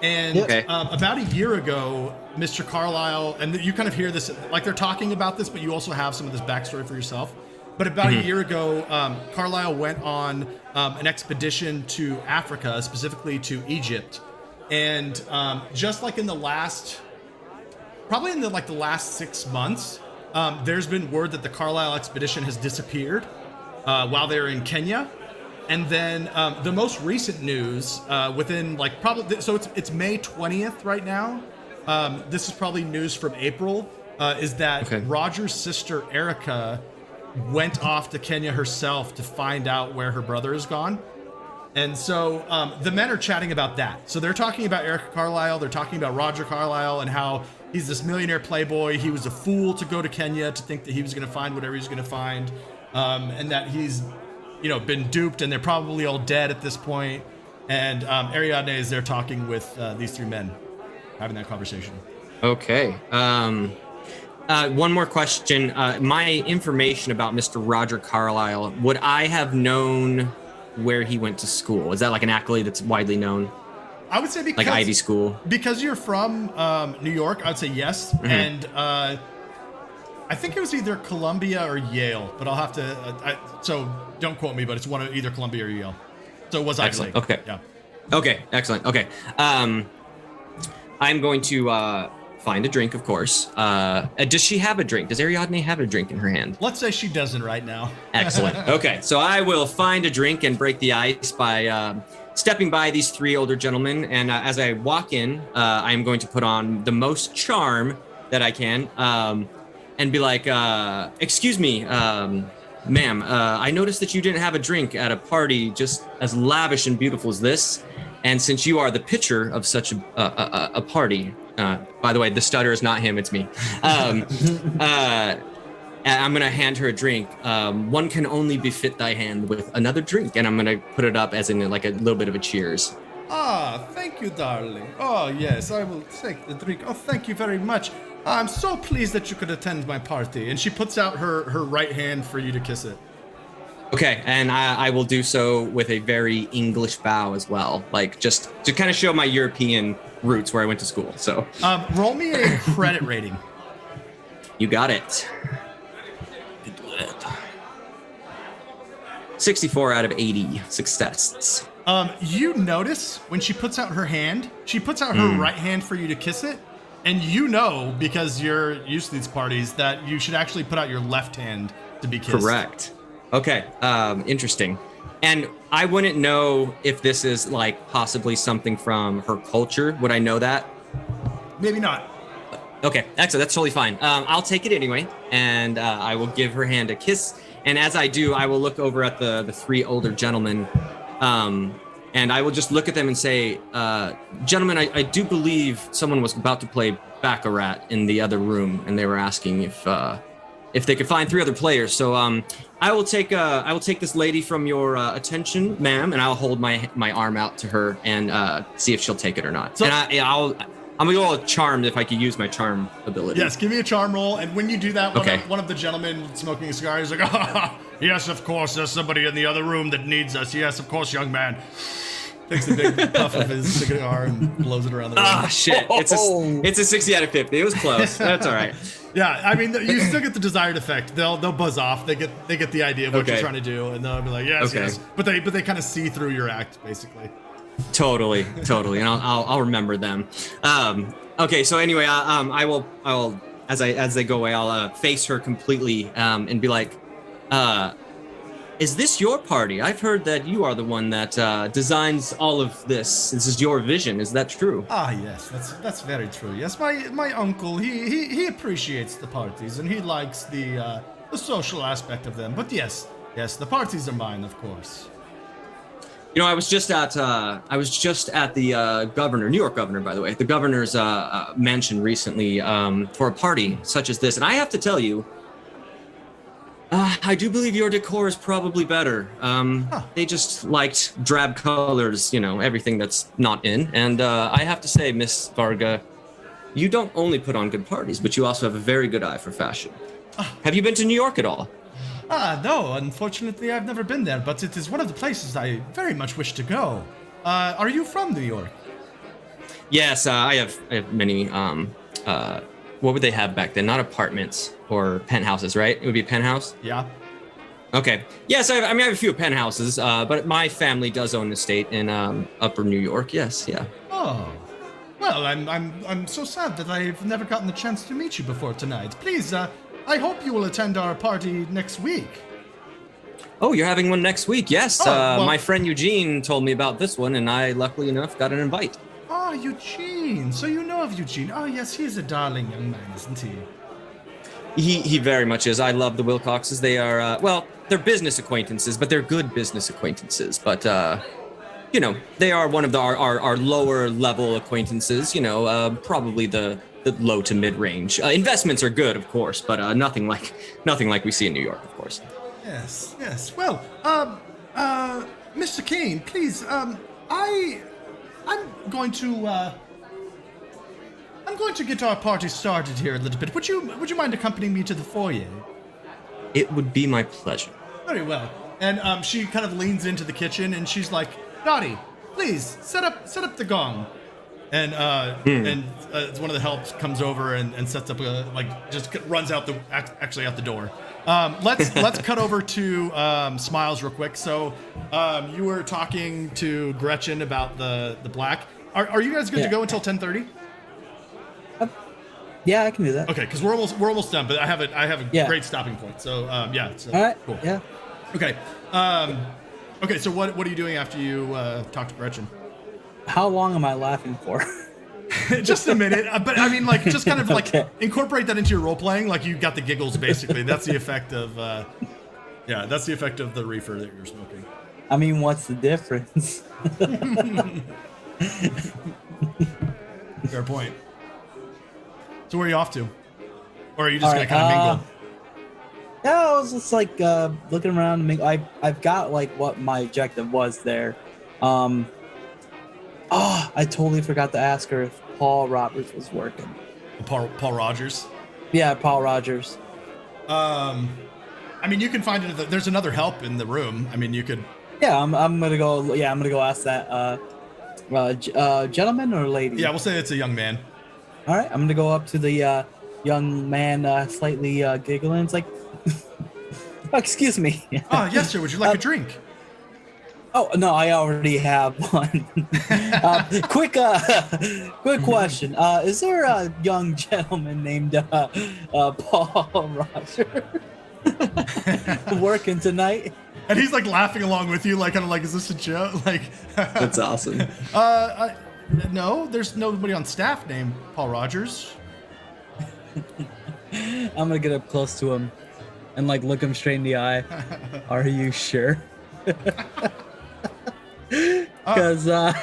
And Okay. about a year ago, Mr. Carlyle, and you kind of hear this, like they're talking about this, but you also have some of this backstory for yourself. But about a year ago, Carlyle went on an expedition to Africa, specifically to Egypt. And just like in the last, probably in the last 6 months, there's been word that the Carlyle expedition has disappeared while they were in Kenya. And then the most recent news within like probably, so it's May 20th right now. This is probably news from April, is that Roger's sister Erica went off to Kenya herself to find out where her brother is gone. And so the men are chatting about that. So they're talking about Erica Carlyle. They're talking about Roger Carlyle and how he's this millionaire playboy. He was a fool to go to Kenya to think that he was going to find whatever he was going to find. And that he's, been duped and they're probably all dead at this point. And Ariadne is there talking with these three men, having that conversation. Okay. One more question. My information about Mr. Roger Carlyle, would I have known where he went to school? Is that like an accolade that's widely known? I would say because... Like Ivy School? Because you're from New York, I would say yes. Mm-hmm. And I think it was either Columbia or Yale, but I'll have to... so don't quote me, but it's one of either Columbia or Yale. So it was Ivy League. Okay. Yeah. Okay, excellent. Okay. I'm going to find a drink, of course. Does she have a drink? Does Ariadne have a drink in her hand? Let's say she doesn't right now. Excellent. Okay, so I will find a drink and break the ice by stepping by these three older gentlemen. And as I walk in, I'm going to put on the most charm that I can and be like, excuse me, ma'am, I noticed that you didn't have a drink at a party just as lavish and beautiful as this. And since you are the pitcher of such a party, by the way, the stutter is not him, it's me. I'm going to hand her a drink. One can only befit thy hand with another drink. And I'm going to put it up as in like a little bit of a cheers. Ah, thank you, darling. Oh, yes, I will take the drink. Oh, thank you very much. I'm so pleased that you could attend my party. And she puts out her right hand for you to kiss it. Okay, and I will do so with a very English bow as well, like just to kind of show my European roots where I went to school. So, roll me a credit rating. You got it. 64 out of 80 success. You notice when she puts out her hand, she puts out her right hand for you to kiss it, and you know, because you're used to these parties, that you should actually put out your left hand to be kissed. Correct. Okay, interesting. And I wouldn't know if this is like possibly something from her culture. Would I know that? Maybe not. Okay, excellent. That's totally fine. I'll take it anyway, and I will give her hand a kiss. And as I do, I will look over at the three older gentlemen, and I will just look at them and say, gentlemen, I do believe someone was about to play Baccarat in the other room, and they were asking if they could find three other players. So I will take this lady from your attention, ma'am, and I'll hold my arm out to her and see if she'll take it or not. So, and I'm gonna go all charmed if I could use my charm ability. Yes, give me a charm roll, and when you do that, one of the gentlemen smoking a cigar is like, yes, of course, there's somebody in the other room that needs us. Yes, of course, young man. Takes a big puff of his cigar and blows it around the room. Ah, shit. It's a 60 out of 50. It was close. That's all right. Yeah, I mean, you still get the desired effect. They'll buzz off. They get the idea of what you're trying to do, and they'll be like, yes, yes. But they kind of see through your act, basically. Totally, and I'll remember them. Okay, so anyway, I will as they go away, I'll face her completely and be like, is this your party? I've heard that you are the one that designs all of this. This is your vision. Is that true? Ah, yes, that's very true. Yes, my uncle, he appreciates the parties and he likes the social aspect of them. But yes, the parties are mine, of course. You know, I was just at the New York governor, by the way, the governor's mansion recently for a party such as this, and I have to tell you, I do believe your decor is probably better. They just liked drab colors, you know, everything that's not in, and I have to say, Miss Varga, you don't only put on good parties, but you also have a very good eye for fashion. Have you been to New York at all? No, unfortunately I've never been there, but it is one of the places I very much wish to go. Are you from New York? Yes, I have many, what would they have back then? Not apartments or penthouses, right? It would be a penthouse? Yeah. Okay. Yes, I have a few penthouses, but my family does own an estate in upper New York, yes, yeah. Oh. Well, I'm so sad that I've never gotten the chance to meet you before tonight. Please, I hope you will attend our party next week. Oh, you're having one next week? Yes. Well, my friend Eugene told me about this one, and I, luckily enough, got an invite. Ah, Eugene. So you know of Eugene. Oh, yes, he's a darling young man, isn't he? He very much is. I love the Wilcoxes. They are, they're business acquaintances, but they're good business acquaintances. But, you know, they are one of our lower level acquaintances, you know, probably the low to mid range. Investments are good, of course, but nothing like we see in New York, of course. Yes, yes. Well, Mr. Cain, please, I'm going to get our party started here a little bit. Would you mind accompanying me to the foyer? It would be my pleasure. Very well. And she kind of leans into the kitchen and she's like, Dottie, please set up the gong. And one of the helps comes over and sets up just runs out the door. Let's cut over to Smiles real quick. So you were talking to Gretchen about the black. Are you guys good to go until 10:30? Yeah, I can do that. Okay, because we're almost done, but I have a great stopping point. So yeah. So, all right. Cool. Yeah. Okay. Okay. So what are you doing after you talk to Gretchen? How long am I laughing for? Just a minute, but I mean, like, just kind of like Okay. incorporate that into your role playing. Like you got the giggles, basically. That's the effect of, that's the effect of the reefer that you're smoking. I mean, what's the difference? Fair point. So where are you off to, or are you just gonna kind of mingle? Yeah, I was just like looking around. I've got like what my objective was there. I totally forgot to ask her if Paul Roberts was working. Paul Rogers. Yeah, Paul Rogers. I mean, you can find it. There's another help in the room. I mean, you could. Yeah, I'm gonna go. Yeah, I'm gonna go ask that. Gentleman or lady? Yeah, we'll say it's a young man. All right, I'm gonna go up to the young man, slightly giggling. It's like, oh, excuse me. Oh, yes, sir. Would you like a drink? Oh no, I already have one. Quick question: is there a young gentleman named Paul Roger working tonight? And he's like laughing along with you, like kind of like, is this a joke? Like, That's awesome. No, there's nobody on staff named Paul Rogers. I'm gonna get up close to him and like look him straight in the eye. Are you sure? Because I'm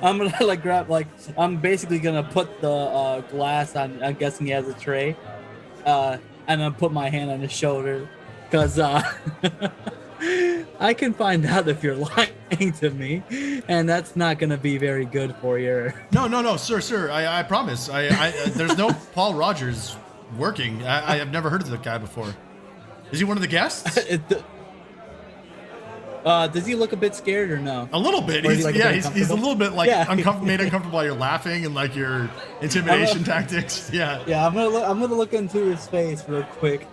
gonna like grab I'm basically gonna put the glass on. I'm guessing he has a tray, and then put my hand on his shoulder, because I can find out if you're lying to me, and that's not gonna be very good for you. No, sir. I promise. I there's no Paul Rogers working. I have never heard of that guy before. Is he one of the guests? Does he look a bit scared or no? A little bit. He's a little bit like made uncomfortable by your laughing and like your intimidation tactics. Yeah. Yeah, I'm gonna look into his face real quick.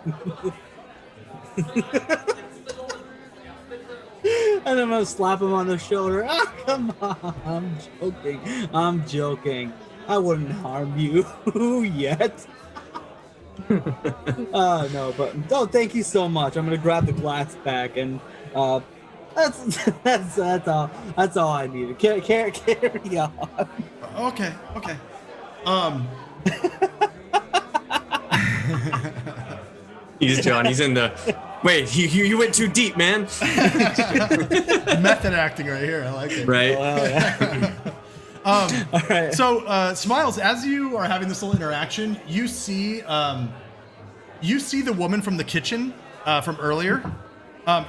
And I'm gonna slap him on the shoulder. Ah, come on, I'm joking. I wouldn't harm you yet. No, but thank you so much. I'm gonna grab the glass back, and that's all I needed. Carry on. Okay. He's John. He's in the Wait, you went too deep, man. Method acting right here. I like it. Right. Oh, hell yeah. All right. So, Smiles, as you are having this little interaction, you see the woman from the kitchen from earlier.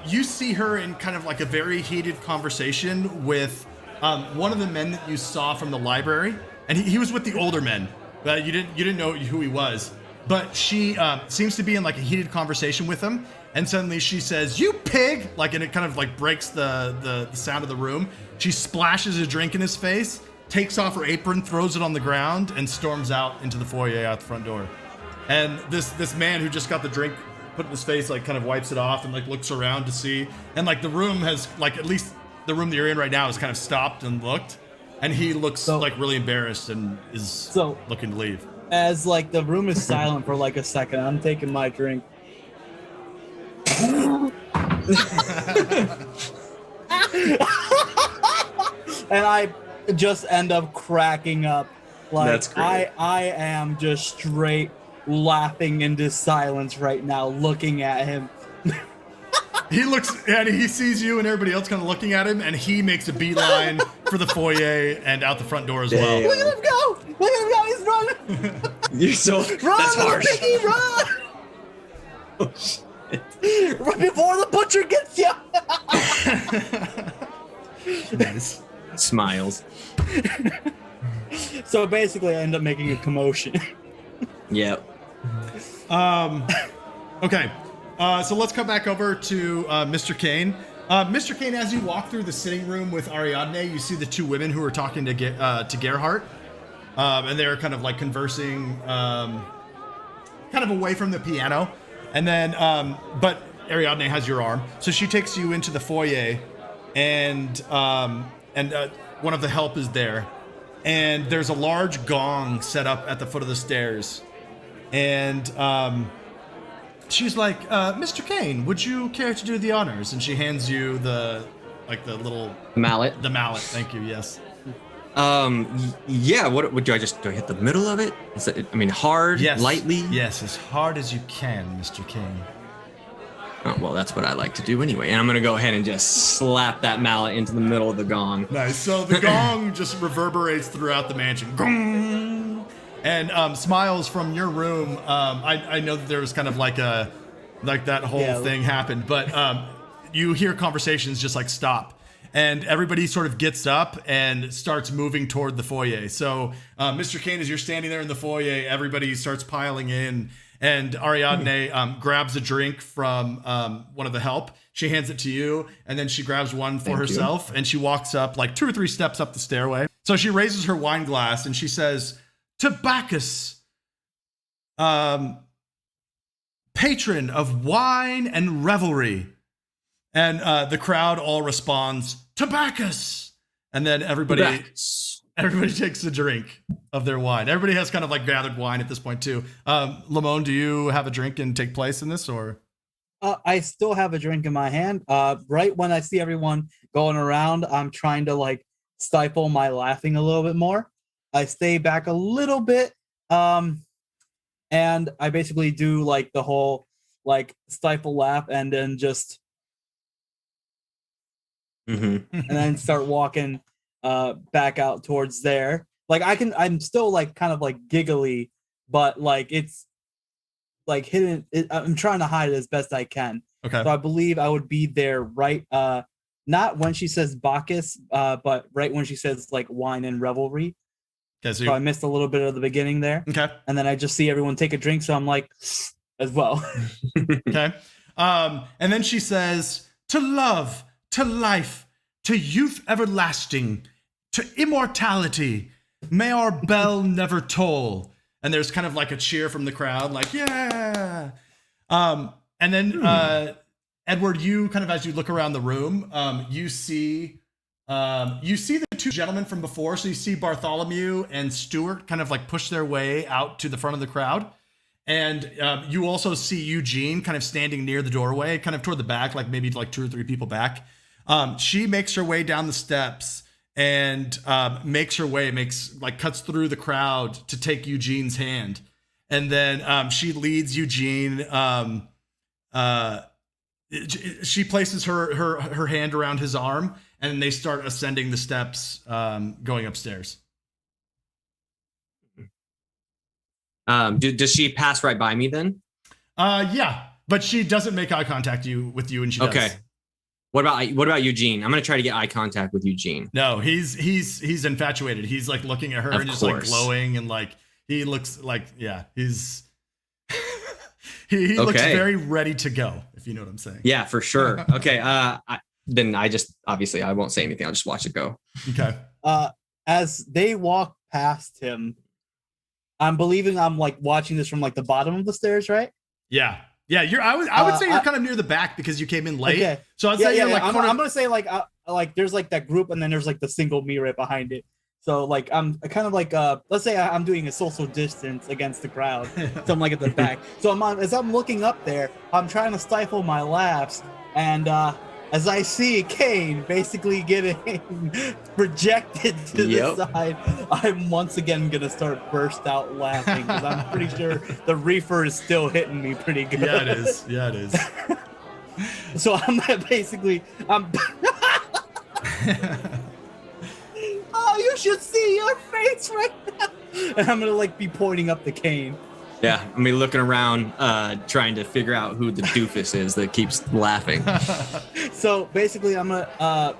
You see her in kind of like a very heated conversation with one of the men that you saw from the library, and he was with the older men. You didn't know who he was, but she seems to be in like a heated conversation with him, and suddenly she says, "You pig!" and it kind of like breaks the sound of the room. She splashes a drink in his face, takes off her apron, throws it on the ground, and storms out into the foyer out the front door. And this man who just got the drink put in his face, like kind of wipes it off and like looks around to see. And like the room has like, at least the room that you're in right now has kind of stopped and looked. And he looks like really embarrassed and is looking to leave. As like the room is silent for like a second, I'm taking my drink. And I just end up cracking up. Like, That's great. I am just straight laughing into silence right now, looking at him. He looks and he sees you and everybody else kind of looking at him, and he makes a beeline for the foyer and out the front door as well. Look at him go! Look at him go! He's running! You're so. Run, That's little harsh. piggy, run! Oh, shit. Run before the butcher gets you! Nice. Smiles. So basically, I end up making a commotion. Yep. Okay. So let's come back over to Mr. Cain. Mr. Cain, as you walk through the sitting room with Ariadne, you see the two women who are talking to Gerhardt, and they're kind of like conversing, kind of away from the piano. And then, but Ariadne has your arm, so she takes you into the foyer, and one of the help is there, and there's a large gong set up at the foot of the stairs, and she's like, Mr. Cain, would you care to do the honors? And she hands you the little Mallet. the mallet. Thank you. Yes. Yeah. What do I hit the middle of it? Is it, I mean, hard, Yes. lightly. Yes, as hard as you can, Mr. Cain. Oh, well, that's what I like to do anyway. And I'm gonna go ahead and just slap that mallet into the middle of the gong. Nice. So the gong just reverberates throughout the mansion. Gong! And Smiles, from your room, I know that there was kind of like that whole thing happened, but you hear conversations just like stop. And everybody sort of gets up and starts moving toward the foyer. So, Mr. Cain, as you're standing there in the foyer, everybody starts piling in. And Ariadne grabs a drink from one of the help. She hands it to you, and then she grabs one for herself, and she walks up like 2 or 3 steps up the stairway. So she raises her wine glass, and she says, "To Bacchus, patron of wine and revelry." And the crowd all responds, "To Bacchus!" And then everybody takes a drink of their wine. Everybody has kind of like gathered wine at this point too. Lamone, do you have a drink and take place in this, or? I still have a drink in my hand. Right when I see everyone going around, I'm trying to like stifle my laughing a little bit more. I stay back a little bit, and I basically do like the whole like stifle laugh, and then just and then start walking back out towards there. Like I'm still like kind of like giggly, but like it's like hidden. I'm trying to hide it as best I can. Okay. So I believe I would be there right, not when she says Bacchus, but right when she says like wine and revelry. Okay, So I missed a little bit of the beginning there. Okay. And then I just see everyone take a drink, so I'm like, as well. Okay. And then she says, "To love, to life, to youth everlasting, to immortality, may our bell never toll." And there's kind of like a cheer from the crowd, like, yeah. And then Edward, you kind of, as you look around the room, you see the two gentlemen from before. So you see Bartholomew and Stuart kind of like push their way out to the front of the crowd. And you also see Eugene kind of standing near the doorway, kind of toward the back, like maybe like 2 or 3 people back. She makes her way down the steps and cuts through the crowd to take Eugene's hand. And then she leads Eugene She places her hand around his arm, and they start ascending the steps, going upstairs. Does she pass right by me then? Yeah, but she doesn't make eye contact with you, and she does. Okay. What about Eugene? I'm gonna try to get eye contact with Eugene. No, he's infatuated. He's like looking at her Of and just course. like glowing, and like he looks like he's he looks very ready to go, if you know what I'm saying. Yeah, for sure. Okay. Then I just obviously I won't say anything. I'll just watch it go. Okay. As they walk past him, I'm believing I'm like watching this from like the bottom of the stairs, right? Yeah. Yeah, I would say you're kind of near the back because you came in late. Okay. So I'd say you're like I'm gonna say like there's like that group, and then there's like the single me right behind it. So like I'm kind of like let's say I'm doing a social distance against the crowd. So I'm like at the back. So as I'm looking up there, I'm trying to stifle my laughs, and as I see Cain basically getting projected to the side, I'm once again gonna start burst out laughing because I'm pretty sure the reefer is still hitting me pretty good. Yeah, it is. Yeah, it is. So I'm basically oh, you should see your face right now. And I'm gonna like be pointing up the Cain. Yeah, I'm be looking around, trying to figure out who the doofus is that keeps laughing. So basically, I'm gonna, I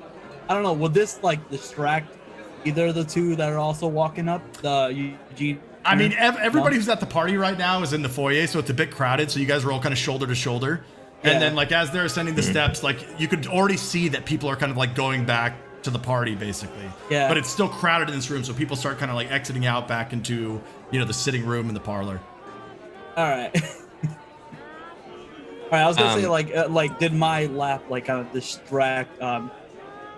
don't know, will this like distract either of the two that are also walking up? The Eugene. I mean, everybody who's at the party right now is in the foyer, so it's a bit crowded. So you guys are all kind of shoulder to shoulder, and then like as they're ascending the steps, like you could already see that people are kind of like going back to the party, basically. Yeah. But it's still crowded in this room, so people start kind of like exiting out back into the sitting room and the parlor. All right. All right. I was gonna say like did my laugh like kind of distract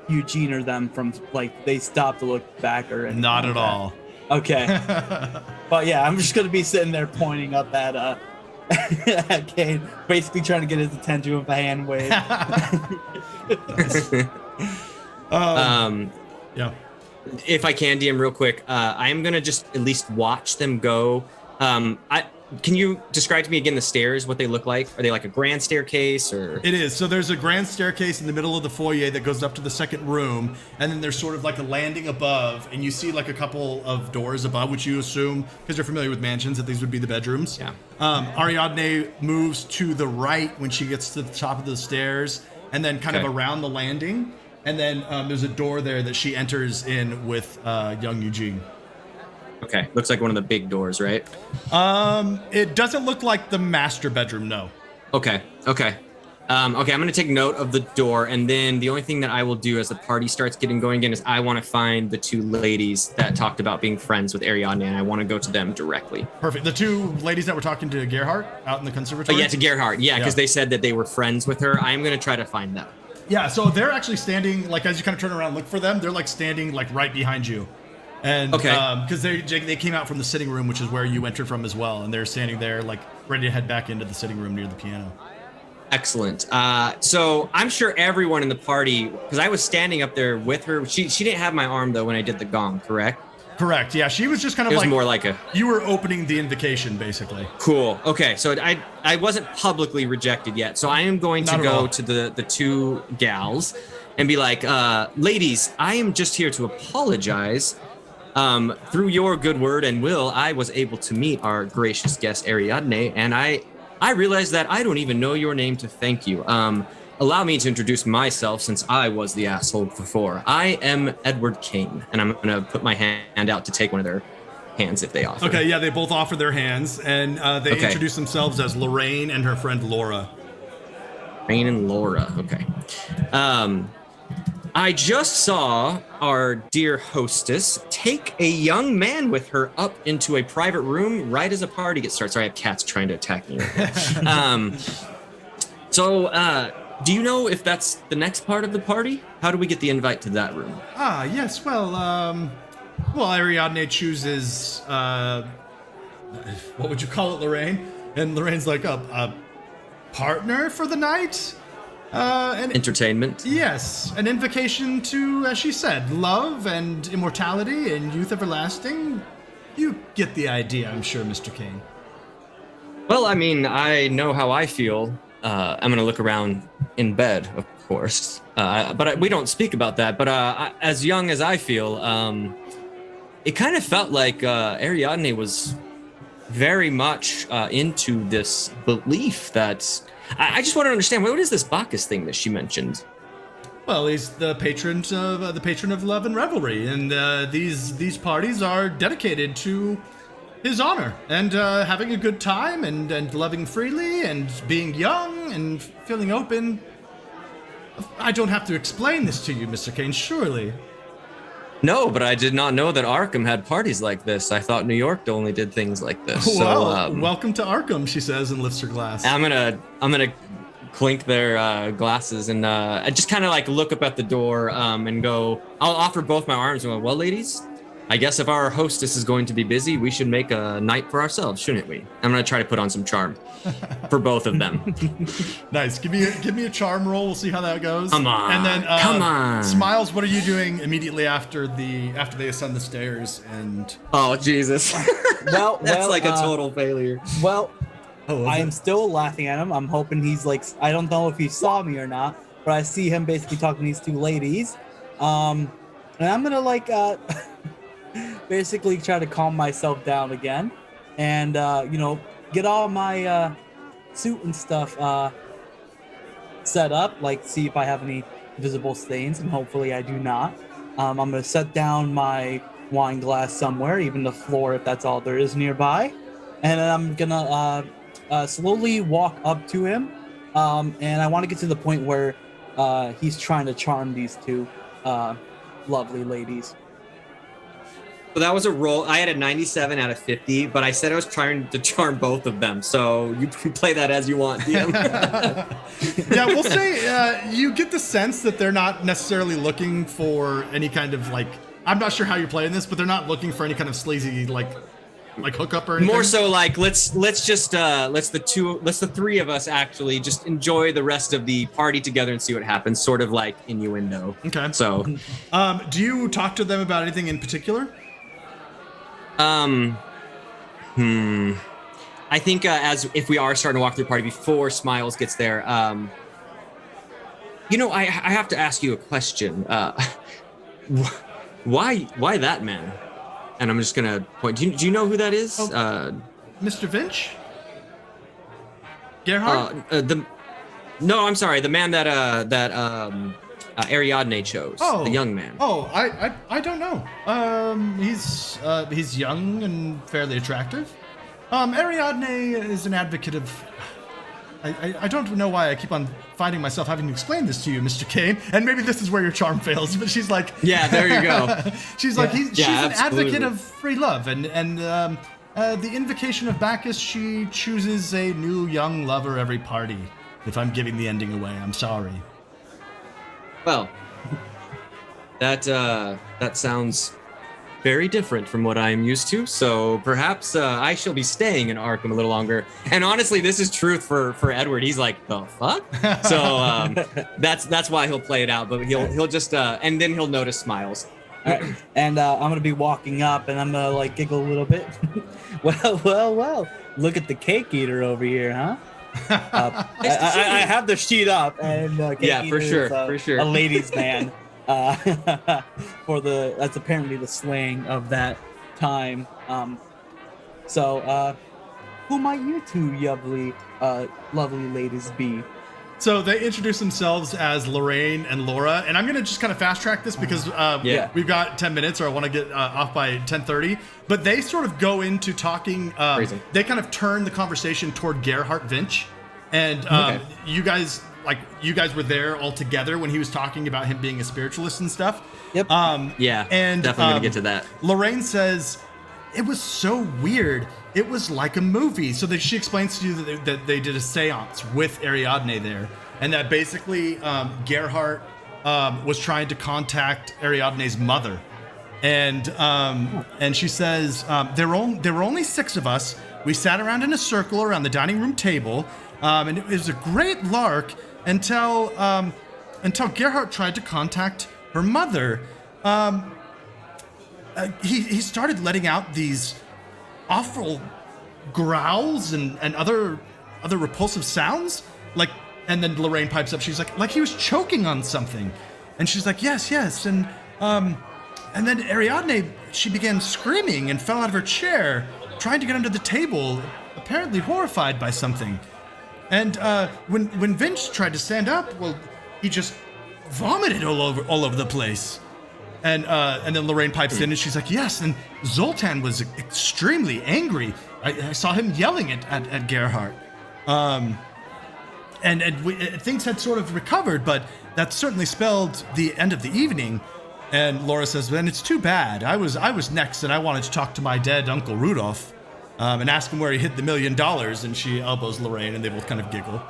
Eugene or them from like they stopped to look back or anything? Not like at that? all. Okay. But yeah, I'm just gonna be sitting there pointing up at at Cain, basically trying to get his attention with a hand wave. Yeah. If I can, DM, real quick, I am gonna just at least watch them go. Can you describe to me again the stairs, what they look like? Are they like a grand staircase or? It is. So there's a grand staircase in the middle of the foyer that goes up to the second room, and then there's sort of like a landing above, and you see like a couple of doors above, which you assume, because you're familiar with mansions, that these would be the bedrooms. Yeah. Ariadne moves to the right when she gets to the top of the stairs, and then kind of around the landing, and then there's a door there that she enters in with young Eugene. Okay, looks like one of the big doors, right? It doesn't look like the master bedroom, no. Okay. I'm gonna take note of the door, and then the only thing that I will do as the party starts getting going again is I want to find the two ladies that talked about being friends with Ariadne, and I want to go to them directly. Perfect. The two ladies that were talking to Gerhardt out in the conservatory? Oh, yeah, to Gerhardt. Yeah, because they said that they were friends with her. I am gonna try to find them. Yeah, so they're actually standing, like, as you kind of turn around and look for them, they're like standing like right behind you. And because they came out from the sitting room, which is where you entered from as well, and they're standing there like ready to head back into the sitting room near the piano. Excellent. So I'm sure everyone in the party, because I was standing up there with her. She didn't have my arm though when I did the gong, correct? Correct. Yeah, she was just kind of it was like more like you were opening the invocation, basically. Cool. Okay, so I wasn't publicly rejected yet, so I am going to go to the two gals and be like, ladies, I am just here to apologize. Through your good word and will, I was able to meet our gracious guest Ariadne, and I realized that I don't even know your name to thank you. Allow me to introduce myself since I was the asshole before. I am Edward Cain, and I'm gonna put my hand out to take one of their hands if they offer. Okay, yeah, they both offer their hands, and they introduce themselves as Lorraine and her friend Laura. Lorraine and Laura, okay. I just saw our dear hostess take a young man with her up into a private room right as a party gets started. Sorry, I have cats trying to attack me. Do you know if that's the next part of the party? How do we get the invite to that room? Yes, well, Ariadne chooses, what would you call it, Lorraine? And Lorraine's like, a partner for the night? Entertainment. Yes, an invocation to, as she said, love and immortality and youth everlasting. You get the idea, I'm sure, Mr. Cain. Well, I mean, I know how I feel. I'm gonna look around in bed, of course. But we don't speak about that. But as young as I feel, it kind of felt like Ariadne was very much into this belief that I just want to understand, what is this Bacchus thing that she mentioned? Well, he's the patron of love and revelry, and these parties are dedicated to his honor and having a good time and loving freely and being young and feeling open. I don't have to explain this to you, Mr. Cain, surely. No, but I did not know that Arkham had parties like this. I thought New York only did things like this. Well, welcome to Arkham, she says and lifts her glass. I'm gonna clink their glasses and I just kind of like look up at the door and go. I'll offer both my arms and go, well, ladies, I guess if our hostess is going to be busy, we should make a night for ourselves, shouldn't we? I'm gonna try to put on some charm for both of them. Nice. Give me a charm roll. We'll see how that goes. Come on. And then come on. Smiles, what are you doing immediately after they ascend the stairs and Oh Jesus. Well, That's like a total failure. Well, I it? am still laughing at him. I'm hoping he's like, I don't know if he saw me or not, but I see him basically talking to these two ladies. And I'm gonna like basically try to calm myself down again and get all my suit and stuff set up, like see if I have any visible stains, and hopefully I do not. I'm gonna set down my wine glass somewhere, even the floor if that's all there is nearby, and then I'm gonna slowly walk up to him, and I want to get to the point where he's trying to charm these two lovely ladies. So that was a roll. I had a 97 out of 50, but I said I was trying to charm both of them. So you can play that as you want, DM. Yeah, we'll say you get the sense that they're not necessarily looking for any kind of like, I'm not sure how you're playing this, but they're not looking for any kind of sleazy like hookup or anything. More so like let's the three of us actually just enjoy the rest of the party together and see what happens, sort of like innuendo. Okay. So do you talk to them about anything in particular? I think as if we are starting to walk through the party before Smiles gets there, I have to ask you a question. Why that man? And I'm just gonna point. Do you know who that is? Mr. Vinch? Gerhard? No, I'm sorry. The man that Ariadne chose. Oh, the young man. Oh, I don't know. He's young and fairly attractive. Ariadne is an advocate of. I don't know why I keep on finding myself having to explain this to you, Mr. Cain. And maybe this is where your charm fails, but she's like, yeah, there you go. She's like, she's an absolutely. advocate of free love, and the invocation of Bacchus. She chooses a new young lover every party. If I'm giving the ending away, I'm sorry. Well, that sounds very different from what I'm used to. So perhaps I shall be staying in Arkham a little longer. And honestly, this is truth for Edward. He's like, the fuck? So that's why he'll play it out. But he'll just and then he'll notice Smiles. All right. And I'm gonna be walking up, and I'm gonna like giggle a little bit. Well. Look at the cake eater over here, huh? I have the sheet up, and yeah, for sure. A ladies' man. That's apparently the slang of that time. So who might you two lovely ladies be? So they introduce themselves as Lorraine and Laura, and I'm gonna just kind of fast track this because we've got 10 minutes, or I want to get off by 10:30. But they sort of go into talking. They kind of turn the conversation toward Gerhard Vinch, and you guys were there all together when he was talking about him being a spiritualist and stuff. Yep. Yeah. And definitely gonna get to that. Lorraine says, it was so weird. It was like a movie. So she explains to you that they did a seance with Ariadne there, and that basically Gerhard was trying to contact Ariadne's mother, and she says there were only 6 of us. We sat around in a circle around the dining room table, and it was a great lark until Gerhard tried to contact her mother. He started letting out these awful growls and other repulsive sounds, And then Lorraine pipes up. She's like he was choking on something. And she's like, yes. And then Ariadne, she began screaming and fell out of her chair, trying to get under the table, apparently horrified by something. And when Vince tried to stand up, well, he just vomited all over the place. And then Lorraine pipes in and she's like, yes. And Zoltan was extremely angry. I saw him yelling at Gerhardt. Things had sort of recovered, but that certainly spelled the end of the evening. And Laura says, "Man, it's too bad. I was next, and I wanted to talk to my dead Uncle Rudolph, and ask him where he hid the $1 million." And she elbows Lorraine, and they both kind of giggle.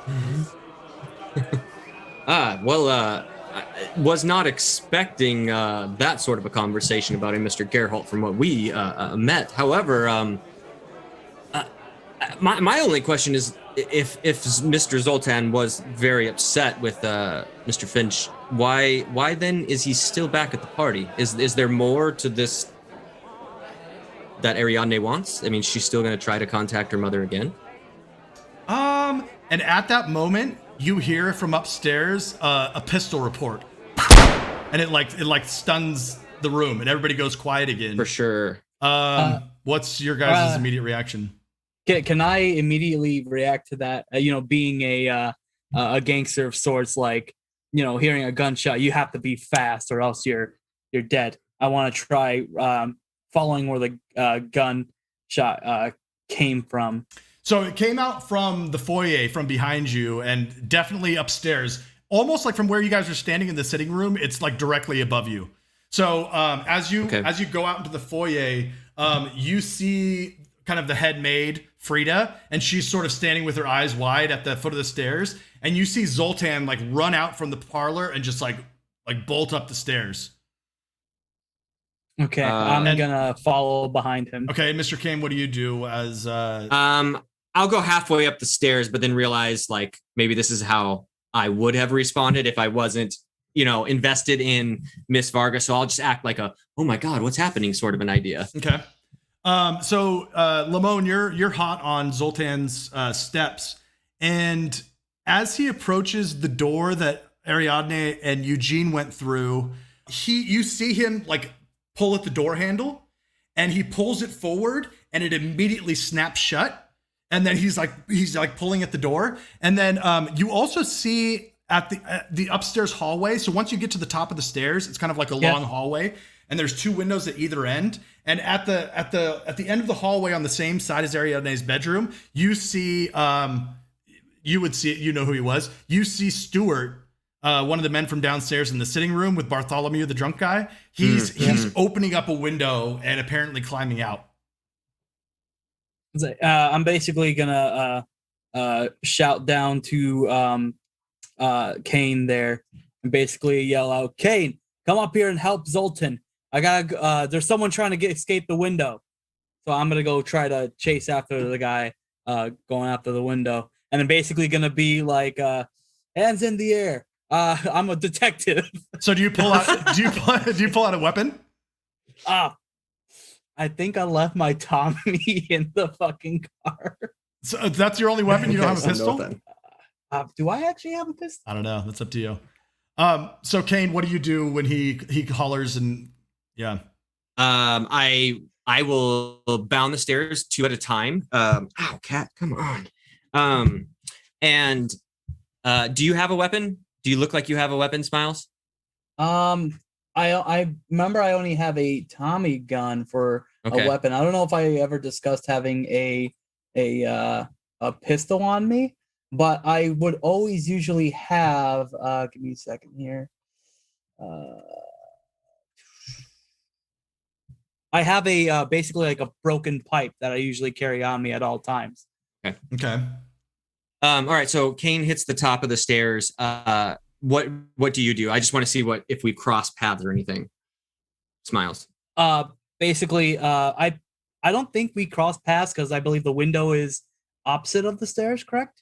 I was not expecting that sort of a conversation about him, Mr. Gerhardt, from what we met. However, my only question is, if Mr. Zoltan was very upset with Mr. Finch, why then is he still back at the party? Is there more to this that Ariadne wants? I mean, she's still going to try to contact her mother again? And at that moment, you hear from upstairs a pistol report, and it stuns the room, and everybody goes quiet again. For sure. What's your guys' immediate reaction? Can I immediately react to that? Being a gangster of sorts, like, hearing a gunshot, you have to be fast or else you're dead. I want to try following where the gunshot came from. So it came out from the foyer from behind you, and definitely upstairs, almost like from where you guys are standing in the sitting room. It's like directly above you. So as you go out into the foyer, you see kind of the head maid, Frida, and she's sort of standing with her eyes wide at the foot of the stairs, and you see Zoltan like run out from the parlor and just like bolt up the stairs. Okay, I'm gonna follow behind him. Okay, Mr. Cain, what do you do as I'll go halfway up the stairs, but then realize like maybe this is how I would have responded if I wasn't, invested in Miss Varga. So I'll just act like oh my God, what's happening sort of an idea. Okay. So Lamone, you're hot on Zoltan's steps, and as he approaches the door that Ariadne and Eugene went through, you see him like pull at the door handle, and he pulls it forward, and it immediately snaps shut. And then he's like pulling at the door, and then you also see at the upstairs hallway. So once you get to the top of the stairs, it's kind of like a long hallway. And there's two windows at either end. And at the end of the hallway on the same side as Ariadne's bedroom, you see you would see, who he was. You see Stuart, one of the men from downstairs in the sitting room with Bartholomew, the drunk guy. He's opening up a window and apparently climbing out. I'm basically gonna shout down to Cain there and basically yell out, "Cain, come up here and help Zoltan. I gotta. There's someone trying to escape the window." So I'm gonna go try to chase after the guy going after the window, and then basically gonna be like, hands in the air. I'm a detective. So do you pull out? do you pull out a weapon? I think I left my Tommy in the fucking car. So that's your only weapon? You don't have a pistol? Do I actually have a pistol? I don't know. That's up to you. So Cain, what do you do when he hollers and yeah? I will bound the stairs 2 at a time. Ow, cat, come on. And do you have a weapon? Do you look like you have a weapon, Smiles? I remember I only have a Tommy gun for a weapon. I don't know if I ever discussed having a pistol on me, but I would always usually have. Give me a second here. I have a basically like a broken pipe that I usually carry on me at all times. Okay. All right. So Cain hits the top of the stairs. What do you do? I just want to see if we cross paths or anything. Smiles. Basically, I don't think we cross paths because I believe the window is opposite of the stairs, correct?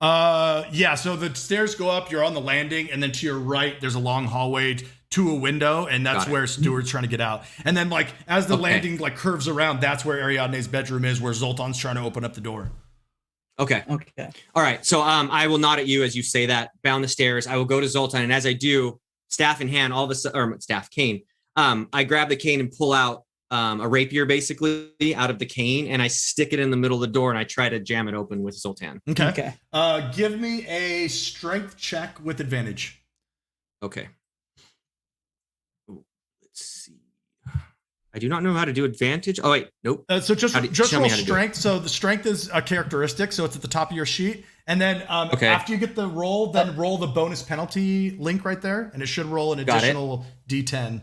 Yeah, so the stairs go up, you're on the landing, and then to your right, there's a long hallway to a window, and that's where Stuart's trying to get out. And then, like, as the landing, like, curves around, that's where Ariadne's bedroom is, where Zoltan's trying to open up the door. Okay. Okay. All right. So I will nod at you as you say that. Bound the stairs. I will go to Zoltan, and as I do, staff in hand, all of a sudden, or staff cane. I grab the cane and pull out a rapier, basically, out of the cane, and I stick it in the middle of the door, and I try to jam it open with Zoltan. Okay. Give me a strength check with advantage. Okay. Ooh, let's see. I do not know how to do advantage. Oh wait, nope. So just show roll me how to do it. strength. So the strength is a characteristic, so it's at the top of your sheet. And then after you get the roll, then roll the bonus penalty link right there, and it should roll an additional D10.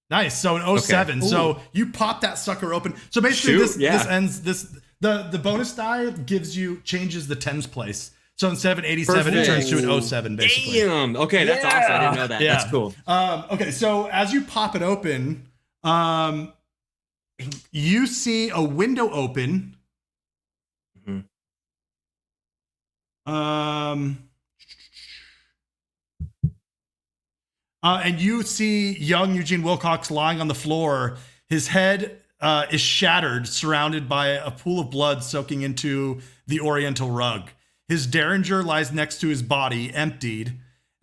Nice. So an 07. Okay. So you pop that sucker open. So basically this ends the bonus die changes the tens place. So instead of an 87, it turns to an 07 basically. Damn. Okay, that's awesome. I didn't know that. Yeah. That's cool. Okay, so as you pop it open, you see a window open. Mm-hmm. And you see young Eugene Wilcox lying on the floor. His head is shattered, surrounded by a pool of blood soaking into the oriental rug. His derringer lies next to his body, emptied.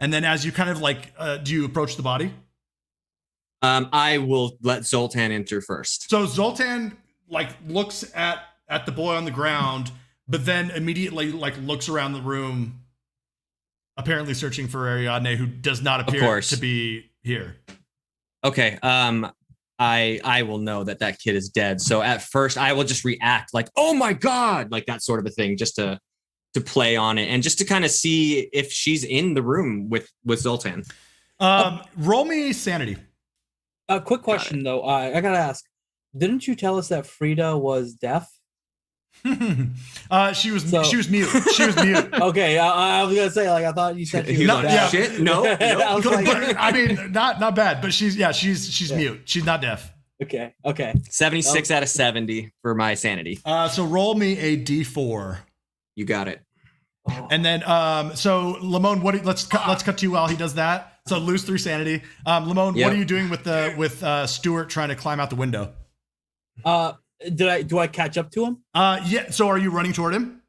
And then as you kind of do you approach the body? I will let Zoltan enter first. So Zoltan looks at the boy on the ground, but then immediately looks around the room, apparently searching for Ariadne, who does not appear to be here. Okay. I will know that kid is dead. So at first I will just react like, oh my God, like that sort of a thing, just to play on it and just to kind of see if she's in the room with Zoltan. Roll me sanity. A quick question though. I gotta ask, didn't you tell us that Frida was deaf? She was mute. She was mute. Okay, I was gonna say I thought you said she was deaf. Yeah. Shit. No. I was like, I mean, not bad, but she's mute. She's not deaf. Okay. 76 out of 70 for my sanity. So roll me a D4. You got it. And then, so Lamone, let's cut to you while he does that. So lose 3 sanity. Lamone, Yep. what are you doing with Stuart trying to climb out the window? Do I catch up to him? Yeah. So are you running toward him?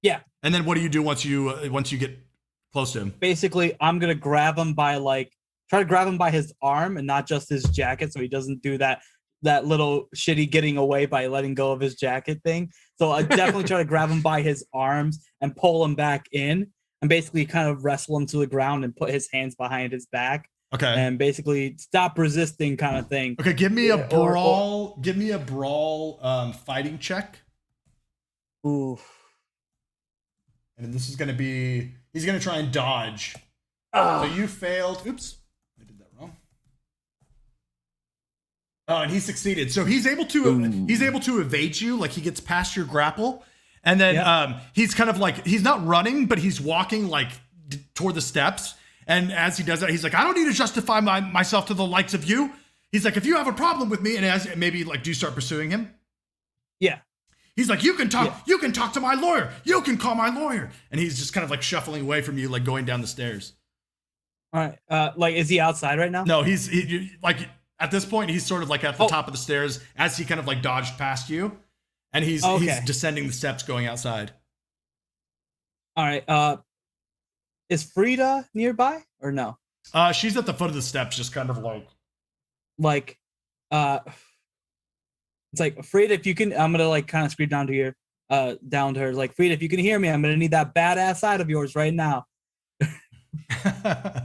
Yeah. And then what do you do once you get close to him? Basically, I'm gonna grab him by try to grab him by his arm and not just his jacket, so he doesn't do that little shitty getting away by letting go of his jacket thing. So I definitely try to grab him by his arms and pull him back in, and basically kind of wrestle him to the ground and put his hands behind his back. Okay. And basically stop resisting kind of thing. Okay, give me a brawl. Give me a brawl fighting check. Ooh. And this is going to be, he's going to try and dodge. Oh. So you failed. Oops. I did that wrong. Oh, and he succeeded. So he's able to evade you. Like he gets past your grapple. And then he's kind of he's not running, but he's walking toward the steps. And as he does that, he's like, I don't need to justify myself to the likes of you. He's like, if you have a problem with me, and as maybe do you start pursuing him? Yeah. He's like, you can talk to my lawyer. You can call my lawyer. And he's just kind of shuffling away from you, going down the stairs. All right. Is he outside right now? No, he's at this point, he's sort of at the top of the stairs as he kind of dodged past you. And he's descending the steps going outside. All right. Is Frida nearby or no? She's at the foot of the steps, just kind of it's like, Frida, if you can, I'm gonna kind of scream down to her, Frida, if you can hear me, I'm gonna need that badass side of yours right now.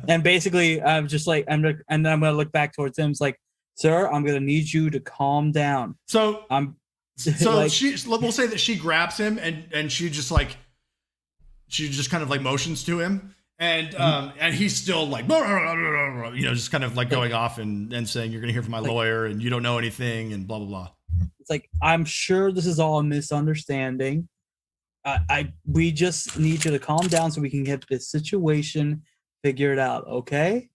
And basically, I'm just and then I'm gonna look back towards him. It's like, sir, I'm gonna need you to calm down. So we'll say that she grabs him and she just kind of motions to him, and and he's still just kind of going off and saying, you're gonna hear from my lawyer and you don't know anything and blah blah blah. It's like, I'm sure this is all a misunderstanding. We just need you to calm down so we can get this situation figured out, okay?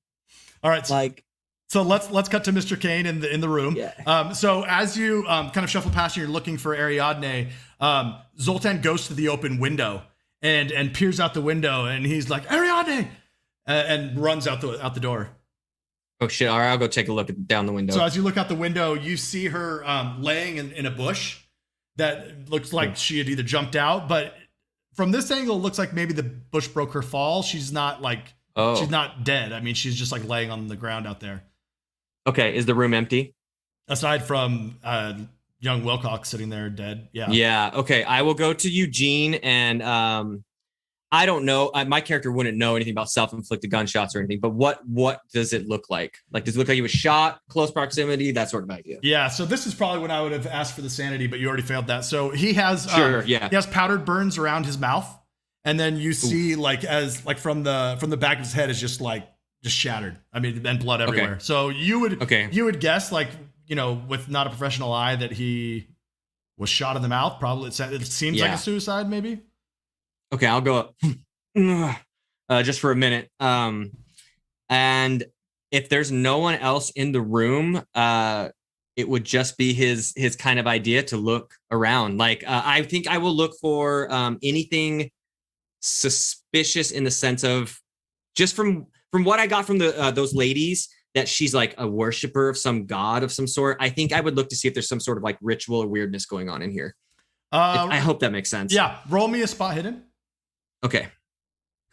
All right. So let's cut to Mr. Cain in the room. Yeah. So as you kind of shuffle past and you're looking for Ariadne, Zoltan goes to the open window and peers out the window, and he's like, Ariadne, and runs out the door. Oh shit! All right, I'll go take a look down the window. So as you look out the window, you see her laying in a bush that looks like she had either jumped out, but from this angle, it looks like maybe the bush broke her fall. She's not like she's not dead. I mean, she's just like laying on the ground out there. Okay, is the room empty? Aside from young Wilcox sitting there dead. Yeah. Yeah. Okay, I will go to Eugene, and I don't know. My character wouldn't know anything about self-inflicted gunshots or anything. But what does it look like? Like, does it look like he was shot, close proximity, that sort of idea? Yeah. So this is probably when I would have asked for the sanity, but you already failed that. So he has he has powdered burns around his mouth, and then you see from the back of his head is just shattered. I mean, and blood everywhere. Okay. So you would guess, like, you know, with not a professional eye, that he was shot in the mouth. Probably it seems like a suicide, maybe. Okay, I'll go just for a minute. And if there's no one else in the room, it would just be his kind of idea to look around. Like, I think I will look for anything suspicious in the sense of, just from what I got from those ladies, that she's like a worshiper of some god of some sort. I think I would look to see if there's some sort of like ritual or weirdness going on in here. I hope that makes sense. Yeah, roll me a spot hidden. Okay.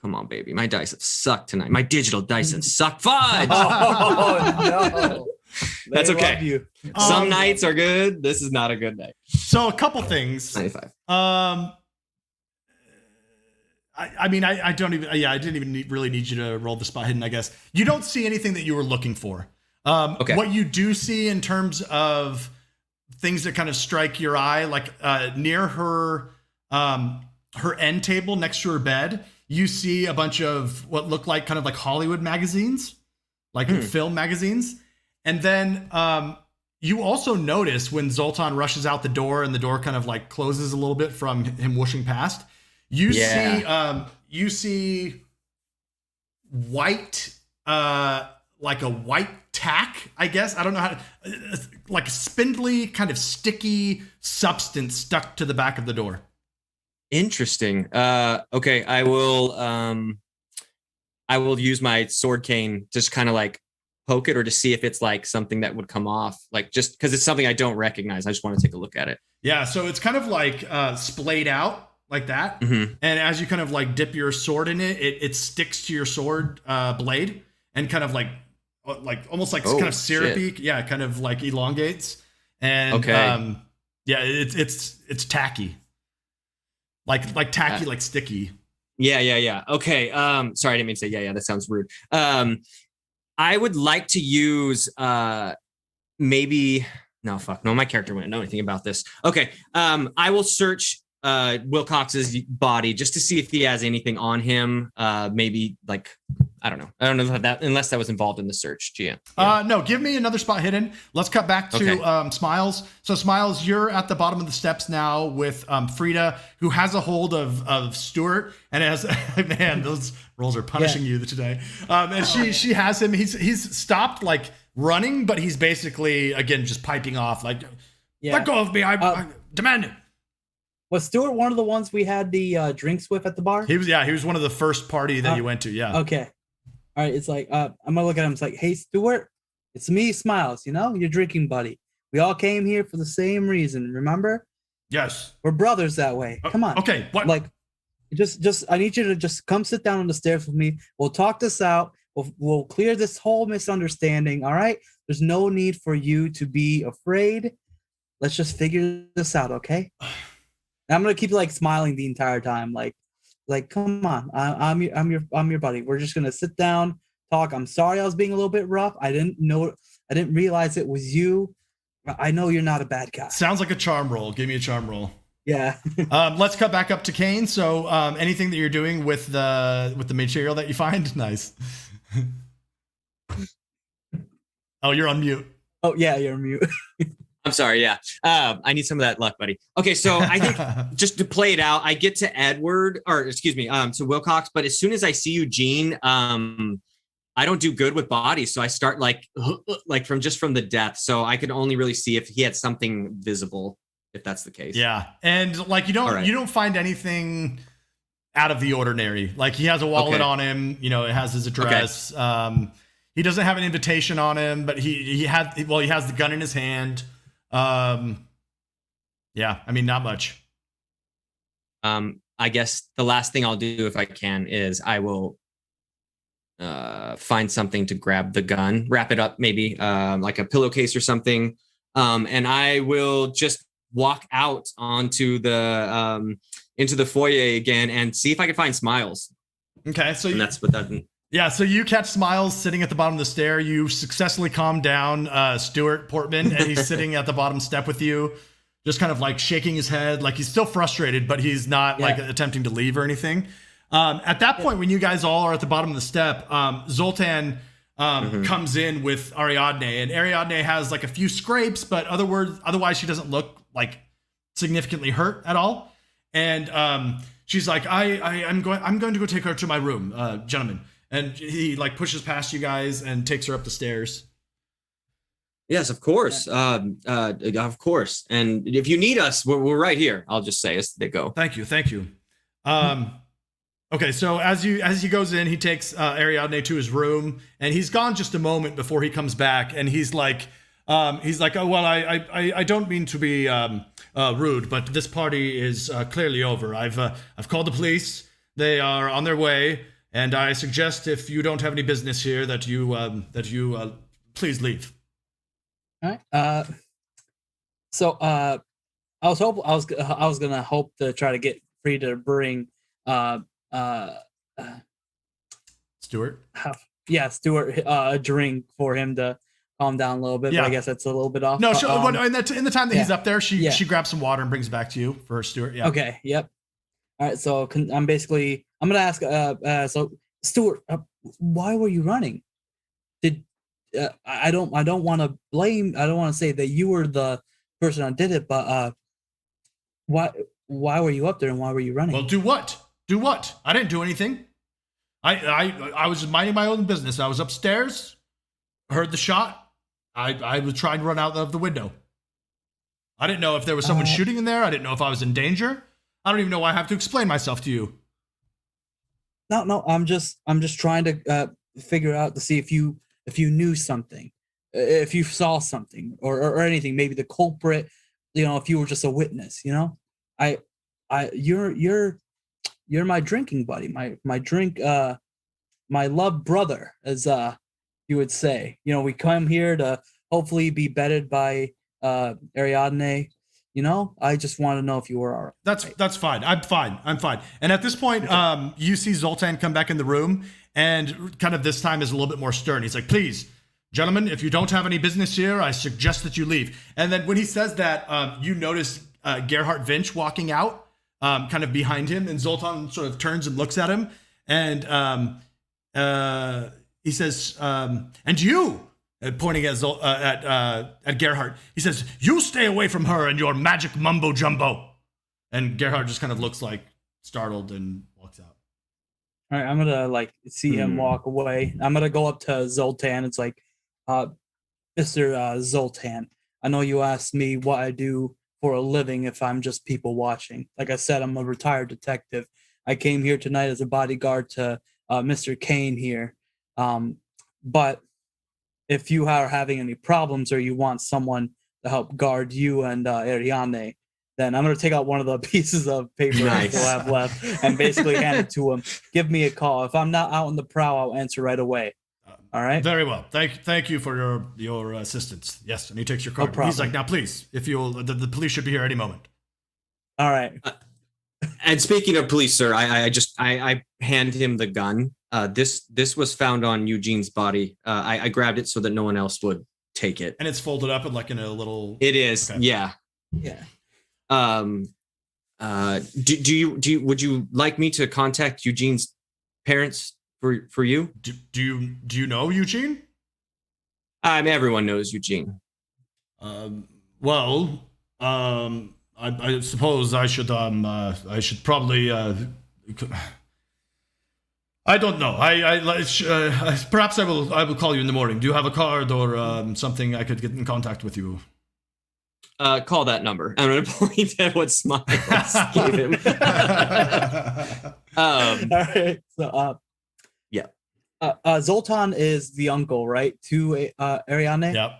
Come on, baby. My dice have sucked tonight. My digital dice have sucked. Fudge! Oh, no. That's They okay. love you. Some nights are good. This is not a good night. So a couple things. 95. I mean, I didn't even really need you to roll the spot hidden, I guess. You don't see anything that you were looking for. Okay. What you do see in terms of things that kind of strike your eye, like near her end table next to her bed, you see a bunch of what look like kind of like Hollywood magazines, like film magazines. And then you also notice when Zoltan rushes out the door and the door kind of like closes a little bit from him whooshing past, you see white, like a white tack, I guess. I don't know how to, like spindly kind of sticky substance stuck to the back of the door. Interesting. Okay, I will use my sword cane, just kind of like poke it, or to see if it's like something that would come off, like, just because it's something I don't recognize. I just want to take a look at it. Yeah, so it's kind of like splayed out like that. Mm-hmm. And as you kind of like dip your sword in it, it sticks to your sword blade and kind of like almost like kind of syrupy. Shit. Yeah, kind of like elongates. And it's tacky. Like tacky, like sticky. Yeah. Okay. Sorry, I didn't mean to say yeah. That sounds rude. I would like to use maybe no, my character wouldn't know anything about this. Okay. I will search Wilcox's body just to see if he has anything on him. Maybe like, I don't know that, unless that was involved in the search. GM. Yeah. No, give me another spot hidden. Let's cut back to Smiles. So Smiles, you're at the bottom of the steps now with Frida, who has a hold of Stuart, and has man, those rolls are punishing you today. And she has him. He's stopped like running, but he's basically again just piping off like, let go of me. I demand it. Was Stuart one of the ones we had the drinks with at the bar? He was one of the first party that you went to. Yeah. Okay. All right. It's like, I'm gonna look at him. It's like, hey, Stuart, it's me, Smiles. You know, your drinking buddy. We all came here for the same reason. Remember? Yes. We're brothers that way. Come on. Okay. What? Like, just I need you to just come sit down on the stairs with me. We'll talk this out. We'll clear this whole misunderstanding. All right. There's no need for you to be afraid. Let's just figure this out. Okay. And I'm gonna keep like smiling the entire time, like come on, I'm your buddy. We're just gonna sit down, talk. I'm sorry I was being a little bit rough. I didn't realize it was you. I know you're not a bad guy. Sounds like a charm roll. Give me a charm roll. Yeah. Let's cut back up to Cain. So anything that you're doing with the material that you find, nice. Oh, you're on mute. Oh yeah, you're on mute. I'm sorry. Yeah. I need some of that luck, buddy. Okay. So I think just to play it out, I get to to Wilcox, but as soon as I see Eugene, I don't do good with bodies. So I start like from the depth. So I could only really see if he had something visible, if that's the case. Yeah. And like, you don't find anything out of the ordinary. Like he has a wallet on him, it has his address. Okay. He doesn't have an invitation on him, but he has the gun in his hand. Yeah, I mean, not much. I guess the last thing I'll do if I can is I will find something to grab the gun, wrap it up, maybe like a pillowcase or something, and I will just walk out onto the into the foyer again and see if I can find Smiles. Okay, so and that's what that. Yeah, so you catch Smiles sitting at the bottom of the stair. You successfully calm down Stuart Portman, and he's sitting at the bottom step with you, just kind of like shaking his head, like he's still frustrated, but he's not like attempting to leave or anything. At that point, when you guys all are at the bottom of the step, Zoltan comes in with Ariadne, and Ariadne has like a few scrapes, but otherwise she doesn't look like significantly hurt at all. And she's like, I'm going to go take her to my room, gentlemen. And he like pushes past you guys and takes her up the stairs. Yes, of course. Of course. And if you need us, we're right here. I'll just say as they go. Thank you. Okay, so as he goes in, he takes Ariadne to his room, and he's gone just a moment before he comes back, and he's like, oh well, I don't mean to be rude, but this party is clearly over. I've called the police. They are on their way. And I suggest, if you don't have any business here, that you please leave. All right. So I was gonna hope to try to get free to bring Stuart. Stuart a drink for him to calm down a little bit. Yeah. But I guess that's a little bit off. No, in the time that he's up there, she grabs some water and brings it back to you for Stuart. Yeah. Okay. Yep. All right. So I'm gonna ask. So Stuart, why were you running? I don't want to blame. I don't want to say that you were the person that did it, but why were you up there and why were you running? Well, do what? I didn't do anything. I was minding my own business. I was upstairs, heard the shot. I was trying to run out of the window. I didn't know if there was someone shooting in there. I didn't know if I was in danger. I don't even know why I have to explain myself to you. No, I'm just trying to figure out to see if you knew something, if you saw something or anything, maybe the culprit, if you were just a witness, you're my drinking buddy, my drink, my love brother, as you would say. We come here to hopefully be bedded by Ariadne. I just want to know if you were all right. That's fine. I'm fine. And at this point, you see Zoltan come back in the room, and kind of this time is a little bit more stern. He's like, please, gentlemen, if you don't have any business here, I suggest that you leave. And then when he says that, you notice Gerhard Vinch walking out, kind of behind him, and Zoltan sort of turns and looks at him, and he says, and you, pointing at Gerhard, he says, you stay away from her and your magic mumbo jumbo. And Gerhard just kind of looks like startled and walks out. All right, I'm gonna see him walk away. I'm gonna go up to Zoltan. It's like, Mr. Zoltan, I know you asked me what I do for a living if I'm just people watching. Like I said, I'm a retired detective. I came here tonight as a bodyguard to Mr. Cain here. But if you are having any problems or you want someone to help guard you and Ariadne, then I'm going to take out one of the pieces of paper I still have left and basically hand it to him. Give me a call. If I'm not out on the prowl, I'll answer right away. All right? Very well. Thank you for your assistance. Yes, and he takes your card. No problem. He's like, now please, if you'll, the police should be here any moment. All right. And speaking of police, sir, I hand him the gun. This was found on Eugene's body. I grabbed it so that no one else would take it. And it's folded up in a little. It is, okay. Yeah. Would you like me to contact Eugene's parents for you? Do you know Eugene? Everyone knows Eugene. I suppose I should probably I don't know. Perhaps I will call you in the morning. Do you have a card or something I could get in contact with you? Call that number. I'm going to point at what Smiles gave him. All right. So, Zoltan is the uncle, right? To Ariadne? Yep.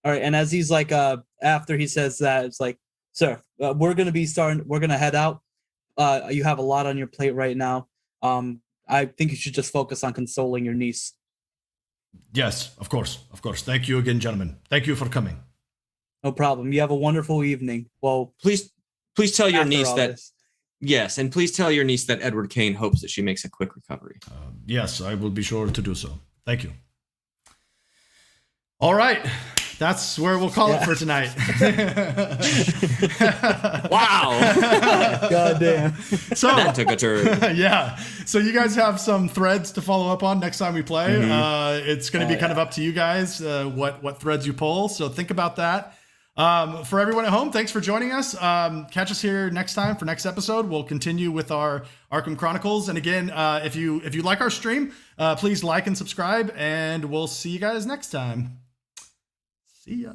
All right. And as he's like, after he says that, it's like, sir, we're going to head out. you have a lot on your plate right now. I think you should just focus on consoling your niece. Yes, of course. Thank you again, gentlemen. Thank you for coming. No problem. You have a wonderful evening. Well, Please tell your after niece all that this. yes, and please tell your niece that Edward Cain hopes that she makes a quick recovery. Yes, I will be sure to do so. Thank you. All right. That's where we'll call it for tonight. Wow, God damn. So that took a turn. yeah. So you guys have some threads to follow up on next time we play. It's going to be kind of up to you guys what threads you pull. So think about that. For everyone at home, thanks for joining us. Catch us here next time for next episode. We'll continue with our Arkham Chronicles. And again, if you like our stream, please like and subscribe, and we'll see you guys next time. See ya.